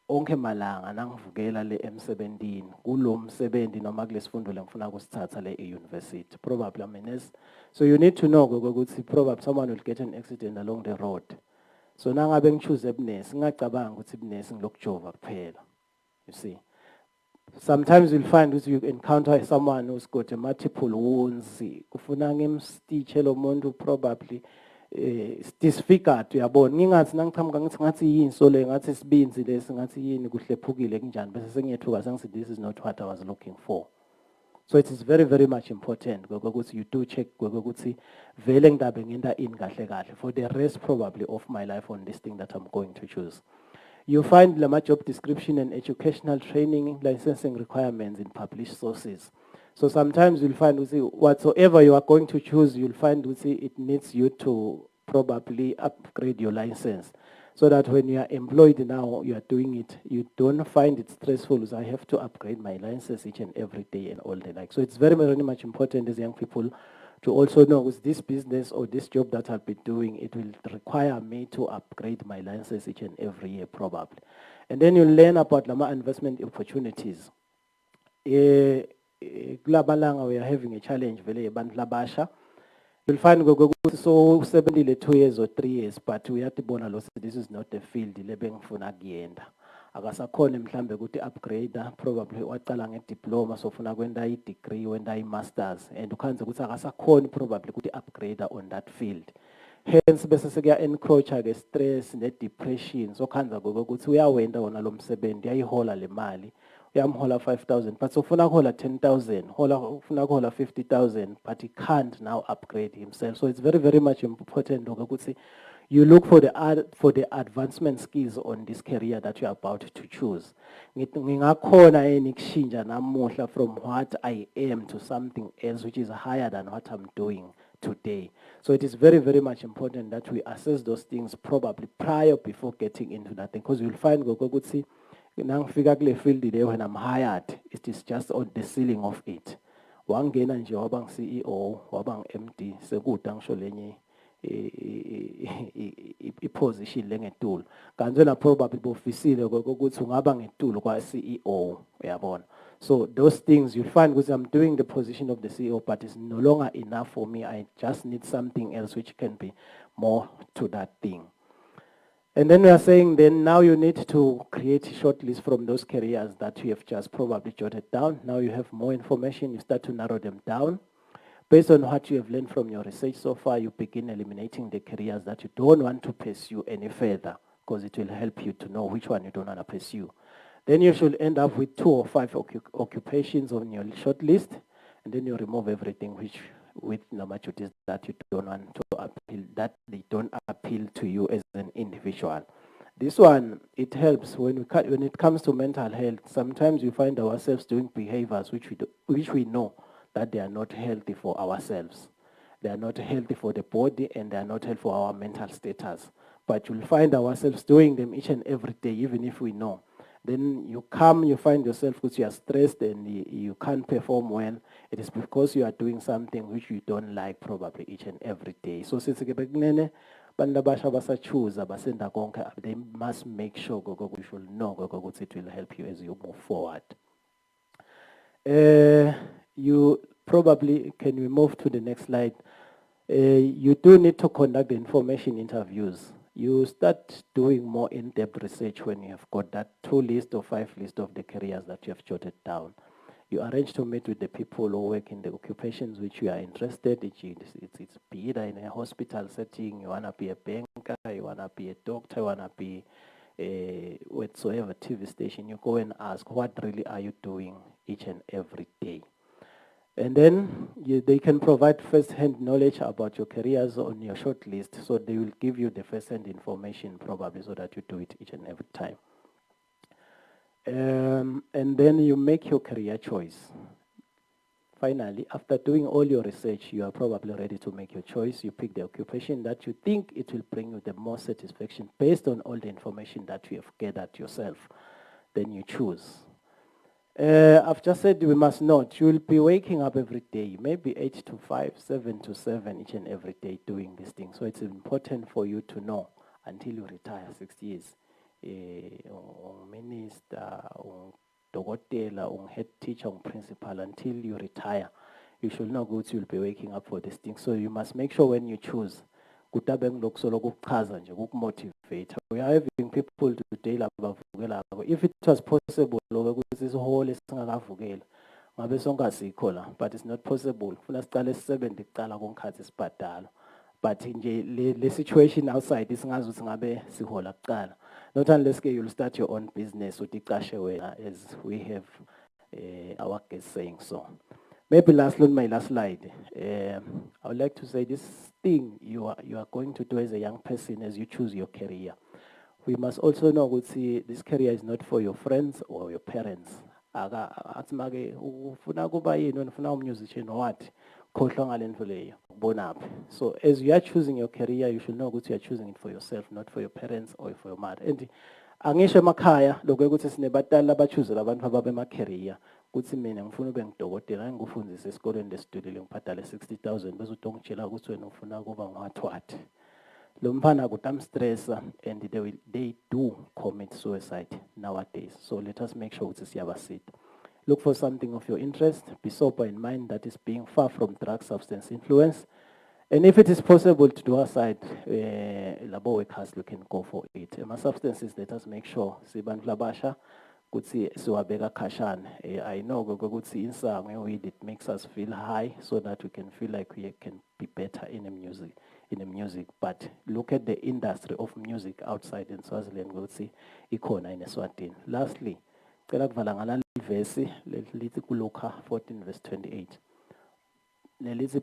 onke malanga nangivukela le emsebentini kulo msebenzi noma kulesifundo lengifuna kusithatha le e-university. Probably I'm a nurse. So you need to know ukuthi probably someone will get an accident along the road. So nangabe ngichoose ebunesi ngingacabanga ukuthi ibunesi ngilokujova kuphela. You see. Sometimes you'll find that you encounter someone who's got a multiple wounds. Kufuna ngimstitche lo muntu probably disfigured uyabona. Ngingathi nangiqhamuka ngithi ngathi yini so le ngathi sibinzi lesi ngathi yini kuhlephukile kunjani bese sengiyethuka sengithi this is not what I was looking for. So it is very, very much important ukuthi you do check ukuthi vele ngidabe ngenda in kahle kahle for the rest probably of my life on this thing that I'm going to choose. You find the job description and educational training licensing requirements in published sources. So sometimes you'll find whatsoever you are going to choose, you'll find it needs you to probably upgrade your license. So that when you are employed now, you are doing it, you don't find it stressful. So I have to upgrade my license each and every day and all the like. So it's very, very much important as young people to also know with this business or this job that I'll be doing, it will require me to upgrade my license each and every year probably. And then you learn about Lama investment opportunities. Kulabalanga we are having a challenge, vele abantu labasha. You'll find so 2 years or 3 years, but we have to bona lo this is not the field lebengifuna kuyenda. Akasakhona mhlambe ukuthi upgrader probably waqala nge-diploma so ufuna kwenda i-degree wenda i-masters and ukhanze ukuthi akasakhona probably ukuthi upgrader on that field. Hence bese sekuya encroacha ke stress ne-depression so khanza ukuthi uyawenda wona lo msebenzi uyayihola le mali uyamhola 5,000 but so ufuna ukuhola 10,000 ufuna ukuhola 50,000 but he can't now upgrade himself. So it's very, very much important ukuthi you look for the advancement skills on this career that you're about to choose. Ngingakhona enikushintsha namuhla from what I am to something else which is higher than what I'm doing today. So it is very, very much important that we assess those things probably prior before getting into that thing, because you'll find ukuthi nangifika kule field there when I'm hired, it is just on the ceiling of it. Wangena nje waba ngi-CEO, waba ngi-MD, sekuda ngisho lenye i-position lengetulo. Kanti wena probably bofisile ukuthi ungaba ngetulo kwa-CEO, uyabona. So those things you'll find because I'm doing the position of the CEO, but it's no longer enough for me. I just need something else which can be more to that thing. And then we are saying then now you need to create a short list from those careers that you have just probably jotted down. Now you have more information, you start to narrow them down. Based on what you have learned from your research so far, you begin eliminating the careers that you don't want to pursue any further, because it will help you to know which one you don't want to pursue. Then you should end up with 2 or 5 occupations on your short list, and then you remove everything with normal duties that you don't want to appeal, that they don't appeal to you as an individual. This one, it helps when it comes to mental health. Sometimes we find ourselves doing behaviors which we know that they are not healthy for ourselves. They are not healthy for the body and they are not healthy for our mental status. But you'll find ourselves doing them each and every day, even if we know. Then you find yourself because you are stressed and you can't perform well. It is because you are doing something which you don't like probably each and every day. So since they must make sure you should know it will help you as you move forward. You probably, can we move to the next slide? You do need to conduct the information interviews. You start doing more in-depth research when you have got that 2 list or 5 list of the careers that you have jotted down. You arrange to meet with the people who work in the occupations which you are interested in. It's be either in a hospital setting, you want to be a banker, you want to be a doctor, you want to be whatsoever TV station. You go and ask, what really are you doing each and every day? And then they can provide first-hand knowledge about your careers on your short list. So they will give you the first-hand information probably so that you do it each and every time. And then you make your career choice. Finally, after doing all your research, you are probably ready to make your choice. You pick the occupation that you think it will bring you the most satisfaction based on all the information that you have gathered yourself. Then you choose. I've just said we must not. You will be waking up every day, maybe 8 to 5, 7 to 7 each and every day doing this thing. So it's important for you to know until you retire, 6 years. Minister, dokotela, head teacher, principal, until you retire, you should know that you'll be waking up for this thing. So you must make sure when you choose, we are having people today, if it was possible, but it's not possible. But the situation outside is not unless you'll start your own business as we have our guest saying so. Maybe my last slide. I would like to say this thing you are going to do as a young person as you choose your career. We must also know this career is not for your friends or your parents. Musician or what? So as you are choosing your career, you should know that you are choosing it for yourself, not for your parents or for your mother. And angisho emakhaya lokho ukuthi sinebadala abachoose abantu ababemacareer kuthi mina ngifuna ube ngidokotela ngikufundise esikoleni lesitudile ngibhadale 60,000 bese utongitshela ukuthi wena ufuna kuba ngathwathi lo mfana kutamstressa and they do commit suicide nowadays. So let us make sure ukuthi siyabasita. Look for something of your interest. Be sober in mind, that is being far from drug substance influence. And if it is possible to do outside, labo workers, we can go for it. My substances, let us make sure. Siban flabasha, kutsi siwabeka kashan. I know kutsi insa weed it makes us feel high, so that we can feel like we can be better in the music. But look at the industry of music outside in Swaziland. Kutsi ikona in Eswatini. Lastly, verse, Luka 14 verse 28.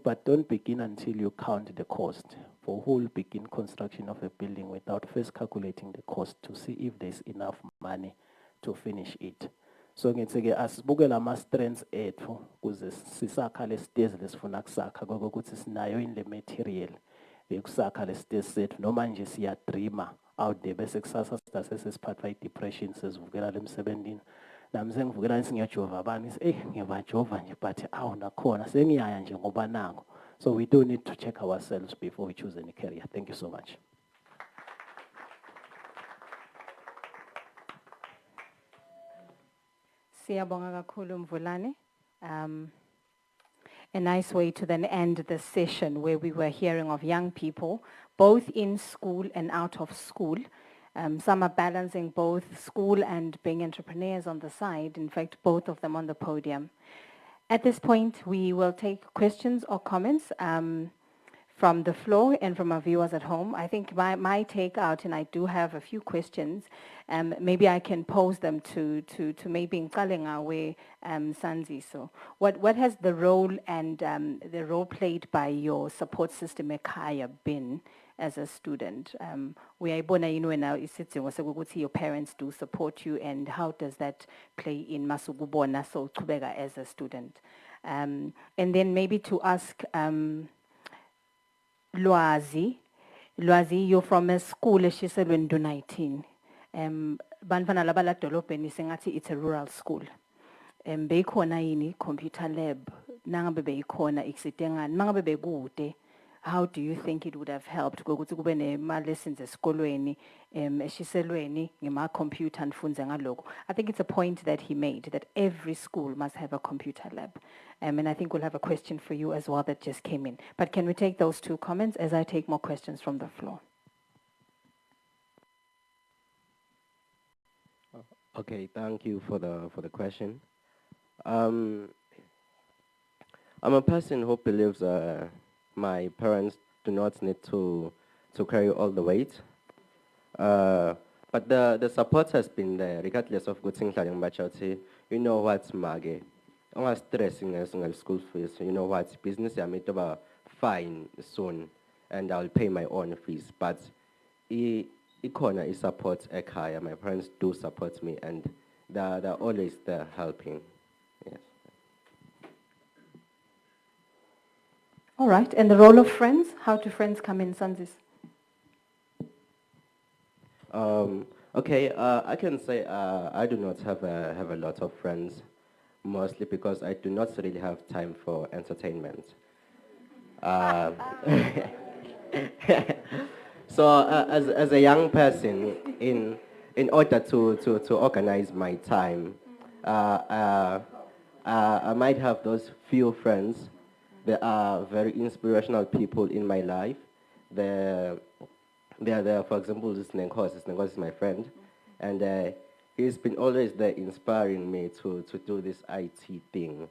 But don't begin until you count the cost. For who will begin construction of a building without first calculating the cost to see if there's enough money to finish it? So ngitseke asibukela ama strengths ethu kuze sisakha lesitezi lesifuna kusakha ukuthi sinayo in the material ekusakha lesitezi sethu noma nje siya dreamer out there bese kusasa sisiphathwa i-depression sesivukela lemsebenzini. Nami sengivukela ngiyajova abani ngiyabajova nje but nakhona sengiyaya nje ngoba nango. So we do need to check ourselves before we choose any career. Thank you so much. Siyabonga kakhulu Mvulane. A nice way to then end the session where we were hearing of young people, both in school and out of school. Some are balancing both school and being entrepreneurs on the side. In fact, both of them on the podium. At this point, we will take questions or comments from the floor and from our viewers at home. I think my take out, and I do have a few questions, maybe I can pose them to maybe Nkalengawe Sanzi. So what has the role and the role played by your support system ekhaya been as a student? We are now your parents do support you, and how does that play in Masugubona so Kubega as a student? And then maybe to ask Lwazi, you're from a school, she said, when do 19. Banfana labala dolopeni singati it's a rural school. Beikona ini computer lab, nangabe beikona exitengan, mangabe begute. How do you think it would have helped? Go to ma lessons eskolweni, eshiselweni, ngema computer and funza ngalogo. I think it's a point that he made that every school must have a computer lab. And I think we'll have a question for you as well that just came in. But can we take those two comments as I take more questions from the floor? Okay, thank you for the question. I'm a person who believes my parents do not need to carry all the weight. But the support has been there, regardless of good things like you know what's mage. stressing ngal school fees. You know what? Business I'm about fine soon, and I'll pay my own fees. But corner is support ekhaya. My parents do support me, and they're always there helping. Yes. All right, and the role of friends? How do friends come in, Sanzis? Okay, I can say I do not have a lot of friends, mostly because I do not really have time for entertainment. Um, so as a young person, in order to organize my time, I might have those few friends. There are very inspirational people in my life. They're there, for example, this Nenkos is my friend, and he's been always there inspiring me to do this IT thing,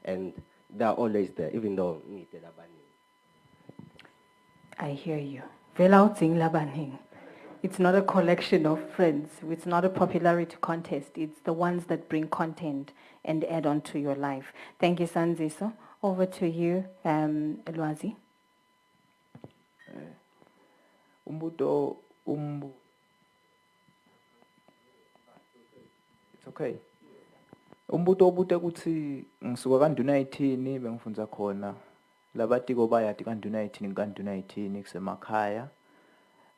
and they're always there, even though I hear you. Velauting labaning. It's not a collection of friends. It's not a popularity contest. It's the ones that bring content and add on to your life. Thank you, Sanziso. Over to you, Lwazi. It's okay. Umbuto obute ukuthi ngisuka kaNduna 18 bengifundza khona. Labatiko bayati kaNduna 18 kaNduna 18 kusemakhaya.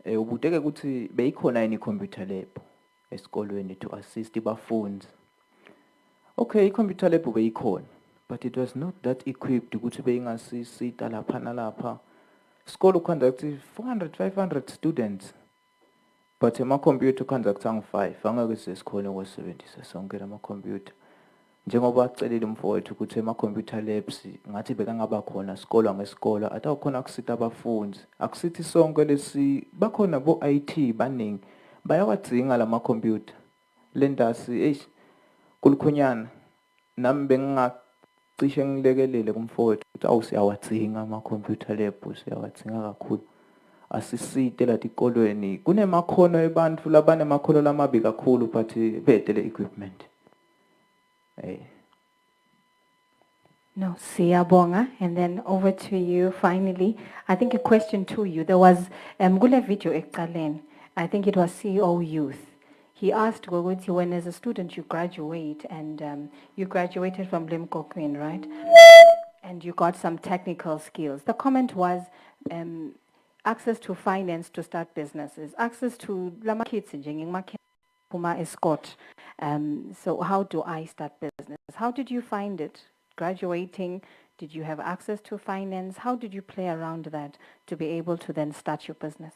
Ubuteke ukuthi beyikhona yini computer lab esikolweni to assist abafundi. Okay, i-computer lab beyikhona, but it was not that equipped ukuthi beyingasisita lapha nalapha. School conduct 400 500 students. But ama-computer conduct angu-5 angeke sesikhone ukusebenzisa sonke lama-computer. Njengoba acelile umfowethu ukuthi ama-computer labs ngathi bekangaba khona sikolo ngesikolo atawukhona ukusita abafundi. Akusithi sonke lesi bakhona bo-IT baningi bayawadzinga lama-computer. Le ndasi kulukhonyana nami bengingacishe ngilekelele kumfowethu ukuthi awusiyawadzinga ama-computer lab siyawadzinga kakhulu. Asisite la tikolweni kunemakhono ebantfu labanemakhono lamabi kakhulu but betele equipment. No, Siyabonga, and then over to you finally. I think a question to you. There was Gule video ekalen. I think it was CEO Youth. He asked Goguti, when as a student you graduate and you graduated from Limkokwin, right? And you got some technical skills. The comment was access to finance to start businesses, access to lama kids Puma escort. So how do I start business? How did you find it? Graduating, did you have access to finance? How did you play around that to be able to then start your business?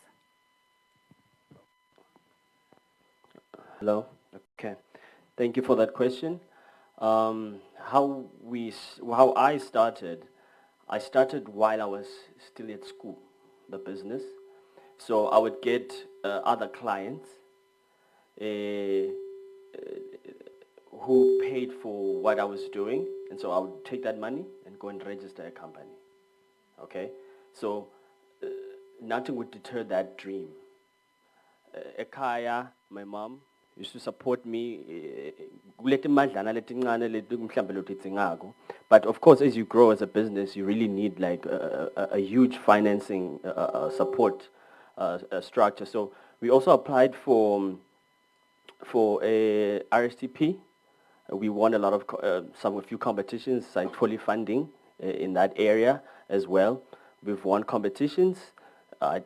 Hello. Okay. Thank you for that question. How I started while I was still at school, the business. So I would get other clients who paid for what I was doing, and so I would take that money and go and register a company. Okay, so nothing would deter that dream. Ekaya, my mom, used to support me. But of course, as you grow as a business, you really need like a huge financing support structure. So we also applied for a RSTP. We won a lot of a few competitions, like fully funding in that area as well. We've won competitions,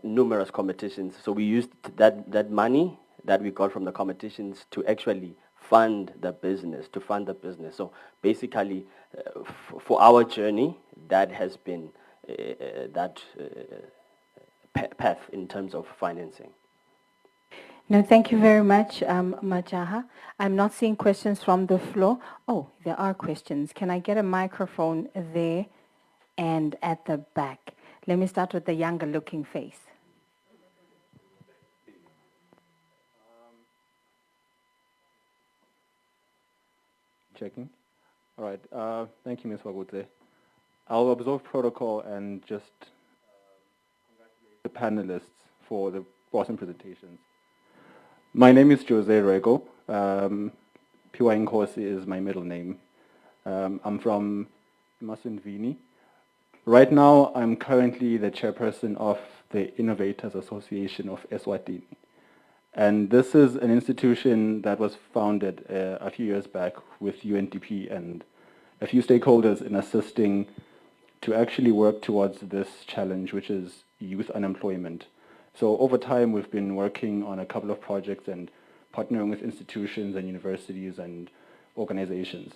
numerous competitions. So we used that money that we got from the competitions to actually fund the business, So basically, for our journey, that has been that path in terms of financing. No, thank you very much, Majaha. I'm not seeing questions from the floor. Oh, there are questions. Can I get a microphone there and at the back? Let me start with the younger looking face. Checking. All right. Thank you, Ms. Wagute. I'll observe protocol and just congratulate the panelists for the awesome presentations. My name is Jose Rego. Piwa Nkosi is my middle name. I'm from Eswatini. Right now, I'm currently the chairperson of the Innovators Association of Eswatini. And this is an institution that was founded a few years back with UNDP and a few stakeholders in assisting to actually work towards this challenge, which is youth unemployment. So over time, we've been working on a couple of projects and partnering with institutions and universities and organizations.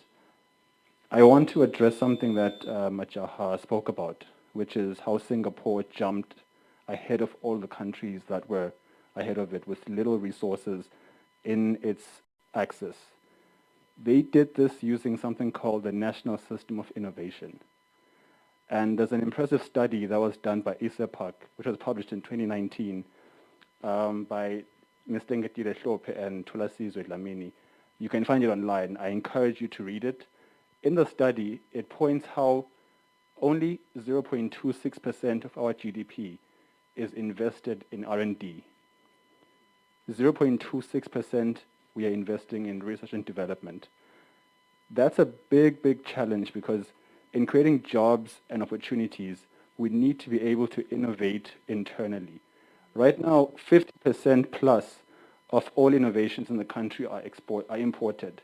I want to address something that Majaha spoke about, which is how Singapore jumped ahead of all the countries that were ahead of it with little resources in its access. They did this using something called the National System of Innovation. And there's an impressive study that was done by ISEPAC, which was published in 2019 by Mr. Ngetile Hlope and Thulasizwe Dlamini. You can find it online. I encourage you to read it. In the study, it points how only 0.26% of our GDP is invested in R&D. 0.26% we are investing in research and development. That's a big, big challenge because in creating jobs and opportunities, we need to be able to innovate internally. Right now, 50% plus of all innovations in the country are imported.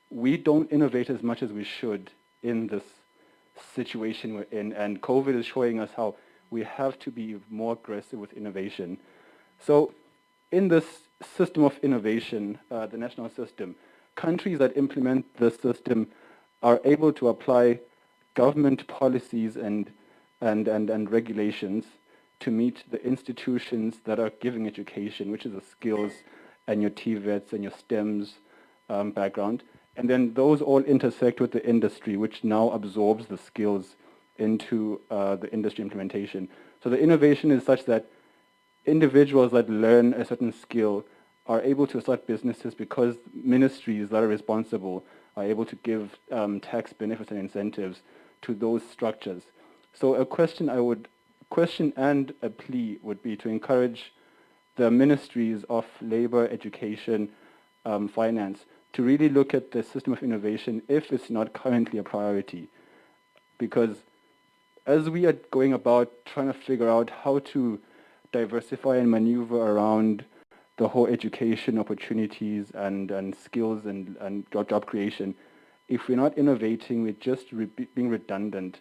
We don't innovate as much as we should in this situation we're in, and COVID is showing us how we have to be more aggressive with innovation. So in this system of innovation, the national system, countries that implement this system are able to apply government policies and regulations to meet the institutions that are giving education, which is the skills and your TVETs and your STEMs background. And then those all intersect with the industry, which now absorbs the skills into the industry implementation. So the innovation is such that individuals that learn a certain skill are able to start businesses because ministries that are responsible are able to give tax benefits and incentives to those structures. So a question and a plea would be to encourage the ministries of labor, education, finance to really look at the system of innovation if it's not currently a priority. Because as we are going about trying to figure out how to diversify and maneuver around the whole education opportunities and skills and job creation, if we're not innovating, we're just being redundant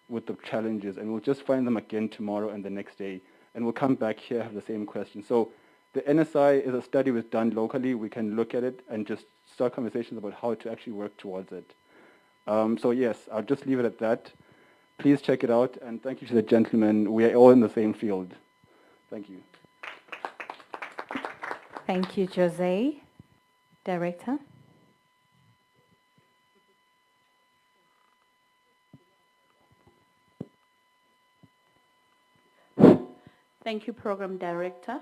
with the challenges, and we'll just find them again tomorrow and the next day, and we'll come back here and have the same question. So the NSI is a study was done locally. We can look at it and just start conversations about how to actually work towards it. So yes, I'll just leave it at that. Please check it out, and thank you to the gentleman. We are all in the same field. Thank you. Thank you, Jose. Director. Thank you, Program Director.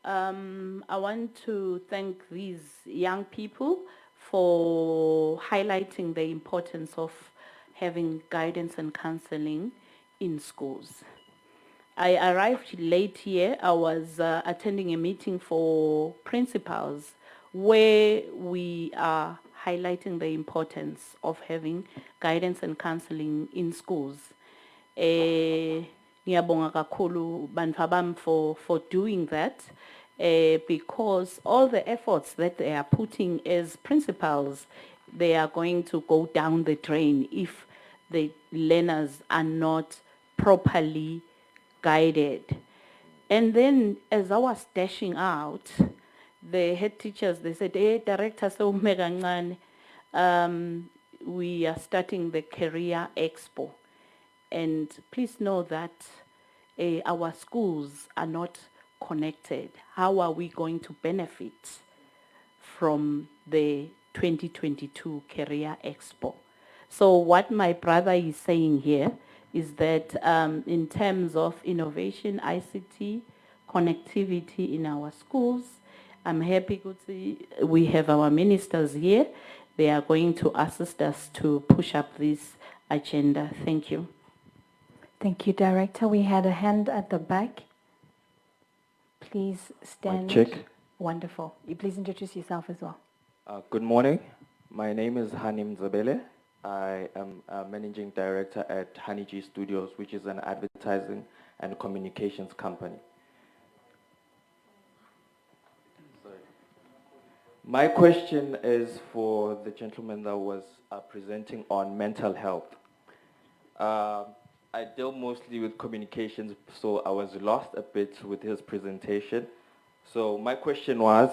I want to thank these young people for highlighting the importance of having guidance and counseling in schools. I arrived late here. I was attending a meeting for principals where we are highlighting the importance of having guidance and counseling in schools. Ngiyabonga kakhulu bantu bami for doing that because all the efforts that they are putting as principals, they are going to go down the drain if the learners are not properly guided. And then as I was dashing out, the head teachers, they said, hey, Director, so we are starting the Career Expo. And please know that our schools are not connected. How are we going to benefit from the 2022 Career Expo? So what my brother is saying here is that in terms of innovation, ICT, connectivity in our schools, I'm happy to see we have our ministers here. They are going to assist us to push up this agenda. Thank you. Thank you, Director. We had a hand at the back. Please stand. Check. Wonderful. You please introduce yourself as well. Good morning. My name is Hanim Zabele. I am a managing director at Honey G Studios, which is an advertising and communications company. My question is for the gentleman that was presenting on mental health. I deal mostly with communications, so I was lost a bit with his presentation. So my question was,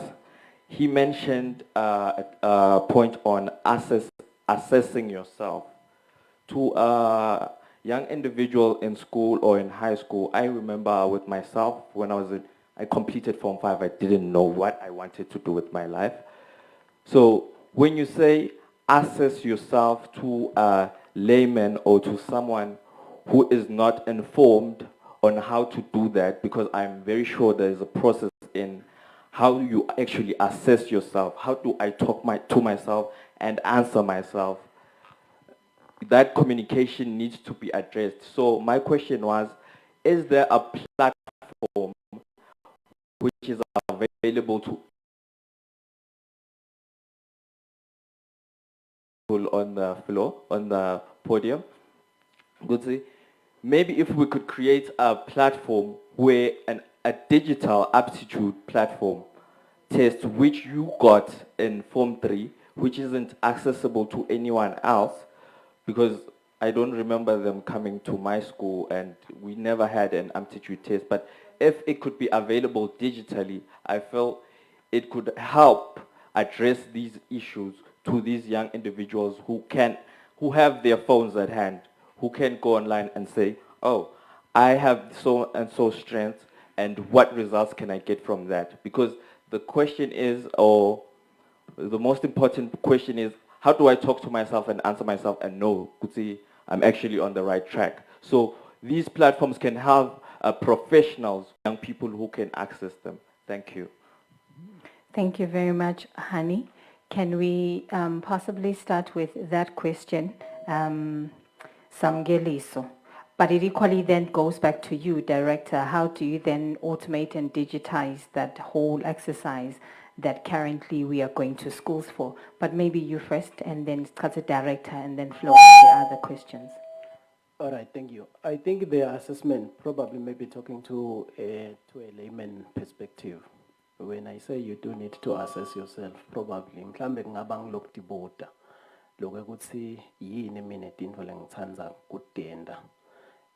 he mentioned a point on assessing yourself. To a young individual in school or in high school, I remember with myself when I completed Form 5, I didn't know what I wanted to do with my life. So when you say assess yourself to a layman or to someone who is not informed on how to do that, because I'm very sure there is a process in how you actually assess yourself. How do I talk to myself and answer myself? That communication needs to be addressed. So my question was, is there a platform which is available to on the floor, on the podium? Good see. Maybe if we could create a platform where a digital aptitude platform test which you got in Form 3, which isn't accessible to anyone else, because I don't remember them coming to my school and we never had an aptitude test. But if it could be available digitally, I felt it could help address these issues to these young individuals who have their phones at hand, who can go online and say, oh, I have so and so strengths, and what results can I get from that? Because the question is, or the most important question is, how do I talk to myself and answer myself and know, Kutsi, I'm actually on the right track? So these platforms can have professionals, young people who can access them. Thank you. Thank you very much, Hani. Can we possibly start with that question, Samgeliso? But it equally then goes back to you, Director. How do you then automate and digitize that whole exercise that currently we are going to schools for? But maybe you first, and then start the Director, and then flow to the other questions. All right, thank you. I think the assessment probably maybe talking to a layman perspective. When I say you do need to assess yourself, probably mhlambe ngabang lokutibota lokho ukuthi yini mina tinto lengitsandza kudenda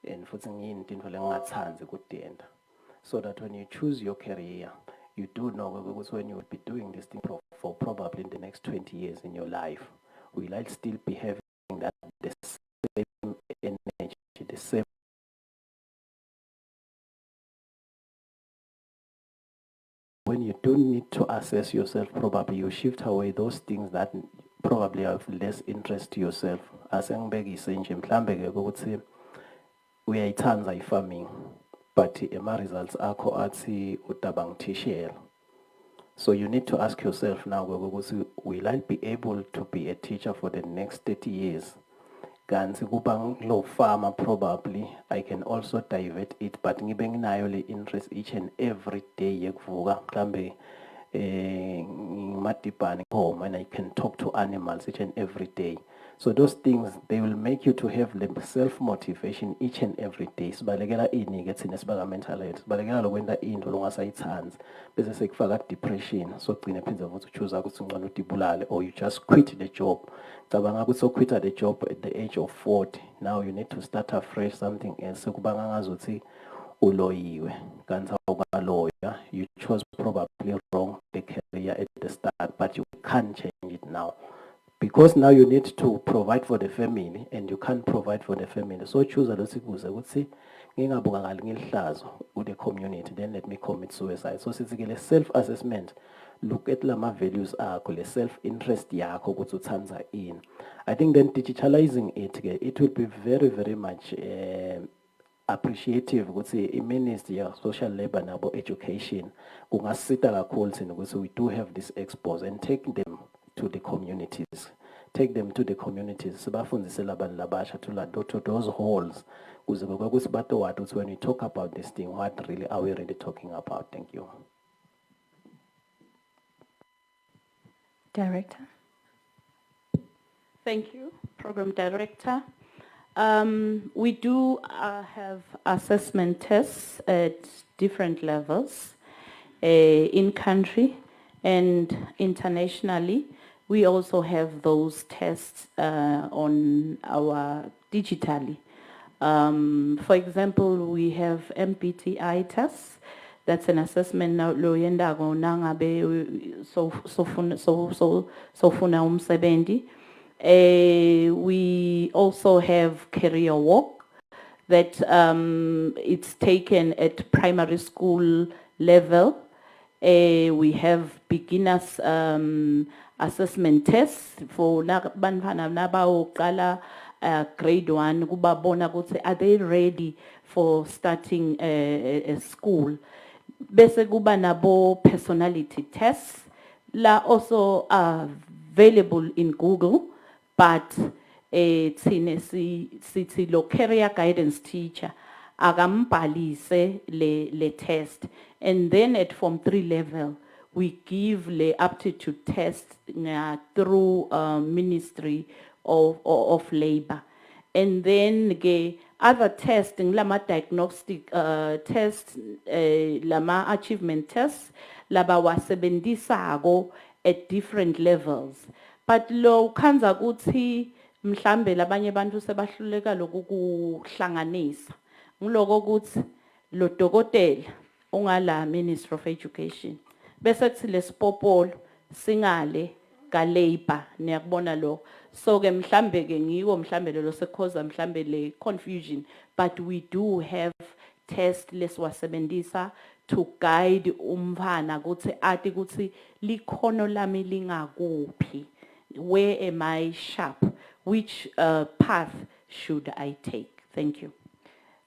and futhi ngini tinto lengingatsandzi kudenda, so that when you choose your career, you do know because when you will be doing this thing for probably in the next 20 years in your life, will I still be having that the same energy, the same when you don't need to assess yourself, probably you shift away those things that probably have less interest to yourself. As ngibekise nje mhlambe ke ukuthi uyayithanda i-farming but results akho athi utabang thishela. So you need to ask yourself now, will I be able to be a teacher for the next 30 years? Kanti kubang lo farmer, probably I can also divert it, but ngibe nginayo le interest each and every day yekuvuka mhlambe ngimadibane home and I can talk to animals each and every day. So those things, they will make you to have the self-motivation each and every day. Sibalekela ini ke thina sibaga mental health. Sibalekela lokwenta into longasayithanzi bese sekufaka depression. So gcine phinze futhi uchoose ukuthi ungcono utibulale, or you just quit the job. Cabanga ukuthi quit the job at the age of 40. Now you need to start afresh something else. Sekubanga ngazuthi uloyiwe. Kanti awukaloya. You chose probably wrong the career at the start, but you can't change it now. Because now you need to provide for the family and you can't provide for the family. So choose a losikuze ukuthi ngingabukakali ngihlazo with the community, then let me commit suicide. So sithi self-assessment, look at lama values akho, le self-interest yakho ukuthi uthanda in. I think then digitalizing it will be very, very much appreciative ukuthi i-Ministry of Social Labor nabo Education kungasita kakhulu thina ukuthi we do have these expos and take them to the communities. Take them to the communities. Sibafundise labantu labasha to those halls. When we talk about this thing, what really are we really talking about? Thank you. Director. Thank you, Program Director. We do have assessment tests at different levels in country and internationally. We also have those tests on our digitally. For example, we have MBTI tests. That's an assessment now lo yenda go nangabe so funa umsebenzi. We also have career walk that it's taken at primary school level. We have beginners assessment tests for bantwana nabaqala grade 1 kubabona ukuthi are they ready for starting a school. Bese kuba nabo personality tests la also available in Google, but thine sithi lo career guidance teacher akambhalise le test, and then at Form 3 level we give le aptitude test through Ministry of Labor, and then other tests lama diagnostic tests lama achievement tests laba wasebenzisako at different levels. But lo khanza kuthi mhlambe labanye bantu sebahluleka lokuhlanganisa ngiloko kuthi lo dokotela ongala Ministry of Education bese kuthi lesipopolo singale ka labor niyakubona lo. So ke mhlambe ke ngiwo mhlambe lo sekhoza mhlambe le confusion, but we do have test leswasebenzisa to guide umfana ukuthi athi ukuthi likhono lami lingakuphi, where am I sharp, which path should I take. Thank you.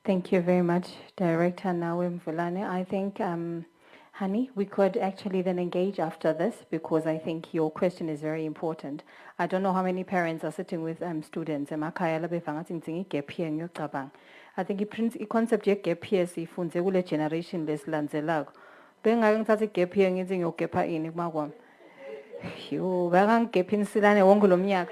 Thank you very much, Director Nawe Mvulane. I think, Hani, we could actually then engage after this because I think your question is very important. I don't know how many parents are sitting with students. Gap year I think the concept of gap year sifunze kule generation lesilandzelako. Bengake ngithathe gap year ngithi ngiyogapha ini kumakwami. Yo, bengangigapha insilane wonke lo mnyaka.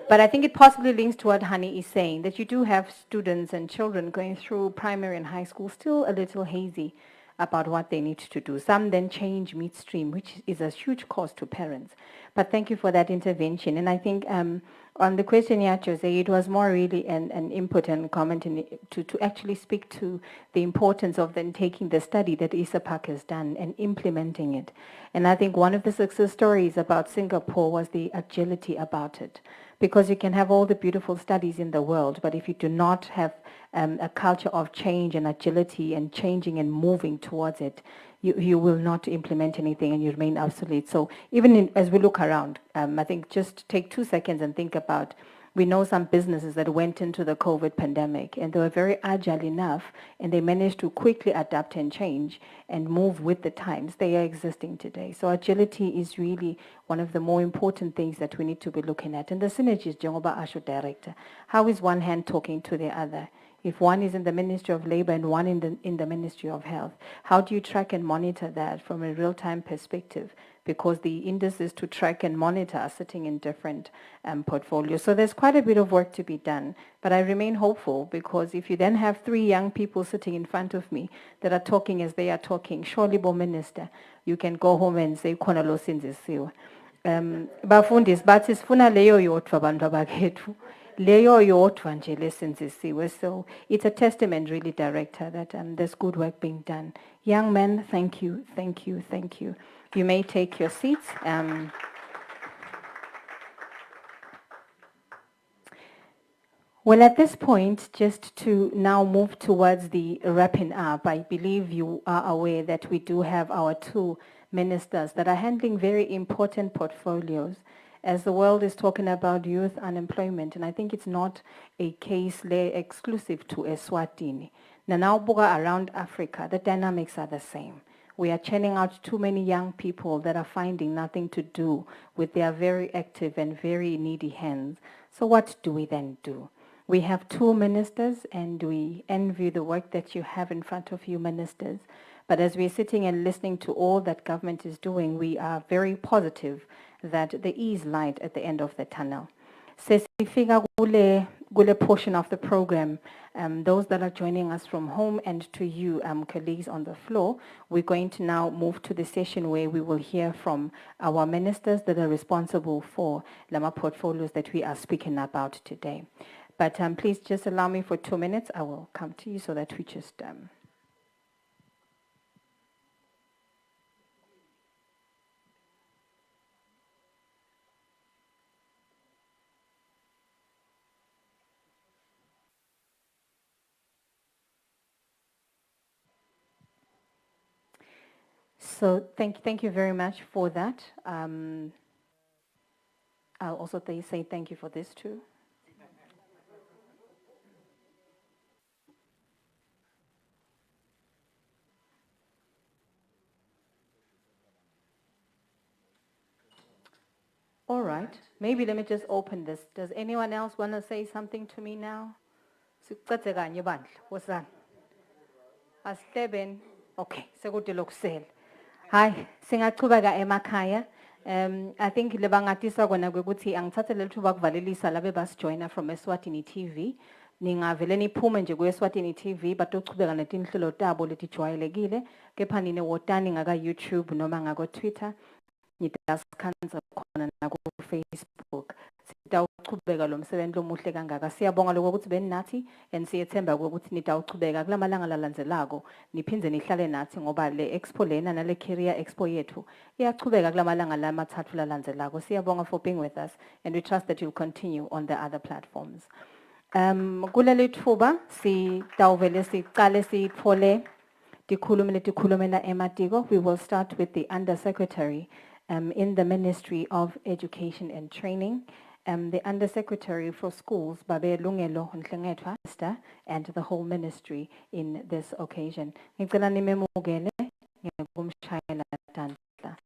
But I think it possibly links to what Hani is saying, that you do have students and children going through primary and high school still a little hazy about what they need to do. Some then change midstream, which is a huge cost to parents. But thank you for that intervention. And I think on the question, Jose, it was more really an input and comment to actually speak to the importance of then taking the study that ISAPAC has done and implementing it. And I think one of the success stories about Singapore was the agility about it. Because you can have all the beautiful studies in the world, but if you do not have a culture of change and agility and changing and moving towards it, you will not implement anything and you remain obsolete. So even as we look around, I think just take 2 seconds and think about, we know some businesses that went into the COVID pandemic and they were very agile enough and they managed to quickly adapt and change and move with the times. They are existing today. So agility is really one of the more important things that we need to be looking at. And the synergies, Jongoba Asho Director, how is one hand talking to the other? If one is in the Ministry of Labor and one in the Ministry of Health, how do you track and monitor that from a real-time perspective? Because the indices to track and monitor are sitting in different portfolios. So there's quite a bit of work to be done. But I remain hopeful because if you then have 3 young people sitting in front of me that are talking as they are talking, surely, Bo Minister, you can go home and say, "Khona lo senzisiwe." Bafundisi bathi sifuna leyo yodwa bantu abakhethu. Leyo yodwa nje lesenzisiwe. So it's a testament, really, Director, that there's good work being done. Young men, thank you, thank you, thank you. You may take your seats. Well, at this point, just to now move towards the wrapping up, I believe you are aware that we do have our 2 ministers that are handling very important portfolios as the world is talking about youth unemployment. And I think it's not a case exclusive to Eswatini. Now, around Africa, the dynamics are the same. We are churning out too many young people that are finding nothing to do with their very active and very needy hands. So what do we then do? We have 2 ministers and we envy the work that you have in front of you, ministers. But as we're sitting and listening to all that government is doing, we are very positive that there is light at the end of the tunnel. Sesifika kule portion of the program, those that are joining us from home and to you, colleagues on the floor, we're going to now move to the session where we will hear from our ministers that are responsible for Lama portfolios that we are speaking about today. But please just allow me for 2 minutes. I will come to you so that we just... So thank you very much for that. I'll also say thank you for this too. All right, maybe let me just open this. Does anyone else want to say something to me now? What's that? Asihleben. Okay, sekude lokusela. Hi, singachubeka emakhaya. I think lebangatisa kona kwekuthi angithathe leli thuba kuvalelisa labe basijoina from Eswatini TV. Ningavele niphume nje ku-Eswatini TV batochubeka netinhlelo tabo letijwayelekile kepha nine wotani ngaka YouTube noma ngako Twitter. Nitasikhanza khona na ku Facebook. Sitawuchubeka lo msebenzi omuhle kangaka. Siyabonga lokho ukuthi beninathi and siyethemba ukuthi nitawuchubeka kulamalanga lalandzelako niphindze nihlale nathi ngoba le Expo lena nale Career Expo yethu iyachubeka kulamalanga lamathathu lalandzelako. Siyabonga for being with us and we trust that you'll continue on the other platforms. Kuleli thuba sitawuvele siqale sithole dikhulume letikhulumela ematiko. We will start with the Under Secretary in the Ministry of Education and Training, the Under Secretary for Schools, Babe Lungelo Nhlengethwa, and the whole ministry in this occasion. Ngicela nimemukele ngekumshayela tandla.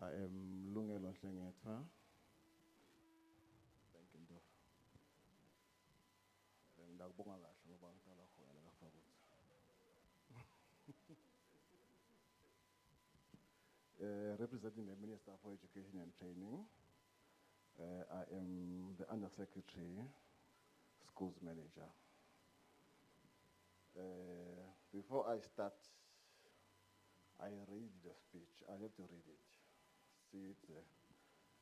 I am Lungelo Nhlengethwa. Thank you. Representing the Minister for Education and Training, I am the Undersecretary, Schools Manager. Before I start, I read the speech. I have to read it. See it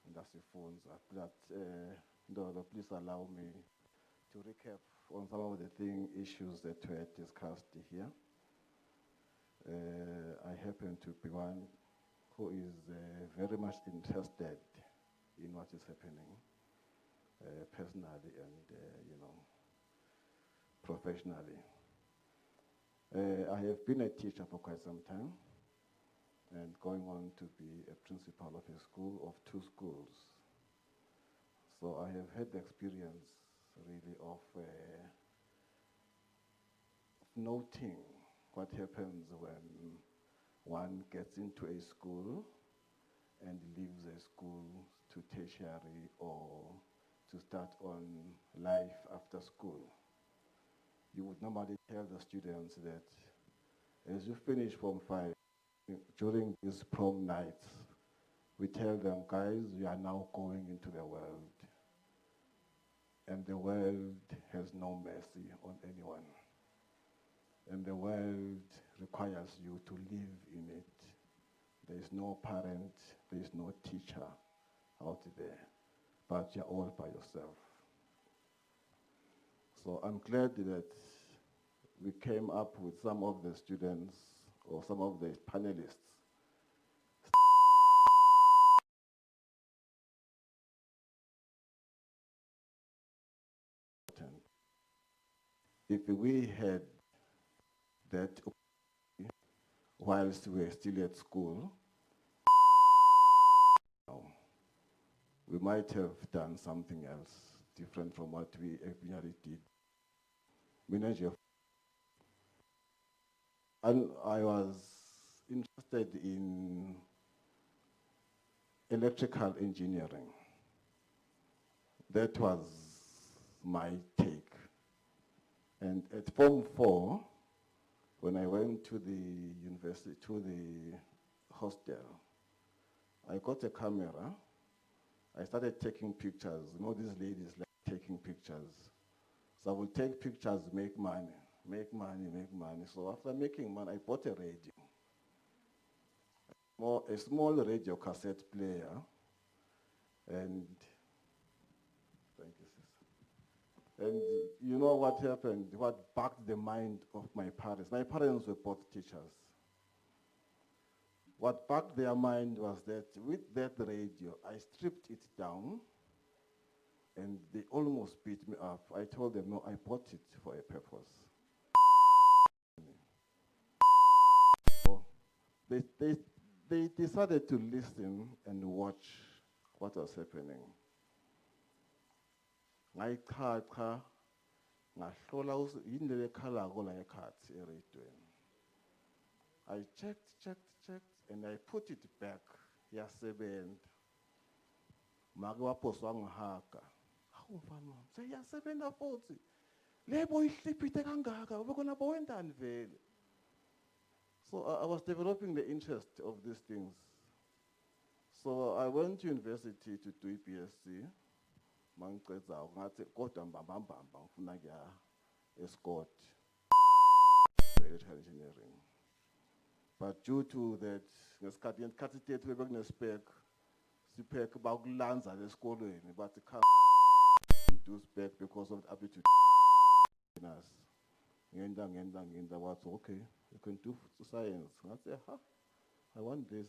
in the phones. But please allow me to recap on some of the issues that were discussed here. I happen to be one who is very much interested in what is happening personally and professionally. I have been a teacher for quite some time and going on to be a principal of a school, of 2 schools. So I have had the experience really of noting what happens when one gets into a school and leaves a school to tertiary or to start on life after school. You would normally tell the students that as you finish Form 5, during these prom nights, we tell them, guys, we are now going into the world. And the world has no mercy on anyone. And the world requires you to live in it. There is no parent, there is no teacher out there, but you're all by yourself. So I'm glad that we came up with some of the students or some of the panelists if we had that whilst we were still at school, we might have done something else different from what we originally did. Manager. And I was interested in electrical engineering. That was my take. And at Form 4, when I went to the university, to the hostel, I got a camera. I started taking pictures. You know, these ladies like taking pictures. So I would take pictures, make money, make money, make money. So after making money, I bought a radio. A small radio cassette player. And, thank you, sister. And you know what happened? What bugged the mind of my parents? My parents were both teachers. What bugged their mind was that with that radio, I stripped it down, and they almost beat me up. I told them, no, I bought it for a purpose. So they decided to listen and watch what was happening. Ngahlola indlela ekhalako la ekhathi eradweni. I checked, and I put it back. Yasebenza. Make waphoswa ngihaka. Hawu mfana wami, seyasebenza futhi. Lebo ihliphithe kangaka, ubekona bowendani vele. So I was developing the interest of these things. So I went to university to do BSc. Mangiqeda ngathi kodwa mbambamba ngifuna kuya escort electrical engineering. But due to that, ngesikhathi tethu bebekuneспек, sipek bakulanza lesikolweni, but can't do spec because of the aptitude in us. Ngenda wathi okay, you can do science. Ngathi I want this.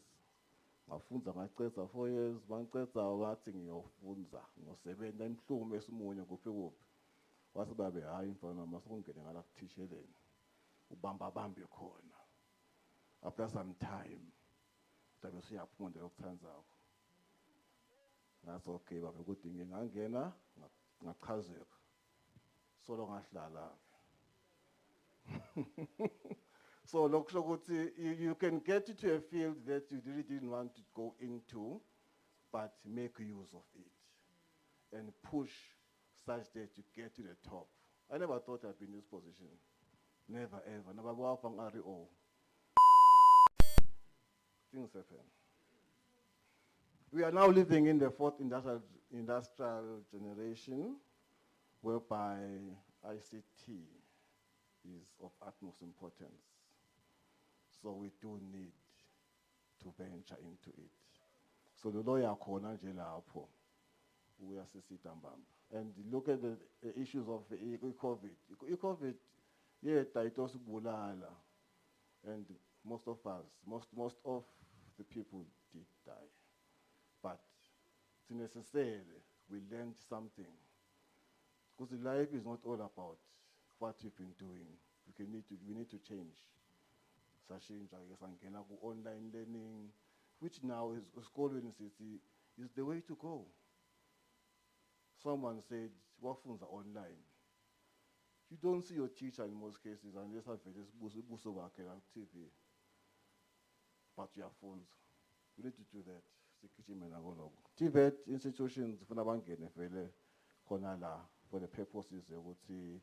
Ngafunza ngaceda 4 years, mangiceda wathi ngiyofunza, ngosebenza emhlume esimunye kuphi kuphi. Wathi babe hayi mfana masukungene ngala kuthisheleni. Ubamba bambe khona. After some time, tabe siyaphuma nje lokuthandzako. That's okay, babe ukuthi ngingangena ngachazeka. Solo ngahlala. So you can get into a field that you really didn't want to go into, but make use of it and push such that you get to the top. I never thought I'd be in this position. Never ever. Never go up on REO. Things happen. We are now living in the fourth industrial generation, whereby ICT is of utmost importance. So we do need to venture into it. So the lawyer khona nje lapho uyasisita mbamba. And look at the issues of COVID. COVID, yeah, taitos bulala, and most of the people did die. But it's necessary we learned something, because life is not all about what we've been doing. We need to change. Sashinja ngesangena ku online learning, which now is the way to go. Someone said, wafunza online. You don't see your teacher in most cases unless avele buso bakhe la TV. But your phones. We need to do that. TVET institutions funa bangene vele khona la for the purposes ukuthi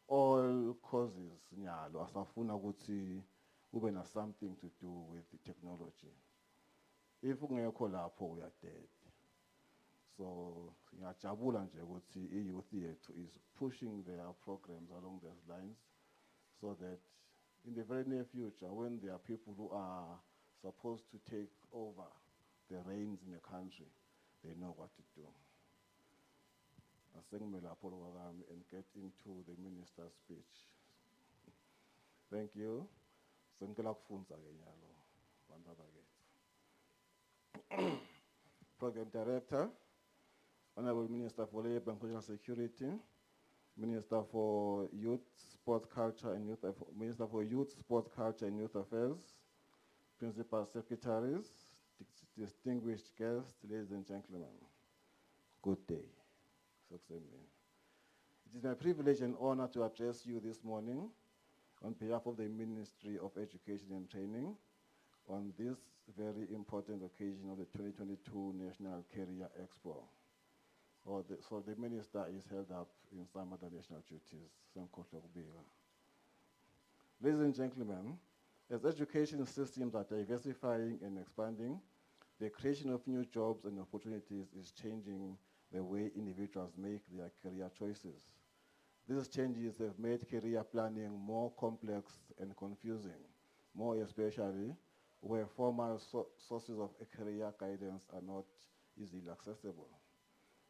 all causes nyalo asafuna ukuthi ube na something to do with the technology. If ungekho lapho we are dead. So ngiyajabula nje ukuthi i-youth yethu is pushing their programs along those lines, so that in the very near future, when there are people who are supposed to take over the reins in the country, they know what to do. And get into the minister's speech. Thank you. Program Director, Honorable Minister for Labor and Social Security, Minister for Youth, Sport, Culture and Youth, Minister for Youth, Sport, Culture and Youth Affairs, Principal Secretaries, distinguished guests, ladies and gentlemen. Good day. It is my privilege and honor to address you this morning on behalf of the Ministry of Education and Training on this very important occasion of the 2022 National Career Expo. So the Minister is held up in some other national duties. Ladies and gentlemen, as education systems are diversifying and expanding, the creation of new jobs and opportunities is changing the way individuals make their career choices. These changes have made career planning more complex and confusing, more especially where formal sources of career guidance are not easily accessible.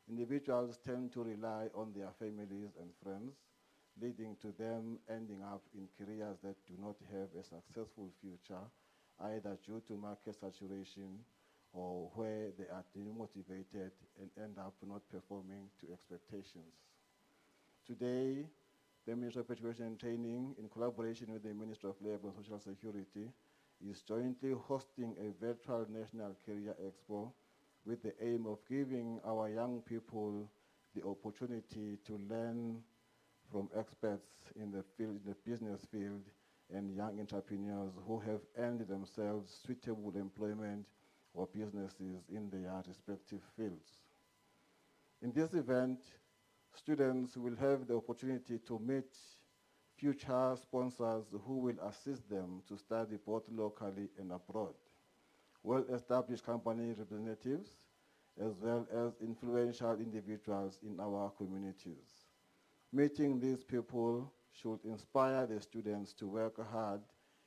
Individuals tend to rely on their families and friends, leading to them ending up in careers that do not have a successful future, either due to market saturation or where they are demotivated and end up not performing to expectations. Today, the Ministry of Education and Training, in collaboration with the Ministry of Labour and Social Security, is jointly hosting a virtual National Career Expo with the aim of giving our young people the opportunity to learn from experts in the business field and young entrepreneurs who have earned themselves suitable employment or businesses in their respective fields. In this event, students will have the opportunity to meet future sponsors who will assist them to study both locally and abroad, well-established company representatives, as well as influential individuals in our communities. Meeting these people should inspire the students to work hard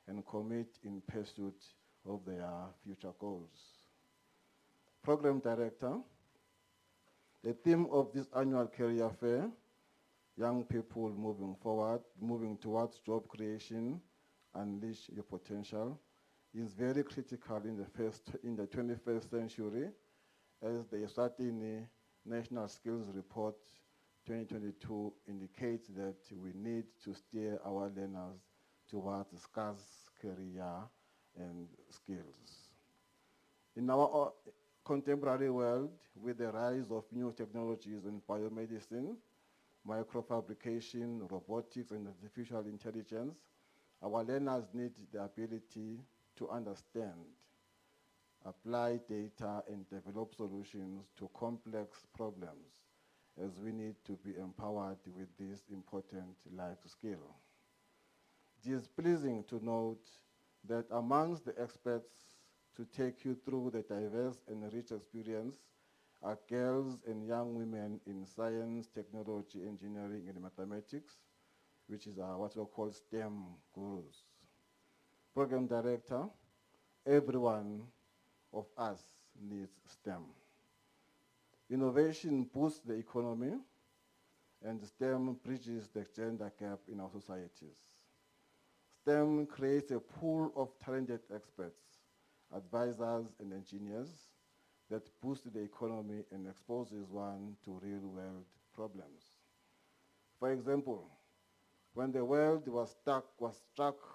and commit in pursuit of their future goals. Program Director, the theme of this annual career fair, young people moving forward, moving towards job creation, unleash your potential, is very critical in the 21st century, as the Eswatini National Skills Report 2022 indicates that we need to steer our learners towards scarce career and skills. In our contemporary world, with the rise of new technologies in biomedicine, microfabrication, robotics, and artificial intelligence, our learners need the ability to understand, apply data, and develop solutions to complex problems, as we need to be empowered with this important life skill. It is pleasing to note that amongst the experts to take you through the diverse and rich experience are girls and young women in science, technology, engineering, and mathematics, which is what we call STEM gurus. Program Director, everyone of us needs STEM. Innovation boosts the economy, and STEM bridges the gender gap in our societies. STEM creates a pool of talented experts, advisors, and engineers that boost the economy and exposes one to real-world problems. For example, when the world was struck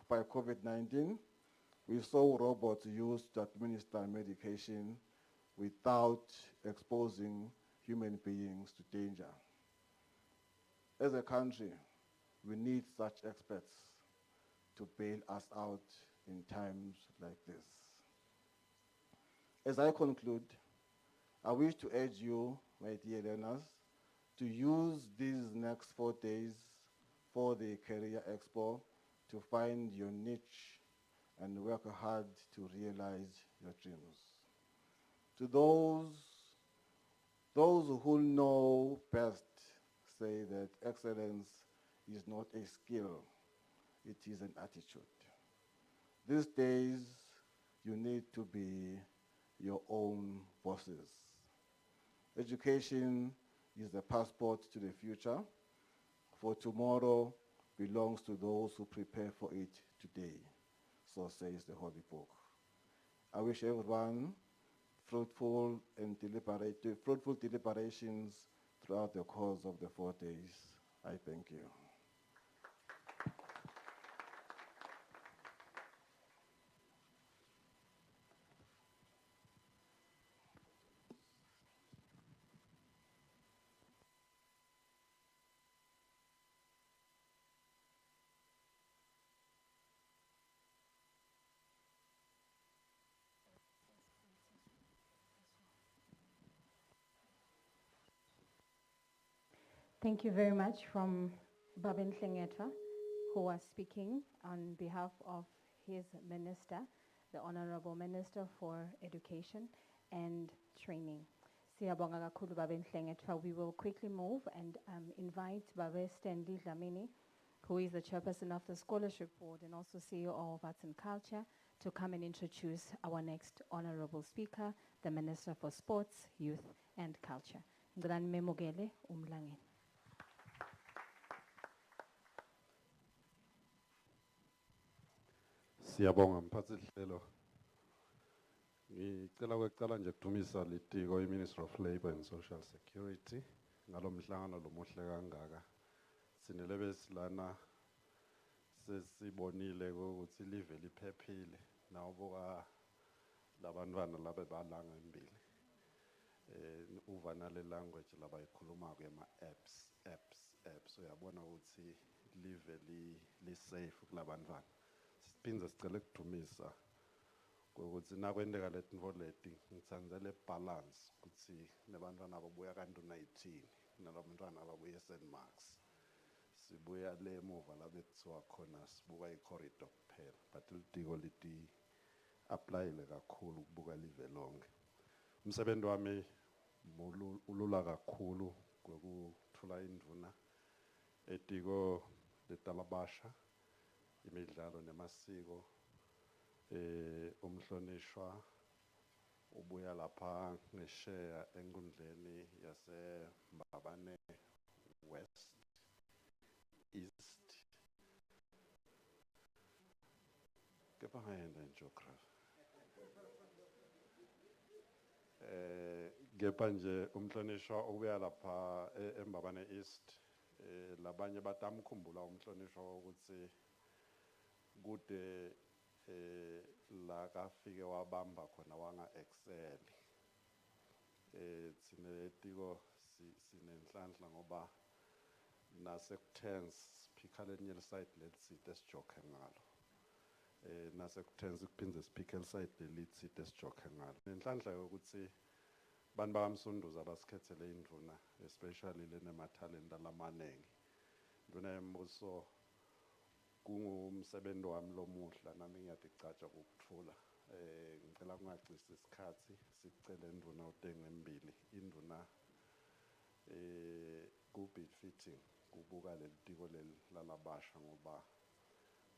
by COVID-19, we saw robots used to administer medication without exposing human beings to danger. As a country, we need such experts to bail us out in times like this. As I conclude, I wish to urge you, my dear learners, to use these next 4 days for the Career Expo to find your niche and work hard to realize your dreams. To those who know best say that excellence is not a skill, it is an attitude. These days, you need to be your own bosses. Education is the passport to the future, for tomorrow belongs to those who prepare for it today. So says the Holy Book. I wish everyone fruitful deliberations throughout the course of the 4 days. I thank you. Thank you very much from Babin Hlengetwa, who was speaking on behalf of his minister, the Honorable Minister for Education and Training. Siyabonga kakhulu Babin Hlengetwa. We will quickly move and invite Babe Stanley Dlamini, who is the chairperson of the Scholarship Board and also CEO of Arts and Culture, to come and introduce our next honorable speaker, the Minister for Sports, Youth and Culture. Ngilani memukele umlangeni. Siyabonga mphathi hlelo. Ngicela ukuqala nje ukudumisa litiko iMinistry of Labour and Social Security ngalomhlangano lomuhle kangaka. Sinele besilana sesibonile ukuthi live liphephile nawubuka labantwana labe balanga embili. Uva nale language labayikhuluma kwema apps uyabona ukuthi live li safe kulabantwana. Siphinze sicela ukudumisa ukuthi nakwendeka letinto leti ngitsandzele balance ukuthi nebantwana ababuya ka-19 nalabantwana ababuya St. Marks sibuya le emuva labe kuthiwa khona sibuka i-corridor kuphela but litiko liti applyile kakhulu ukubuka live lonke. Umsebenzi wami ulula kakhulu ngokuthula induna etiko letalabasha imidlalo nemasiko. Umhlonishwa ubuya lapha ngesheya enkundleni yase Mbabane West East kepha ngayenda in geography kepha nje umhlonishwa ubuya lapha eMbabane East labanye batamkhumbula umhlonishwa ukuthi kude la kafike wabamba khona wanga excel. Sine tiko sinenhlanhla ngoba nasekutense speaker lelinye site letsite sijoke ngalo. Nasekutense kuphindze speaker site lelitsite sijoke ngalo. Nenhlanhla yokuthi bantu bakamsunduza basikhethele induna especially lenematalent alamanengi. Induna yembuso kungumsebenzi wami lomuhla nami ngiyaticatsha ukuthula. Ngicela kungacisi isikhathi sicela induna uTenge embili induna ku-bid fitting kubuka lelitiko lalabasha ngoba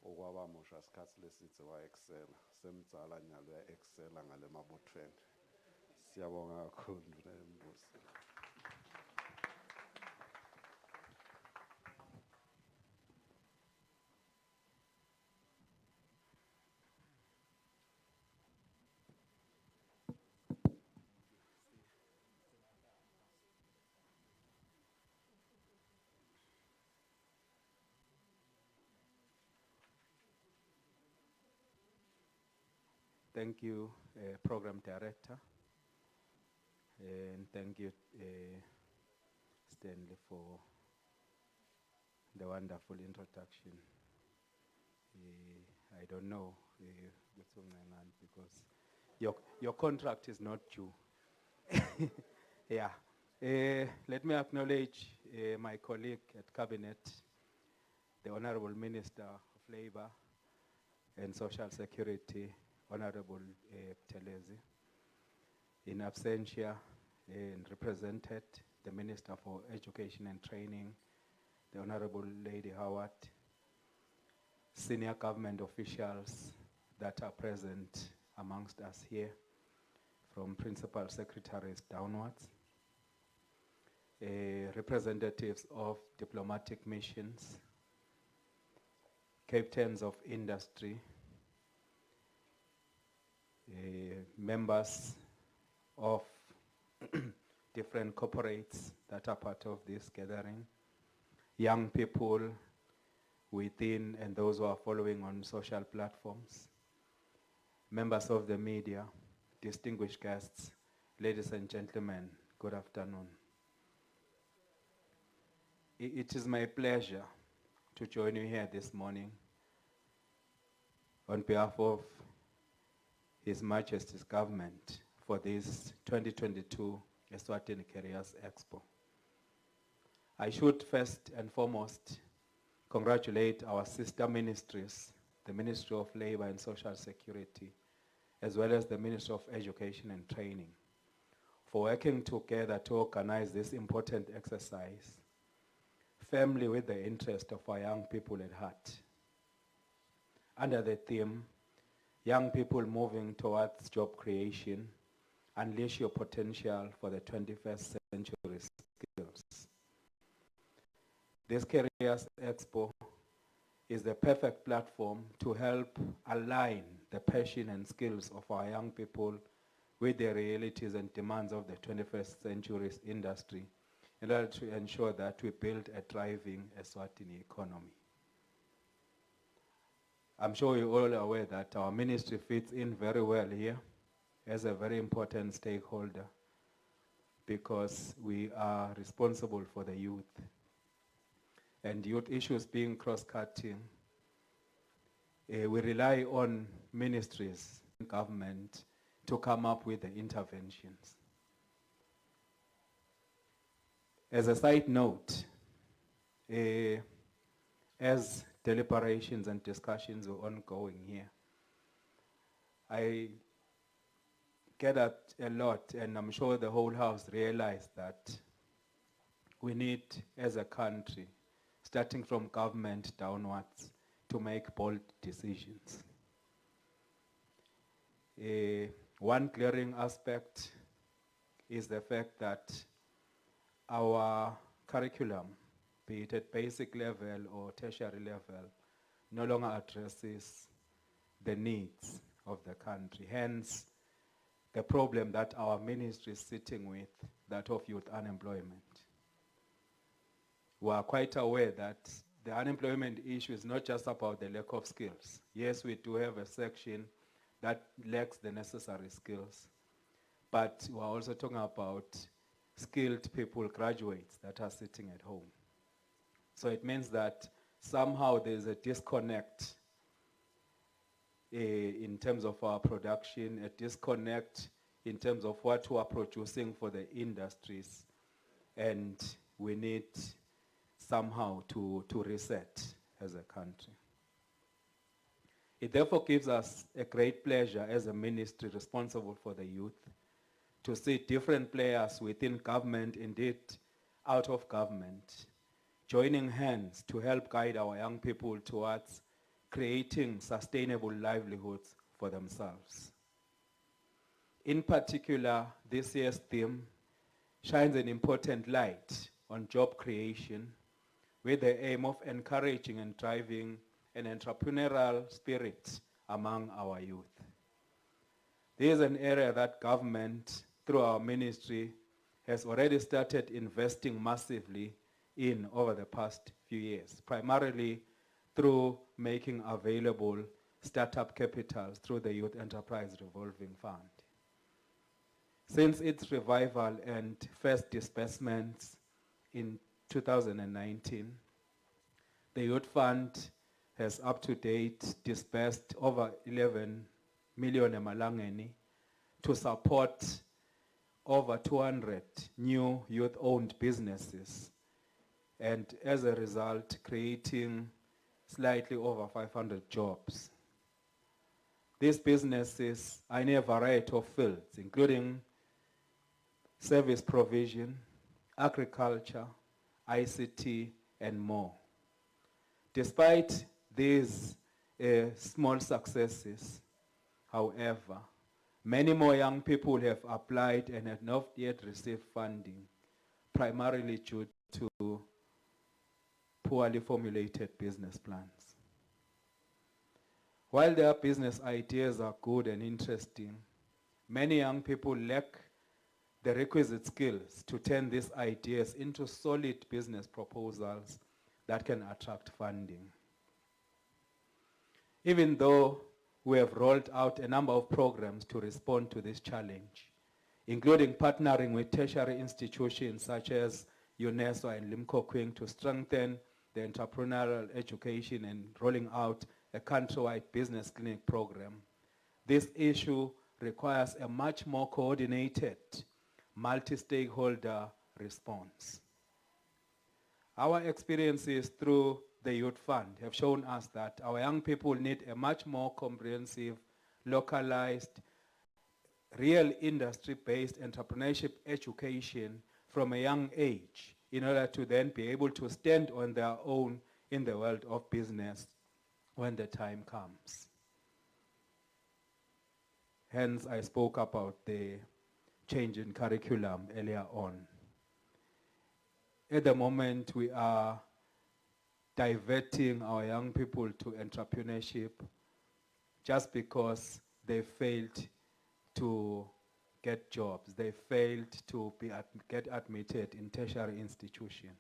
okwabamusha isikhathi lesithe wa-excela semdzala nyalo ya-excela ngale mabuthweni. Siyabonga kakhulu induna yembuso. Thank you, Program Director, and thank you, Stanley, for the wonderful introduction. I don't know because your contract is not due. Yeah. Let me acknowledge my colleague at Cabinet, the Honorable Minister of Labour and Social Security, Honorable Telezi. In absentia, and represented the Minister for Education and Training, the Honorable Lady Howard, senior government officials that are present amongst us here, from principal secretaries downwards, representatives of diplomatic missions, captains of industry, members of different corporates that are part of this gathering, young people within and those who are following on social platforms, members of the media, distinguished guests, ladies and gentlemen, good afternoon. It is my pleasure to join you here this morning on behalf of His Majesty's government for this 2022 Eswatini Careers Expo. I should first and foremost congratulate our sister ministries, the Ministry of Labor and Social Security, as well as the Ministry of Education and Training, for working together to organize this important exercise, firmly with the interest of our young people at heart. Under the theme, Young People Moving Towards Job Creation, Unleash Your Potential for the 21st Century Skills. This Careers Expo is the perfect platform to help align the passion and skills of our young people with the realities and demands of the 21st century's industry in order to ensure that we build a thriving Eswatini economy. I'm sure you're all aware that our ministry fits in very well here as a very important stakeholder because we are responsible for the youth. And youth issues being cross-cutting, we rely on ministries and government to come up with the interventions. As a side note, as deliberations and discussions are ongoing here, I gathered a lot, and I'm sure the whole House realized that we need, as a country, starting from government downwards, to make bold decisions. One glaring aspect is the fact that our curriculum, be it at basic level or tertiary level, no longer addresses the needs of the country. Hence, the problem that our ministry is sitting with, that of youth unemployment. We are quite aware that the unemployment issue is not just about the lack of skills. Yes, we do have a section that lacks the necessary skills, but we are also talking about skilled people, graduates that are sitting at home. So it means that somehow there's a disconnect in terms of our production, a disconnect in terms of what we are producing for the industries, and we need somehow to reset as a country. It therefore gives us a great pleasure as a ministry responsible for the youth to see different players within government, indeed out of government, joining hands to help guide our young people towards creating sustainable livelihoods for themselves. In particular, this year's theme shines an important light on job creation with the aim of encouraging and driving an entrepreneurial spirit among our youth. This is an area that government, through our ministry, has already started investing massively in over the past few years, primarily through making available startup capitals through the Youth Enterprise Revolving Fund. Since its revival and first disbursements in 2019, the Youth Fund has up to date disbursed over 11 million emalangeni to support over 200 new youth-owned businesses, and as a result, creating slightly over 500 jobs. These businesses are in a variety of fields, including service provision, agriculture, ICT, and more. Despite these small successes, however, many more young people have applied and have not yet received funding, primarily due to poorly formulated business plans. While their business ideas are good and interesting, many young people lack the requisite skills to turn these ideas into solid business proposals that can attract funding. Even though we have rolled out a number of programs to respond to this challenge, including partnering with tertiary institutions such as UNESCO and Limkokwing to strengthen the entrepreneurial education and rolling out a countrywide business clinic program, this issue requires a much more coordinated, multi-stakeholder response. Our experiences through the Youth Fund have shown us that our young people need a much more comprehensive, localized, real industry-based entrepreneurship education from a young age in order to then be able to stand on their own in the world of business when the time comes. Hence, I spoke about the change in curriculum earlier on. At the moment, we are diverting our young people to entrepreneurship just because they failed to get jobs. They failed to get admitted in tertiary institutions.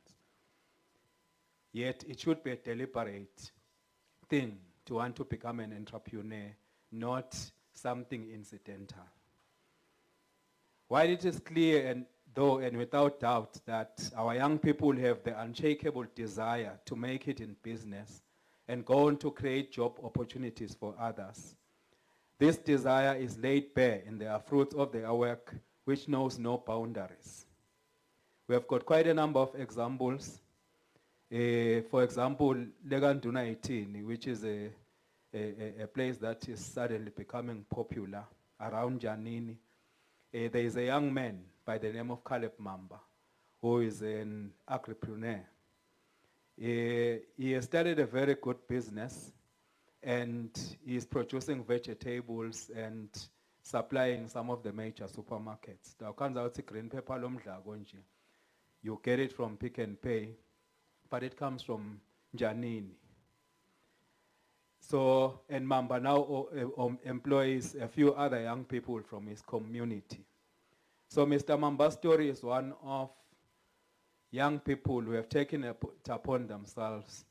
Yet it should be a deliberate thing to want to become an entrepreneur, not something incidental. While it is clear and without doubt that our young people have the unshakable desire to make it in business and go on to create job opportunities for others, this desire is laid bare in the fruits of their work, which knows no boundaries. We have got quite a number of examples. For example, Leganduna 18, which is a place that is suddenly becoming popular around Janini. There is a young man by the name of Caleb Mamba, who is an agripreneur. He has started a very good business, and he is producing vegetables and supplying some of the major supermarkets. Green pepper you get it from Pick and Pay, but it comes from Janini. So, and Mamba now employs a few other young people from his community. So Mr. Mamba's story is one of young people who have taken it upon themselves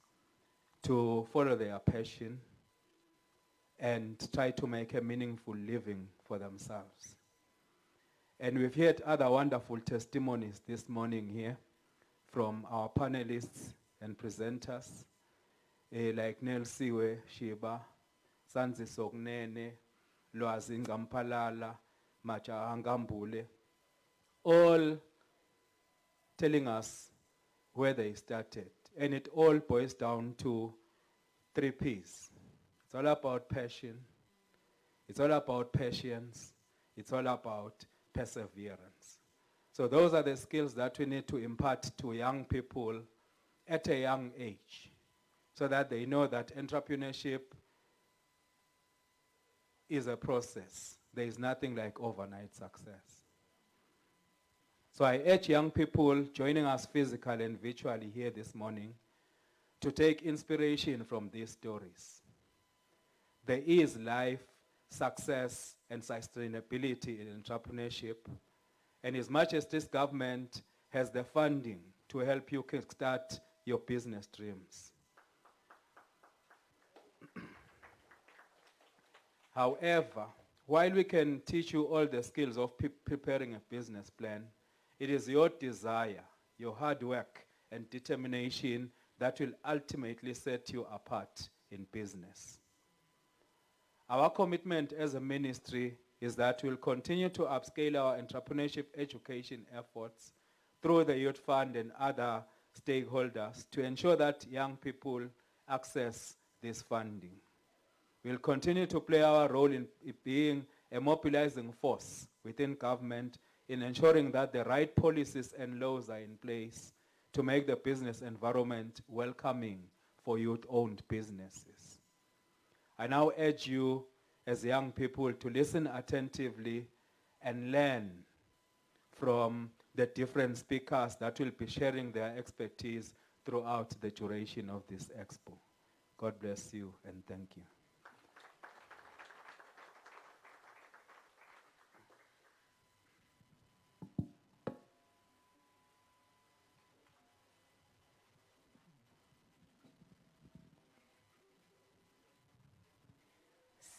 to follow their passion and try to make a meaningful living for themselves. And we've heard other wonderful testimonies this morning here from our panelists and presenters, like Nelsiwe Shiba, Sanzi Sognene, Lwazi Ngampalala, Maja Ngambule, all telling us where they started. And it all boils down to 3 P's. It's all about passion, it's all about patience, it's all about perseverance. So those are the skills that we need to impart to young people at a young age, so that they know that entrepreneurship is a process. There is nothing like overnight success. So I urge young people joining us physically and virtually here this morning to take inspiration from these stories. There is life, success, and sustainability in entrepreneurship. And as much as this government has the funding to help you kickstart your business dreams. However, while we can teach you all the skills of preparing a business plan, it is your desire, your hard work, and determination that will ultimately set you apart in business. Our commitment as a ministry is that we'll continue to upscale our entrepreneurship education efforts through the Youth Fund and other stakeholders to ensure that young people access this funding. We'll continue to play our role in being a mobilizing force within government in ensuring that the right policies and laws are in place to make the business environment welcoming for youth-owned businesses. I now urge you as young people to listen attentively and learn from the different speakers that will be sharing their expertise throughout the duration of this expo. God bless you and thank you.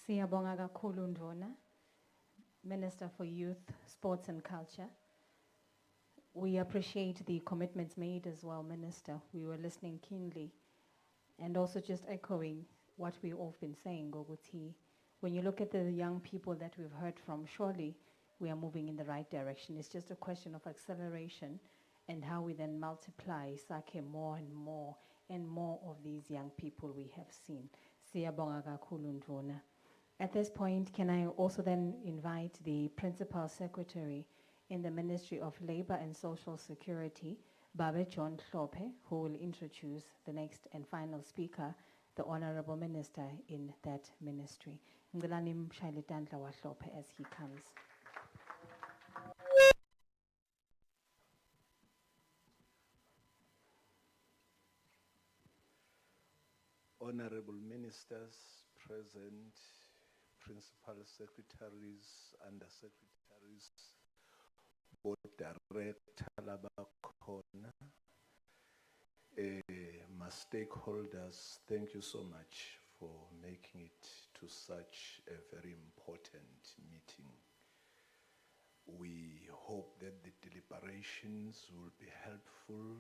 Siyabonga kakhulu Ndvuna, Minister for Youth, Sports and Culture. We appreciate the commitments made as well, Minister. We were listening keenly and also just echoing what we've all been saying, Goguti. When you look at the young people that we've heard from, surely we are moving in the right direction. It's just a question of acceleration and how we then multiply sakhe more and more of these young people we have seen. Siyabonga kakhulu Ndvuna. At this point, can I also then invite the Principal Secretary in the Ministry of Labor and Social Security, Babe John Hlope, who will introduce the next and final speaker, the Honorable Minister in that ministry. Ngilani mshayele tandla wa Hlope as he comes. Honorable Ministers present, Principal Secretaries, Under-Secretaries, Board Director Labakhona, my stakeholders, thank you so much for making it to such a very important meeting. We hope that the deliberations will be helpful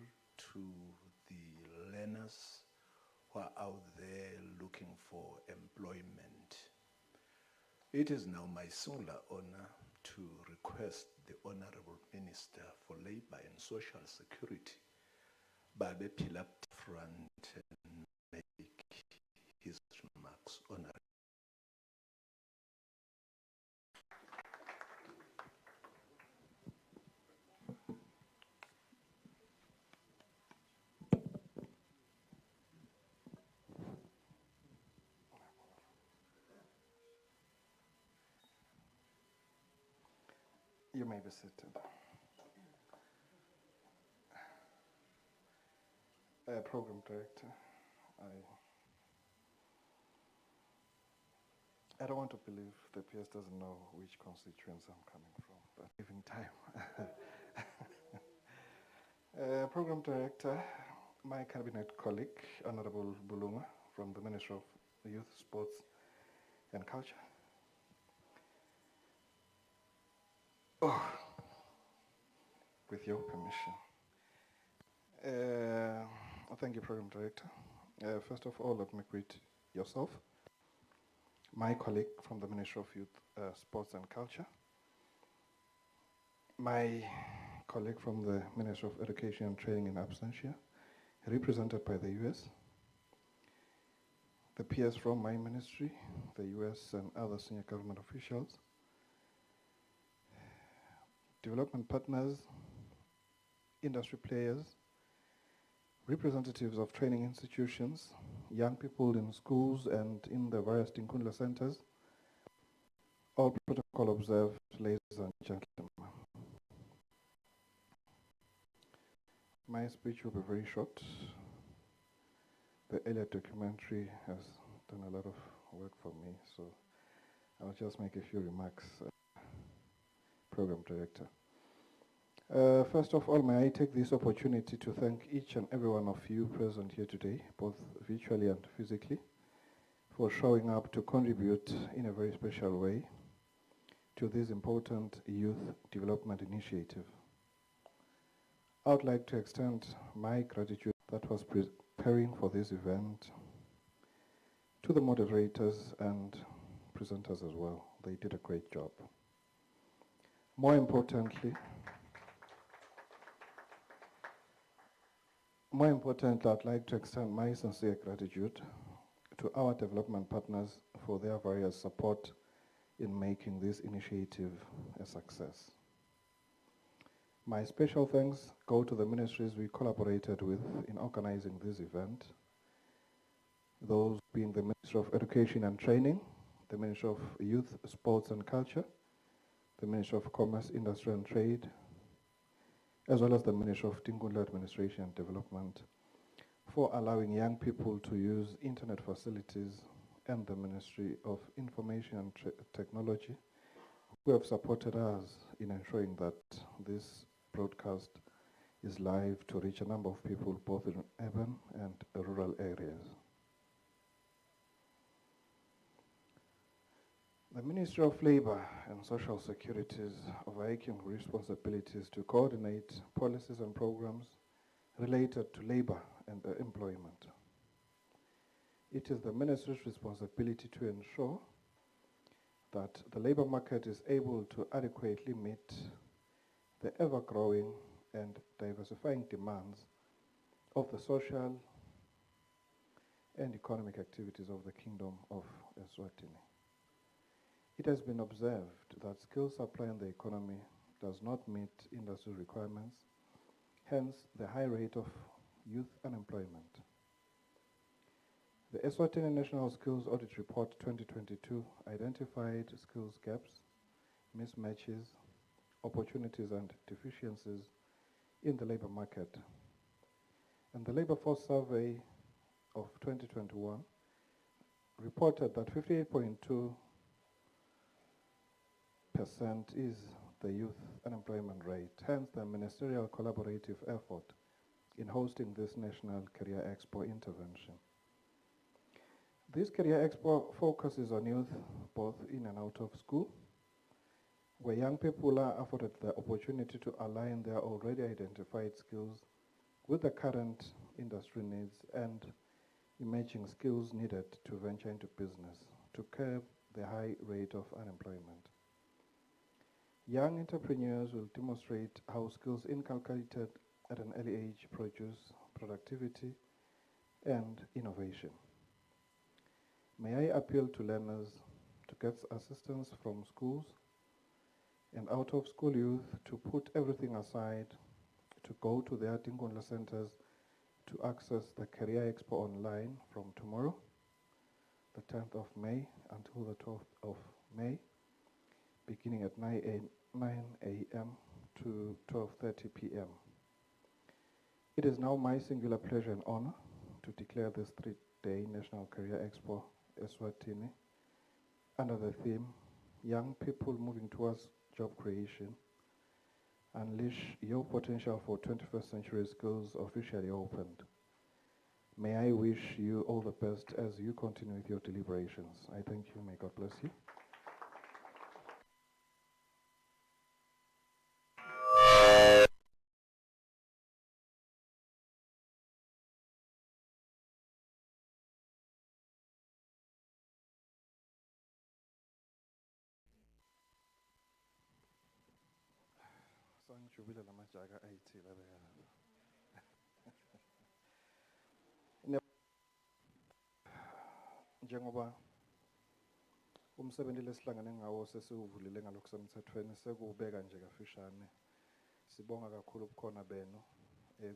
to the learners who are out there looking for employment. It is now my singular honor to request the Honorable Minister for Labor and Social Security, Babe Phila up front and make his remarks. Honorable. You may be seated. Program Director, I don't want to believe the PS doesn't know which constituents I'm coming from, but giving time. Program Director, my cabinet colleague, Honorable Bulunga from the Ministry of Youth, Sports and Culture. With your permission. Thank you, Program Director. First of all, let me greet yourself, my colleague from the Ministry of Youth, Sports and Culture, my colleague from the Ministry of Education and Training in absentia, represented by the US, the peers from my ministry, the US and other senior government officials, development partners, industry players, representatives of training institutions, young people in schools and in the various Tinkundla centers, all protocol observed, ladies and gentlemen. My speech will be very short. The earlier documentary has done a lot of work for me, so I'll just make a few remarks, Program Director. First of all, may I take this opportunity to thank each and every one of you present here today, both virtually and physically, for showing up to contribute in a very special way to this important youth development initiative. I would like to extend my gratitude that was preparing for this event to the moderators and presenters as well. They did a great job. More importantly, I'd like to extend my sincere gratitude to our development partners for their various support in making this initiative a success. My special thanks go to the ministries we collaborated with in organizing this event, those being the Ministry of Education and Training, the Ministry of Youth, Sports and Culture, the Ministry of Commerce, Industry and Trade, as well as the Ministry of Tinkundla Administration and Development, for allowing young people to use internet facilities, and the Ministry of Information and Technology, who have supported us in ensuring that this broadcast is live to reach a number of people both in urban and rural areas. The Ministry of Labor and Social Security is overarching responsibilities to coordinate policies and programs related to labor and employment. It is the Ministry's responsibility to ensure that the labor market is able to adequately meet the ever-growing and diversifying demands of the social and economic activities of the Kingdom of Eswatini. It has been observed that skills supply in the economy does not meet industry requirements, hence the high rate of youth unemployment. The Eswatini National Skills Audit Report 2022 identified skills gaps, mismatches, opportunities and deficiencies in the labor market. And the Labor Force Survey of 2021 reported that 58.2% is the youth unemployment rate, hence the ministerial collaborative effort in hosting this National Career Expo intervention. This Career Expo focuses on youth both in and out of school, where young people are afforded the opportunity to align their already identified skills with the current industry needs and emerging skills needed to venture into business to curb the high rate of unemployment. Young entrepreneurs will demonstrate how skills inculcated at an early age produce productivity and innovation. May I appeal to learners to get assistance from schools and out-of-school youth to put everything aside to go to their Tingonla centers to access the Career Expo online from tomorrow, the 10th of May, until the 12th of May, beginning at 9 a.m. to 12:30 p.m. It is now my singular pleasure and honor to declare this three-day National Career Expo Eswatini under the theme, Young People Moving Towards Job Creation, Unleash Your Potential for 21st Century Skills officially opened. May I wish you all the best as you continue with your deliberations. I thank you. May God bless you. Sangijubile lamajaga ayithile njengoba umsebenzi lesihlangane ngawo sesiwuvulile ngalokhu semthethweni sekuwubeka nje kafishane. Sibonga kakhulu ubukhona benu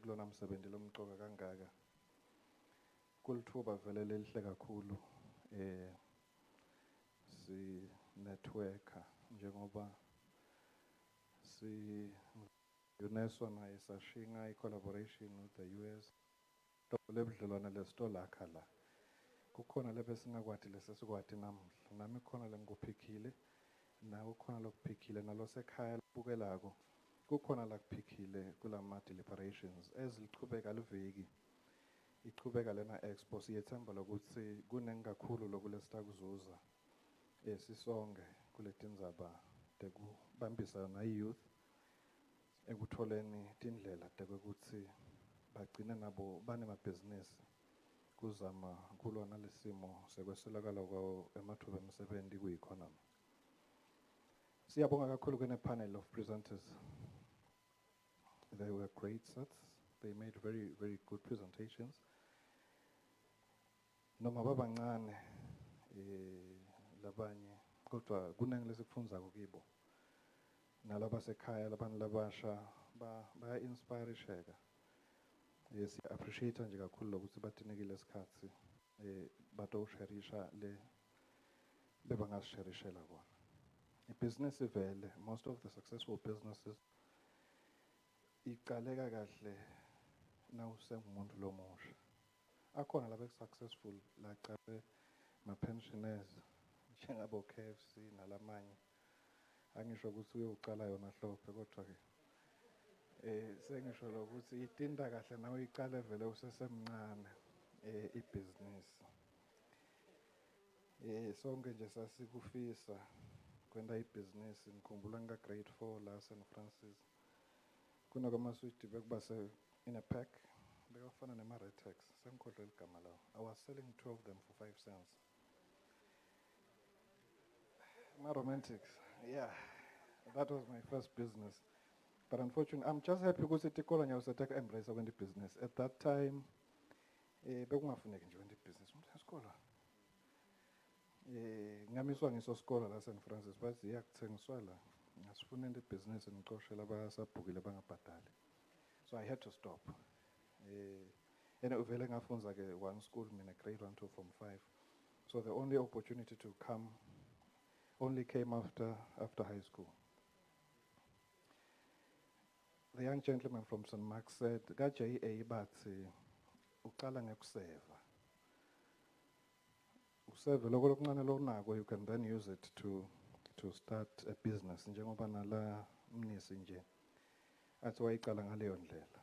kulona msebenzi lomqoka kangaka. Kulithuba vele lelihle kakhulu si networker njengoba si UNESCO naye sashinga i-collaboration with the US. Lebudlelwane lesitolakha la. Kukhona lebe singakwati lesesikwati namuhla. Nami khona lengikuphikile, nawe khona lokuphikile, nalosekhaya libukelako. Kukhona la kuphikile kulama deliberations ezilichubeka liveki. Ichubeka lena expo siyethemba lokuthi kunengakhulu lokulesitakuzuza. Sisonke kuletindzaba tekubambisa na youth ekutholeni tindlela tekutsi bagcine nabo banemabhizinisi kuzama kulona lesimo sekweswelakala kwawo emathuba emisebenzi ku-economy. Siyabonga kakhulu kune panel of presenters. They were great sets. They made very, very good presentations. Noma babancane labanye kodwa kunengilesikufundza kibo. Nalabasekhaya labantu labasha baya-inspirisheka. Yes, I appreciate nje kakhulu lokuthi batinikile isikhathi batosherisha le bebangasherishela kona. Ibusiness vele, most of the successful businesses iqaleka kahle nawusengumuntu lomusha. Akhona labe successful laqale ma-pensioners njengabo KFC nalamanye. Angisho ukuthi uyocala yona hlophe kodwa ke sengisho ukuthi itinda kahle nawe iqale vele usesemncane ibhizinisi. Sonke nje sasikufisa kwenda ibhizinisi. Ngikhumbula ngika grade 4 la St Francis. Kunakwama-sweet bekuba in a pack bekafana nema-Retex. Sengikhohlwe igama lawo. I was selling 2 of them for 5 cents. Ma-romantics, yeah. That was my first business. But unfortunately, I'm just happy because itikolo nyawusetaka embrace when the business. At that time, bekungafuneki nje when the business. Umuntu esikolo. Ngamiswa ngisosikolo la St Francis, bathi yakuthengiswa la. Ngasifuna into business ngixoshela abasabhukile bangabhadali. So I had to stop. And uvele ngafunza ke one school mina grade 1 to form 5. So the only opportunity to come only came after high school. The young gentleman from St. Mark said, "Gaja bathi uqala ngekuseva. Useve lokho lokuncane lonako, you can then use it to start a business njengoba nala mnisi nje athi wayiqala ngaleyo ndlela."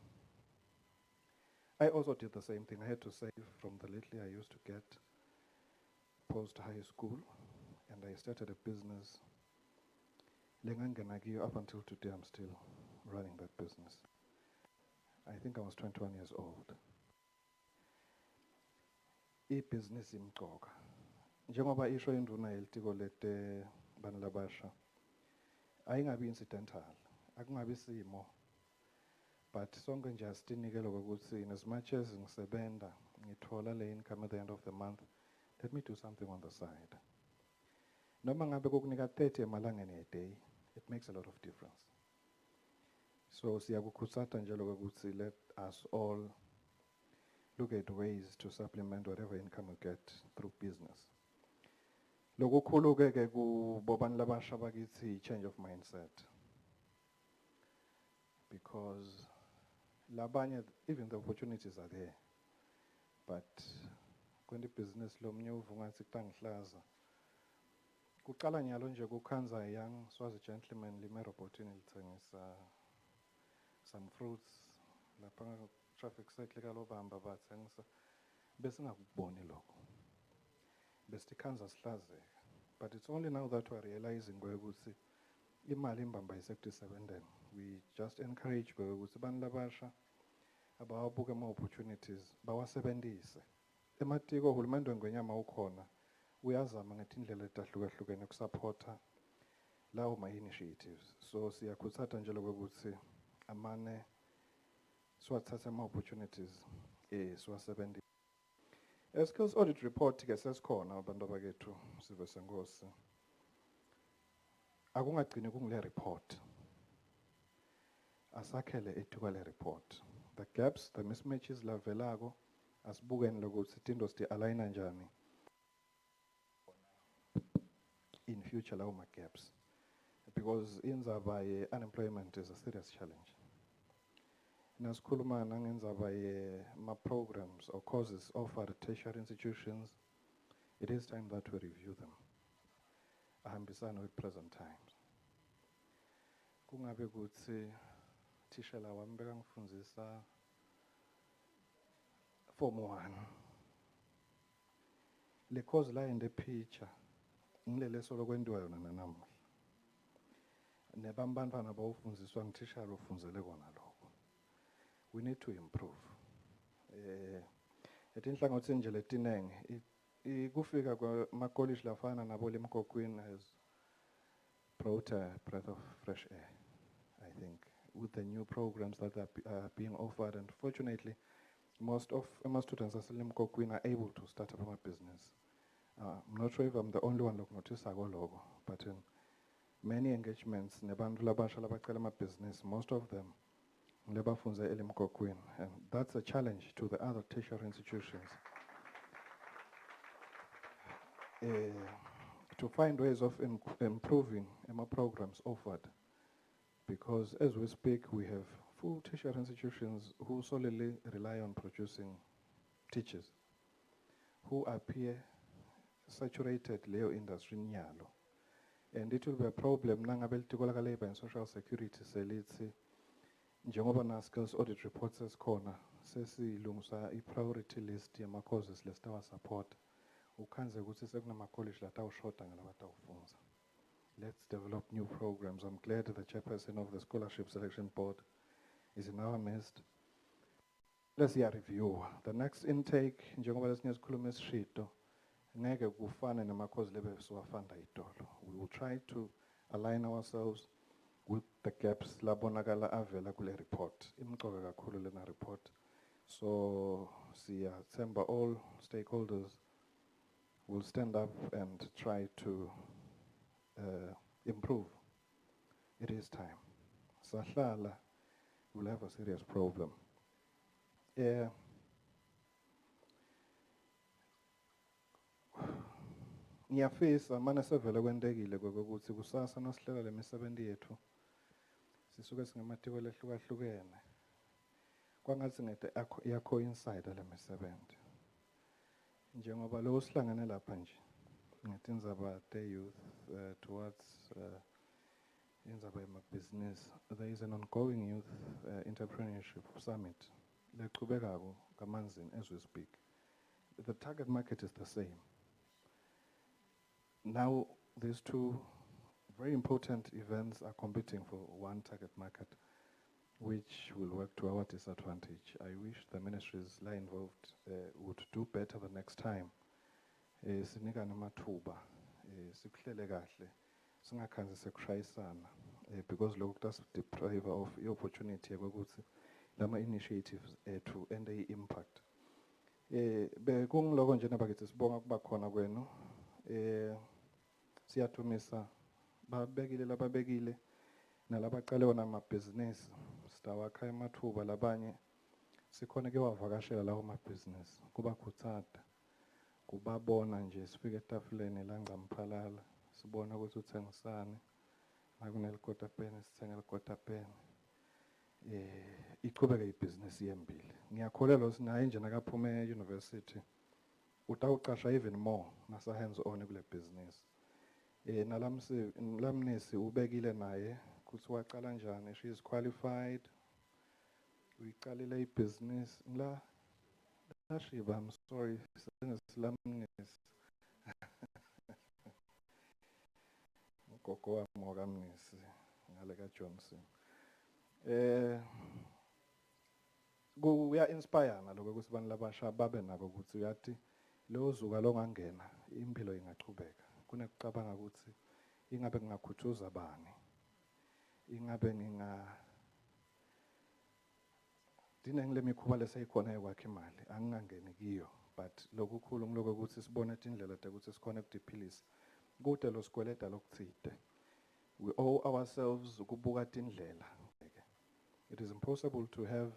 I also did the same thing. I had to save from the little I used to get post high school, and I started a business. Up until today, I'm still running that business. I think I was 21 years old. I-business imqoka. Njengoba isho induna yelitiko lete banlabasha. Ayingabi incidental. Akungabi simo. But sonke nje asitinikelo ukuthi in as much as ngisebenda ngithola le income at the end of the month, let me do something on the side. Noma ngabe kokunika 30 emalangeni a day, it makes a lot of difference. So siyakukhuthaza njalo ukuthi let us all look at ways to supplement whatever income we get through business. Lokukhulu ke kubobani labasha bakithi change of mindset. Because labanye, even the opportunities are there. But when the business lomnye uvungathi kutangihlaza. Kuqala nyalo nje kukhanza young Swazi gentleman lime robotini lithengisa some fruits lapha traffic circle kalobamba bathengisa bese ngakuboni lokho. Bese tikhanza sihlazeka. But it's only now that we're realizing ukuthi imali imbamba isekusebenzeni. We just encourage ukuthi abantu labasha abawabuke ama opportunities bawasebenzise. Ematiko uhulumende ngwenyama ukhona. Uyazama ngetindlela ezahlukahlukene ukusupporta lawo my initiatives. So siyakhuthaza njalo ukuthi amane siwathathe ama opportunities siwasebenzise. Skills audit report ke sesikhona abantu abakethu sive sengosi. Akungagcini kungile report. Asakhele ethuka le report. The gaps, the mismatches lavelago asibukeni lokuthi into sti align njani in future lawo ma gaps. Because inzaba ye unemployment is a serious challenge. Nasikhuluma nangendzaba ye ma programs or courses offered at tertiary institutions, it is time that we review them. Ahambisana with present times. Kungabe kuthi tishela wami bekangifundzisa Form 1. Le course la in the picture ngilele solo kwendiwa yona nanamuhla. Nebambantwana bawufundziswa ngitishela ufundzele kona lokho. We need to improve. Etinhlangothi nje letinenge kufika kwama college lafana nabo lemkokwini has brought a breath of fresh air, I think, with the new programs that are being offered. And fortunately, most of my students at Lemkokwin are able to start up a business. I'm not sure if I'm the only one looking notice logo, but in many engagements, nebantu labasha labacela ama business, most of them lebafunze eLemkokwin, and that's a challenge to the other tertiary institutions. To find ways of improving my programs offered, because as we speak, we have full tertiary institutions who solely rely on producing teachers, who appear saturated Leo industry nyalo. And it will be a problem nangabe litiko labor and social security selithi njengoba na skills audit reports esikhona sesilungisa i-priority list yama courses lestawa support. Ukhanze ukuthi sekunama college latawushoda ngalabatawufunza. Let's develop new programs. I'm glad the chairperson of the Scholarship Selection Board is in our midst. Let's hear a review. The next intake, njengoba lesikhuluma esishito, ngeke kufane nama course lebe siwafunda itolo. We will try to align ourselves with the gaps labonakala avela kule report. Imqoka kakhulu lena report. So siyathemba all stakeholders will stand up and try to improve. It is time. Sahlala will have a serious problem. Ngiyafisa manje sevele kwendekile ukuthi kusasa nasihlela lemisebenzi yethu sisuke singamatiko lehlukahlukene kwangathi ngete yakho inside lemisebenzi njengoba lo sihlangene lapha nje ngithi indzaba youth towards indzaba yamabhizinisi. There is an ongoing youth entrepreneurship summit lechubekako kamanzini as we speak. The target market is the same. Now these two very important events are competing for one target market, which will work to our disadvantage. I wish the ministries involved would do better the next time. Sinika namathuba, sikuhlele kahle, singakhanzi sekushayisana, because lokhu does deprive of the opportunity ukuthi lama initiatives to end the impact. Bekungiloko nje nabakithi sibonga kuba khona kwenu. Siyathumisa babekile lababekile nalabaqale wona amabhizinisi sitawakha emathuba labanye sikhona ke wavakashela lawo amabhizinisi kubakhuthaza kubabona nje sifike etafuleni la ngamphalala sibona ukuthi uthengisane makunelikota pen sithenga ilikota pen iqhubeke ibhizinisi yembili. Ngiyakholelwa sinaye nje nakaphume e-university utawuqasha even more nasa hands on kule business. Nalamnisi ubekile naye kuthi waqala njani, she is qualified, uyiqalile i-business la Shiba, I'm sorry, lamnisi ugogo wami wakamnisi ngale kaJohnson. Kuya-inspire lokho ukuthi abantu labasha babe nako ukuthi uyathi lo zuka longangena impilo ingaqhubeka. Kunekucabanga ukuthi ingabe ngingakhuthuza bani, ingabe dinengile mikhuba leseyikhona yokwakha imali angingangeni kiyo, but lokukhulu ngiloko ukuthi sibone indlela ukuthi sikhona ukudiphilisa kude lo sikweleda lokuthide. We owe ourselves ukubuka indlela. It is impossible to have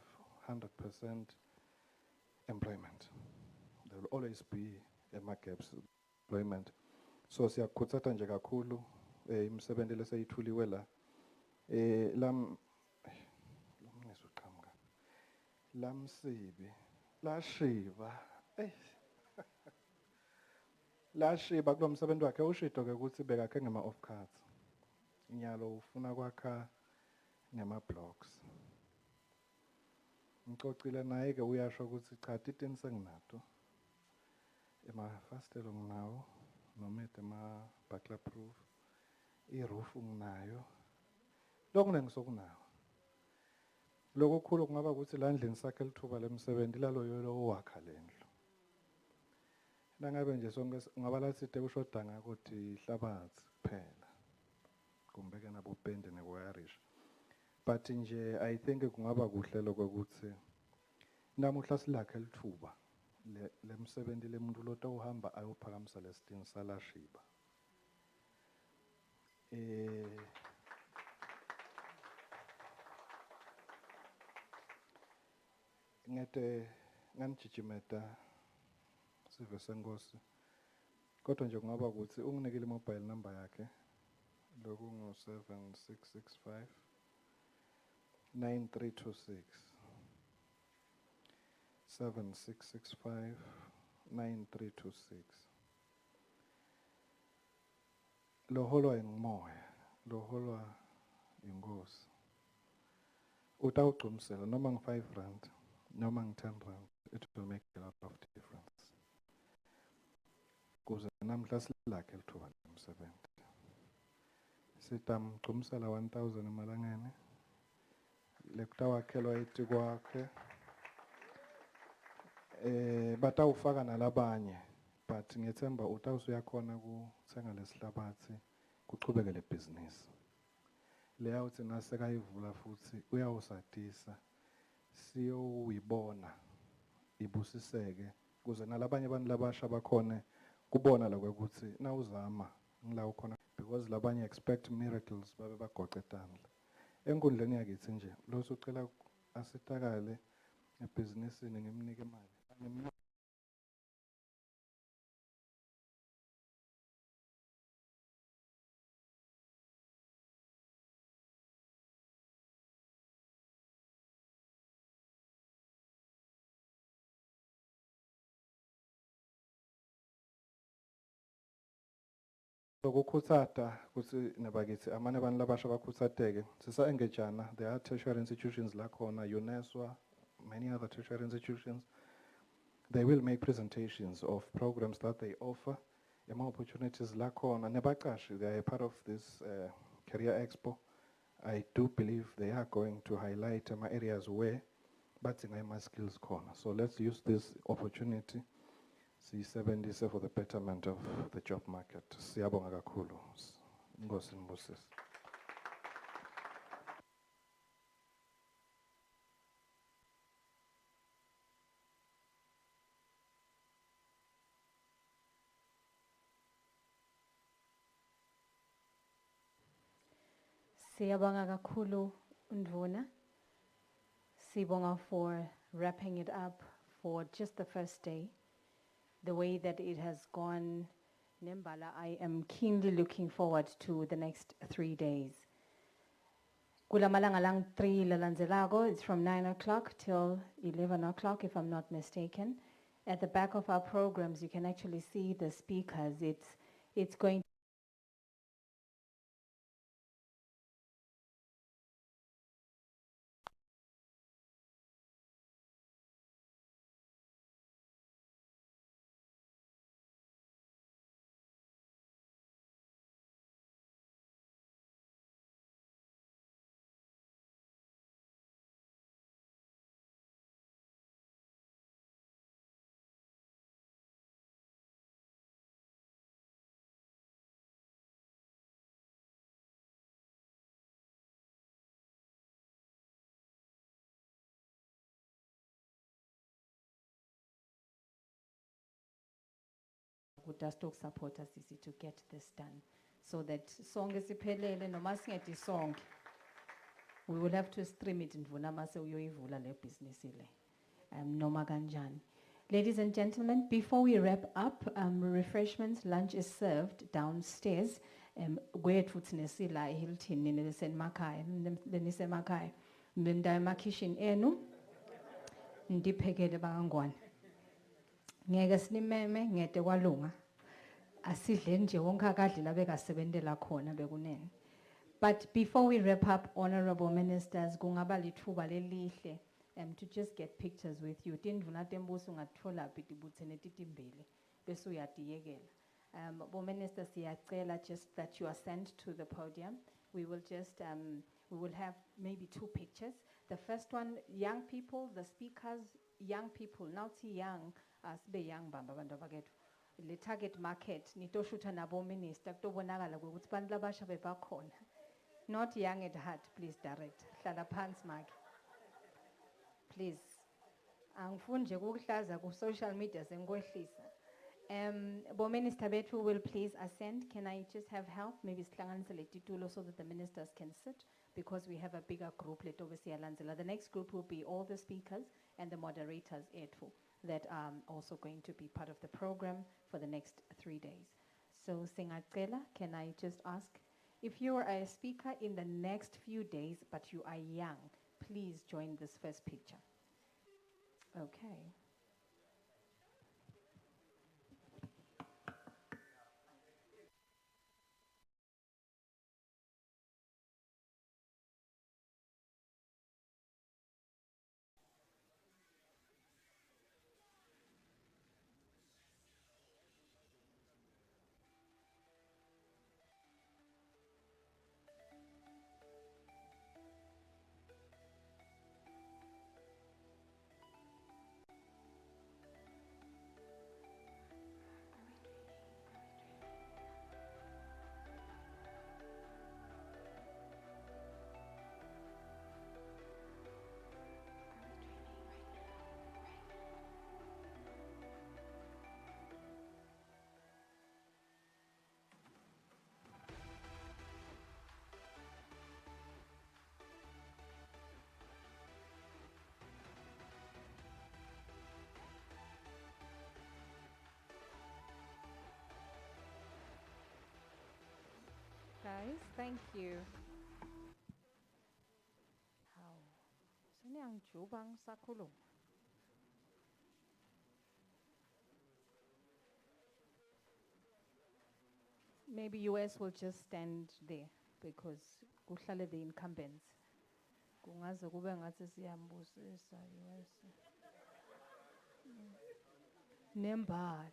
100% employment. There will always be gaps employment. So siyakukhuthaza nje kakhulu imisebenzi leseyithuliwe la lamsibi lashiba lashiba kulo msebenzi wakhe ushido ke ukuthi bekakhe ngema off cards inyalo ufuna kwakha ngema blocks. Ngicocile naye ke uyasho ukuthi cha titini senginato emafastelo nginawo nomete ma buckler proof i-roof nginayo lokho nengisokunawo. Lokukhulu kungaba ukuthi la ndlini sakhe lithuba lemisebenzi lalo yolo wakha lendlu. Nangabe nje sonke ngaba lathi ushoda ngakuthi ihlabathi kuphela kumbe ke nabo pende newiring. But nje I think kungaba kuhle lokho ukuthi namuhla silakhe lithuba lemsebenzi lemuntu lota uhamba ayophakamisa lesitini salashiba. Ngete nganijijimeta sive senkosi kodwa nje kungaba ukuthi unginikile mobile number yakhe loku ngo 7665 9326 7665 9326. Loholwa ingimoya loholwa ingosi utawugcumsela noma ngi5 rand noma ngi10 rand, it will make a lot of difference. Kuze namhla silakhe lithuba lomsebenzi sitamgcumsela 1000 emalangeni lekutawakhelwa iti kwakhe batawufaka nalabanye, but ngiyethemba utawusuyakhona kuthenga lesihlabathi kuqhubeke le business. leya uthi nasekayivula futhi uyawusatisa siyoyibona ibusiseke kuze nalabanye abantu labasha bakhone kubona la ukuthi nawuzama ngila ukhona because labanye expect miracles babe bagoqe etandla enkundleni yakithi nje lo socela asitakale ebhizinisini ngimnike imali ukukhuthata ukuthi nabakithi amanye abantu labasha bakhuthateke sisa-engagana there are tertiary institutions la khona UNESCO many other tertiary institutions they will make presentations of programs that they offer opportunities la khona nebaqashi they are a part of this career expo I do believe they are going to highlight areas where badzinga ama-skills khona so let's use this opportunity siyisebenzise for the betterment of the job market. Siyabonga kakhulu. Inkosi nibusise. Siyabonga kakhulu Ndvuna. Sibonga for wrapping it up for just the first day. The way that it has gone, Nembala, I am keenly looking forward to the next 3 days. Kulamalanga lang 3 lalanzelago, it's from 9 o'clock till 11 o'clock, if I'm not mistaken. At the back of our programs, you can actually see the speakers. It's going with us to support us to get this done. So that song is iphelele noma singethi song. We will have to stream it Ndvuna mase uyoyivula le business ile. Noma kanjani. Ladies and gentlemen, before we wrap up, refreshments, lunch is served downstairs. Kwethu sinesila eHilton nisemakhaya, nisemakhaya. Nda emakitchen enu ndiphekele bangangwane. Ngeke sinimeme ngede kwalunga. Asidle nje wonke akadli la bekasebentela khona bekunene. But before we wrap up, honorable ministers, kungaba lithuba lelihle to just get pictures with you. Tindvuna tembuso ngatfola pitibutsene titimbili bese uyatiyekela. Bo ministers siyacela just that you are sent to the podium. We will just we will have maybe 2 pictures. The first one, young people, the speakers, young people. Now see young, sibe young bamba bantu bakethu. Le target market nitoshuta nabo minister kutobonakala ukuthi bantu labasha bebakhona. Not young at heart, please direct. Hlala phansi maki. Please. Angifuni nje ukuhlaza ku social media sengikwehlisa. Bo minister bethu will please ascend. Can I just have help? Maybe sihlanganise le titulo so that the ministers can sit because we have a bigger group letobe siyalandzela. The next group will be all the speakers and the moderators ethu that are also going to be part of the program for the next 3 days. So singacela, can I just ask if you are a speaker in the next few days but you are young, please join this first picture. Okay. guys. Thank you. How? Seniyangjuba ngisakhuluma. Maybe US will just stand there because kuhlale the incumbents. Kungaze kube ngathi siyambusisa US. Nembala.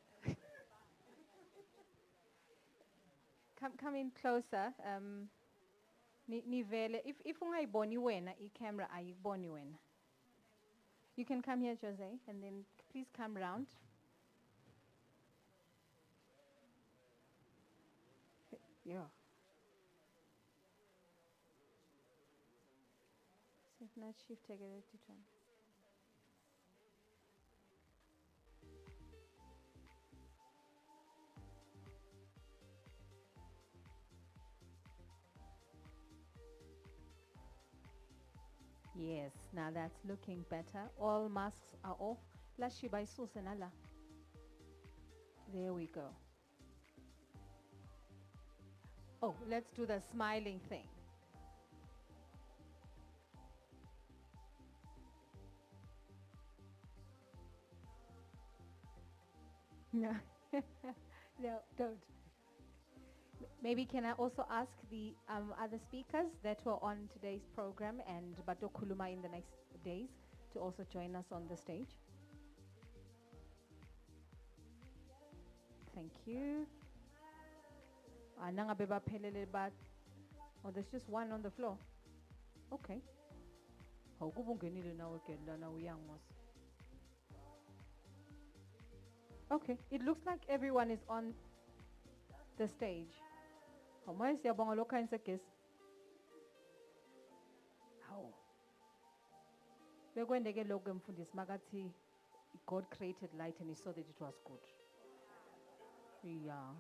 Come in closer. Nivele, if ungayiboni wena, camera ayikuboni wena. You can come here, Jose, and then please come round. Yeah. See if not shift take it to turn. Yes, now that's looking better. All masks are off. There we go. Oh, let's do the smiling thing. No, no, don't. Maybe can I also ask the other speakers that were on today's program and Bato Kuluma in the next days to also join us on the stage? Thank you. Oh, there's just one on the floor. Okay. Okay, it looks like everyone is on the stage. How? God created light and he saw that it was good. Yeah.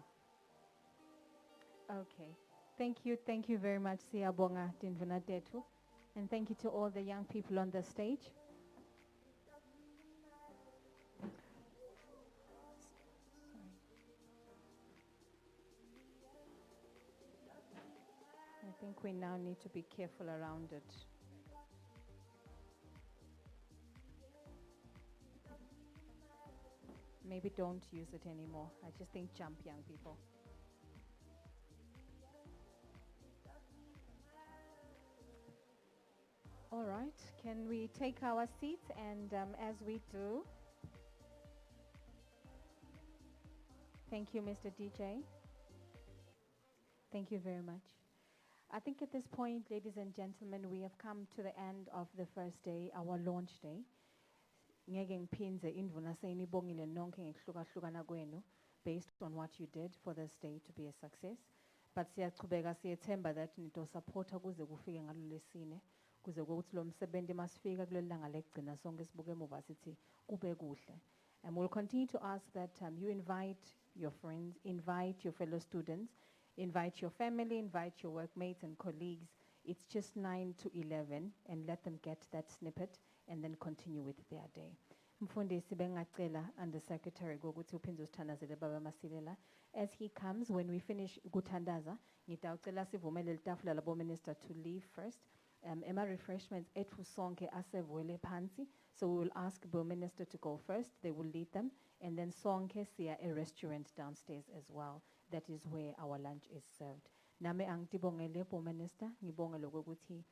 Okay. Thank you very much, Siyabonga Dinvunatetu. And thank you to all the young people on the stage. I think we now need to be careful around it. Maybe don't use it anymore. I just think jump, young people. All right, can we take our seats? And as we do, thank you, Mr. DJ. Thank you very much. I think at this point, ladies and gentlemen, we have come to the end of the first day, our launch day. Based on what you did for this day to be a success. But siyachubeka that nito supporta kuze kufike ngalolesine kuze ukuthi lo msebenzi masifika kulelanga lekugcina sonke sibuke emuva sithi kube kuhle. And we'll continue to ask that you invite your friends, invite your fellow students, invite your family, invite your workmates and colleagues. It's just 9 to 11 and let them get that snippet and then continue with their day. Mfundisi bengacela Undersecretary gokuthi uphinde usithandazele baba Masilela. As he comes, when we finish kuthandaza, ngitawucela sivumele litafula labo minister to leave first. Ema refreshments ethu sonke asevwele phansi. So we will ask the minister to go first. They will lead them. And then sonke siya a restaurant downstairs as well. That is where our lunch is served. Name angitibongele bo minister, ngibongele ukuthi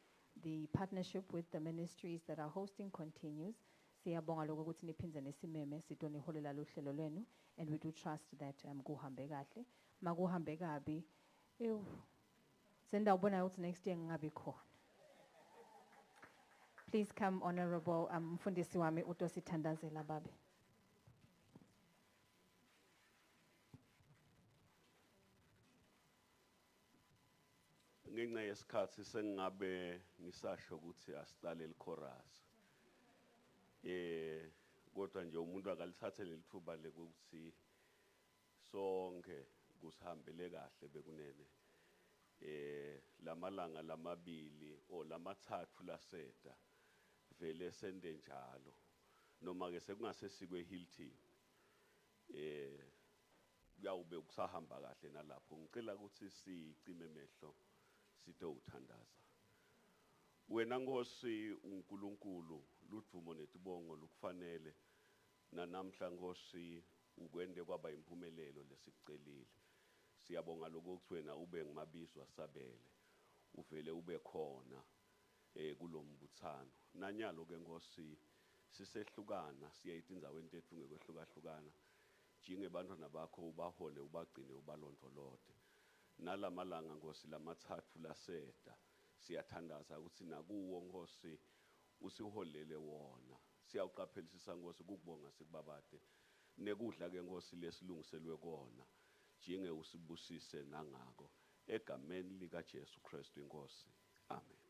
the partnership with the ministries that are hosting continues. Siyabonga lokho ukuthi niphinze nesimeme sitoniholela lohlelo lwenu, and we do trust that kuhambe kahle. Makuhambe kabi, senda ubona ukuthi next year ngingabi khona. Please come, Honorable Mfundisi wami utosithandazela babe. Ngenxa yesikhathi sengabe ngisasho ukuthi asiqale ichorus. Kodwa nje umuntu akalithathe lelithuba lekuthi sonke kusihambele kahle bekunene. Lamalanga lamabili o lamathathu laseda vele sende njalo. Noma ke sekungasesikwe Hilton. Kuyawube kusahamba kahle nalapho. Ngicela ukuthi sicime emehlo sitowuthandaza. Wena Nkosi uNkulunkulu ludumo netibongo lukufanele nanamhla Nkosi ukwende kwaba impumelelo lesicelile. Siyabonga lokuthi wena ube ngumabizo asabele uvele ube khona kulombuthano. Nanyalo ke Nkosi sisehlukana siyayithi indzaweni tethu ngekwehlukana njengebantwana bakho ubahole ubagcine ubalondoloze. Nalamalanga Nkosi lamathathu laseta siyathandaza ukuthi nakuwo Nkosi usiholele wona. Siyawuqaphelisisa Nkosi ukubonga sikubabade nekudla ke Nkosi lesilungiselwe kona njenge usibusise nangako egameni lika Jesu Kristu inkosi. Amen.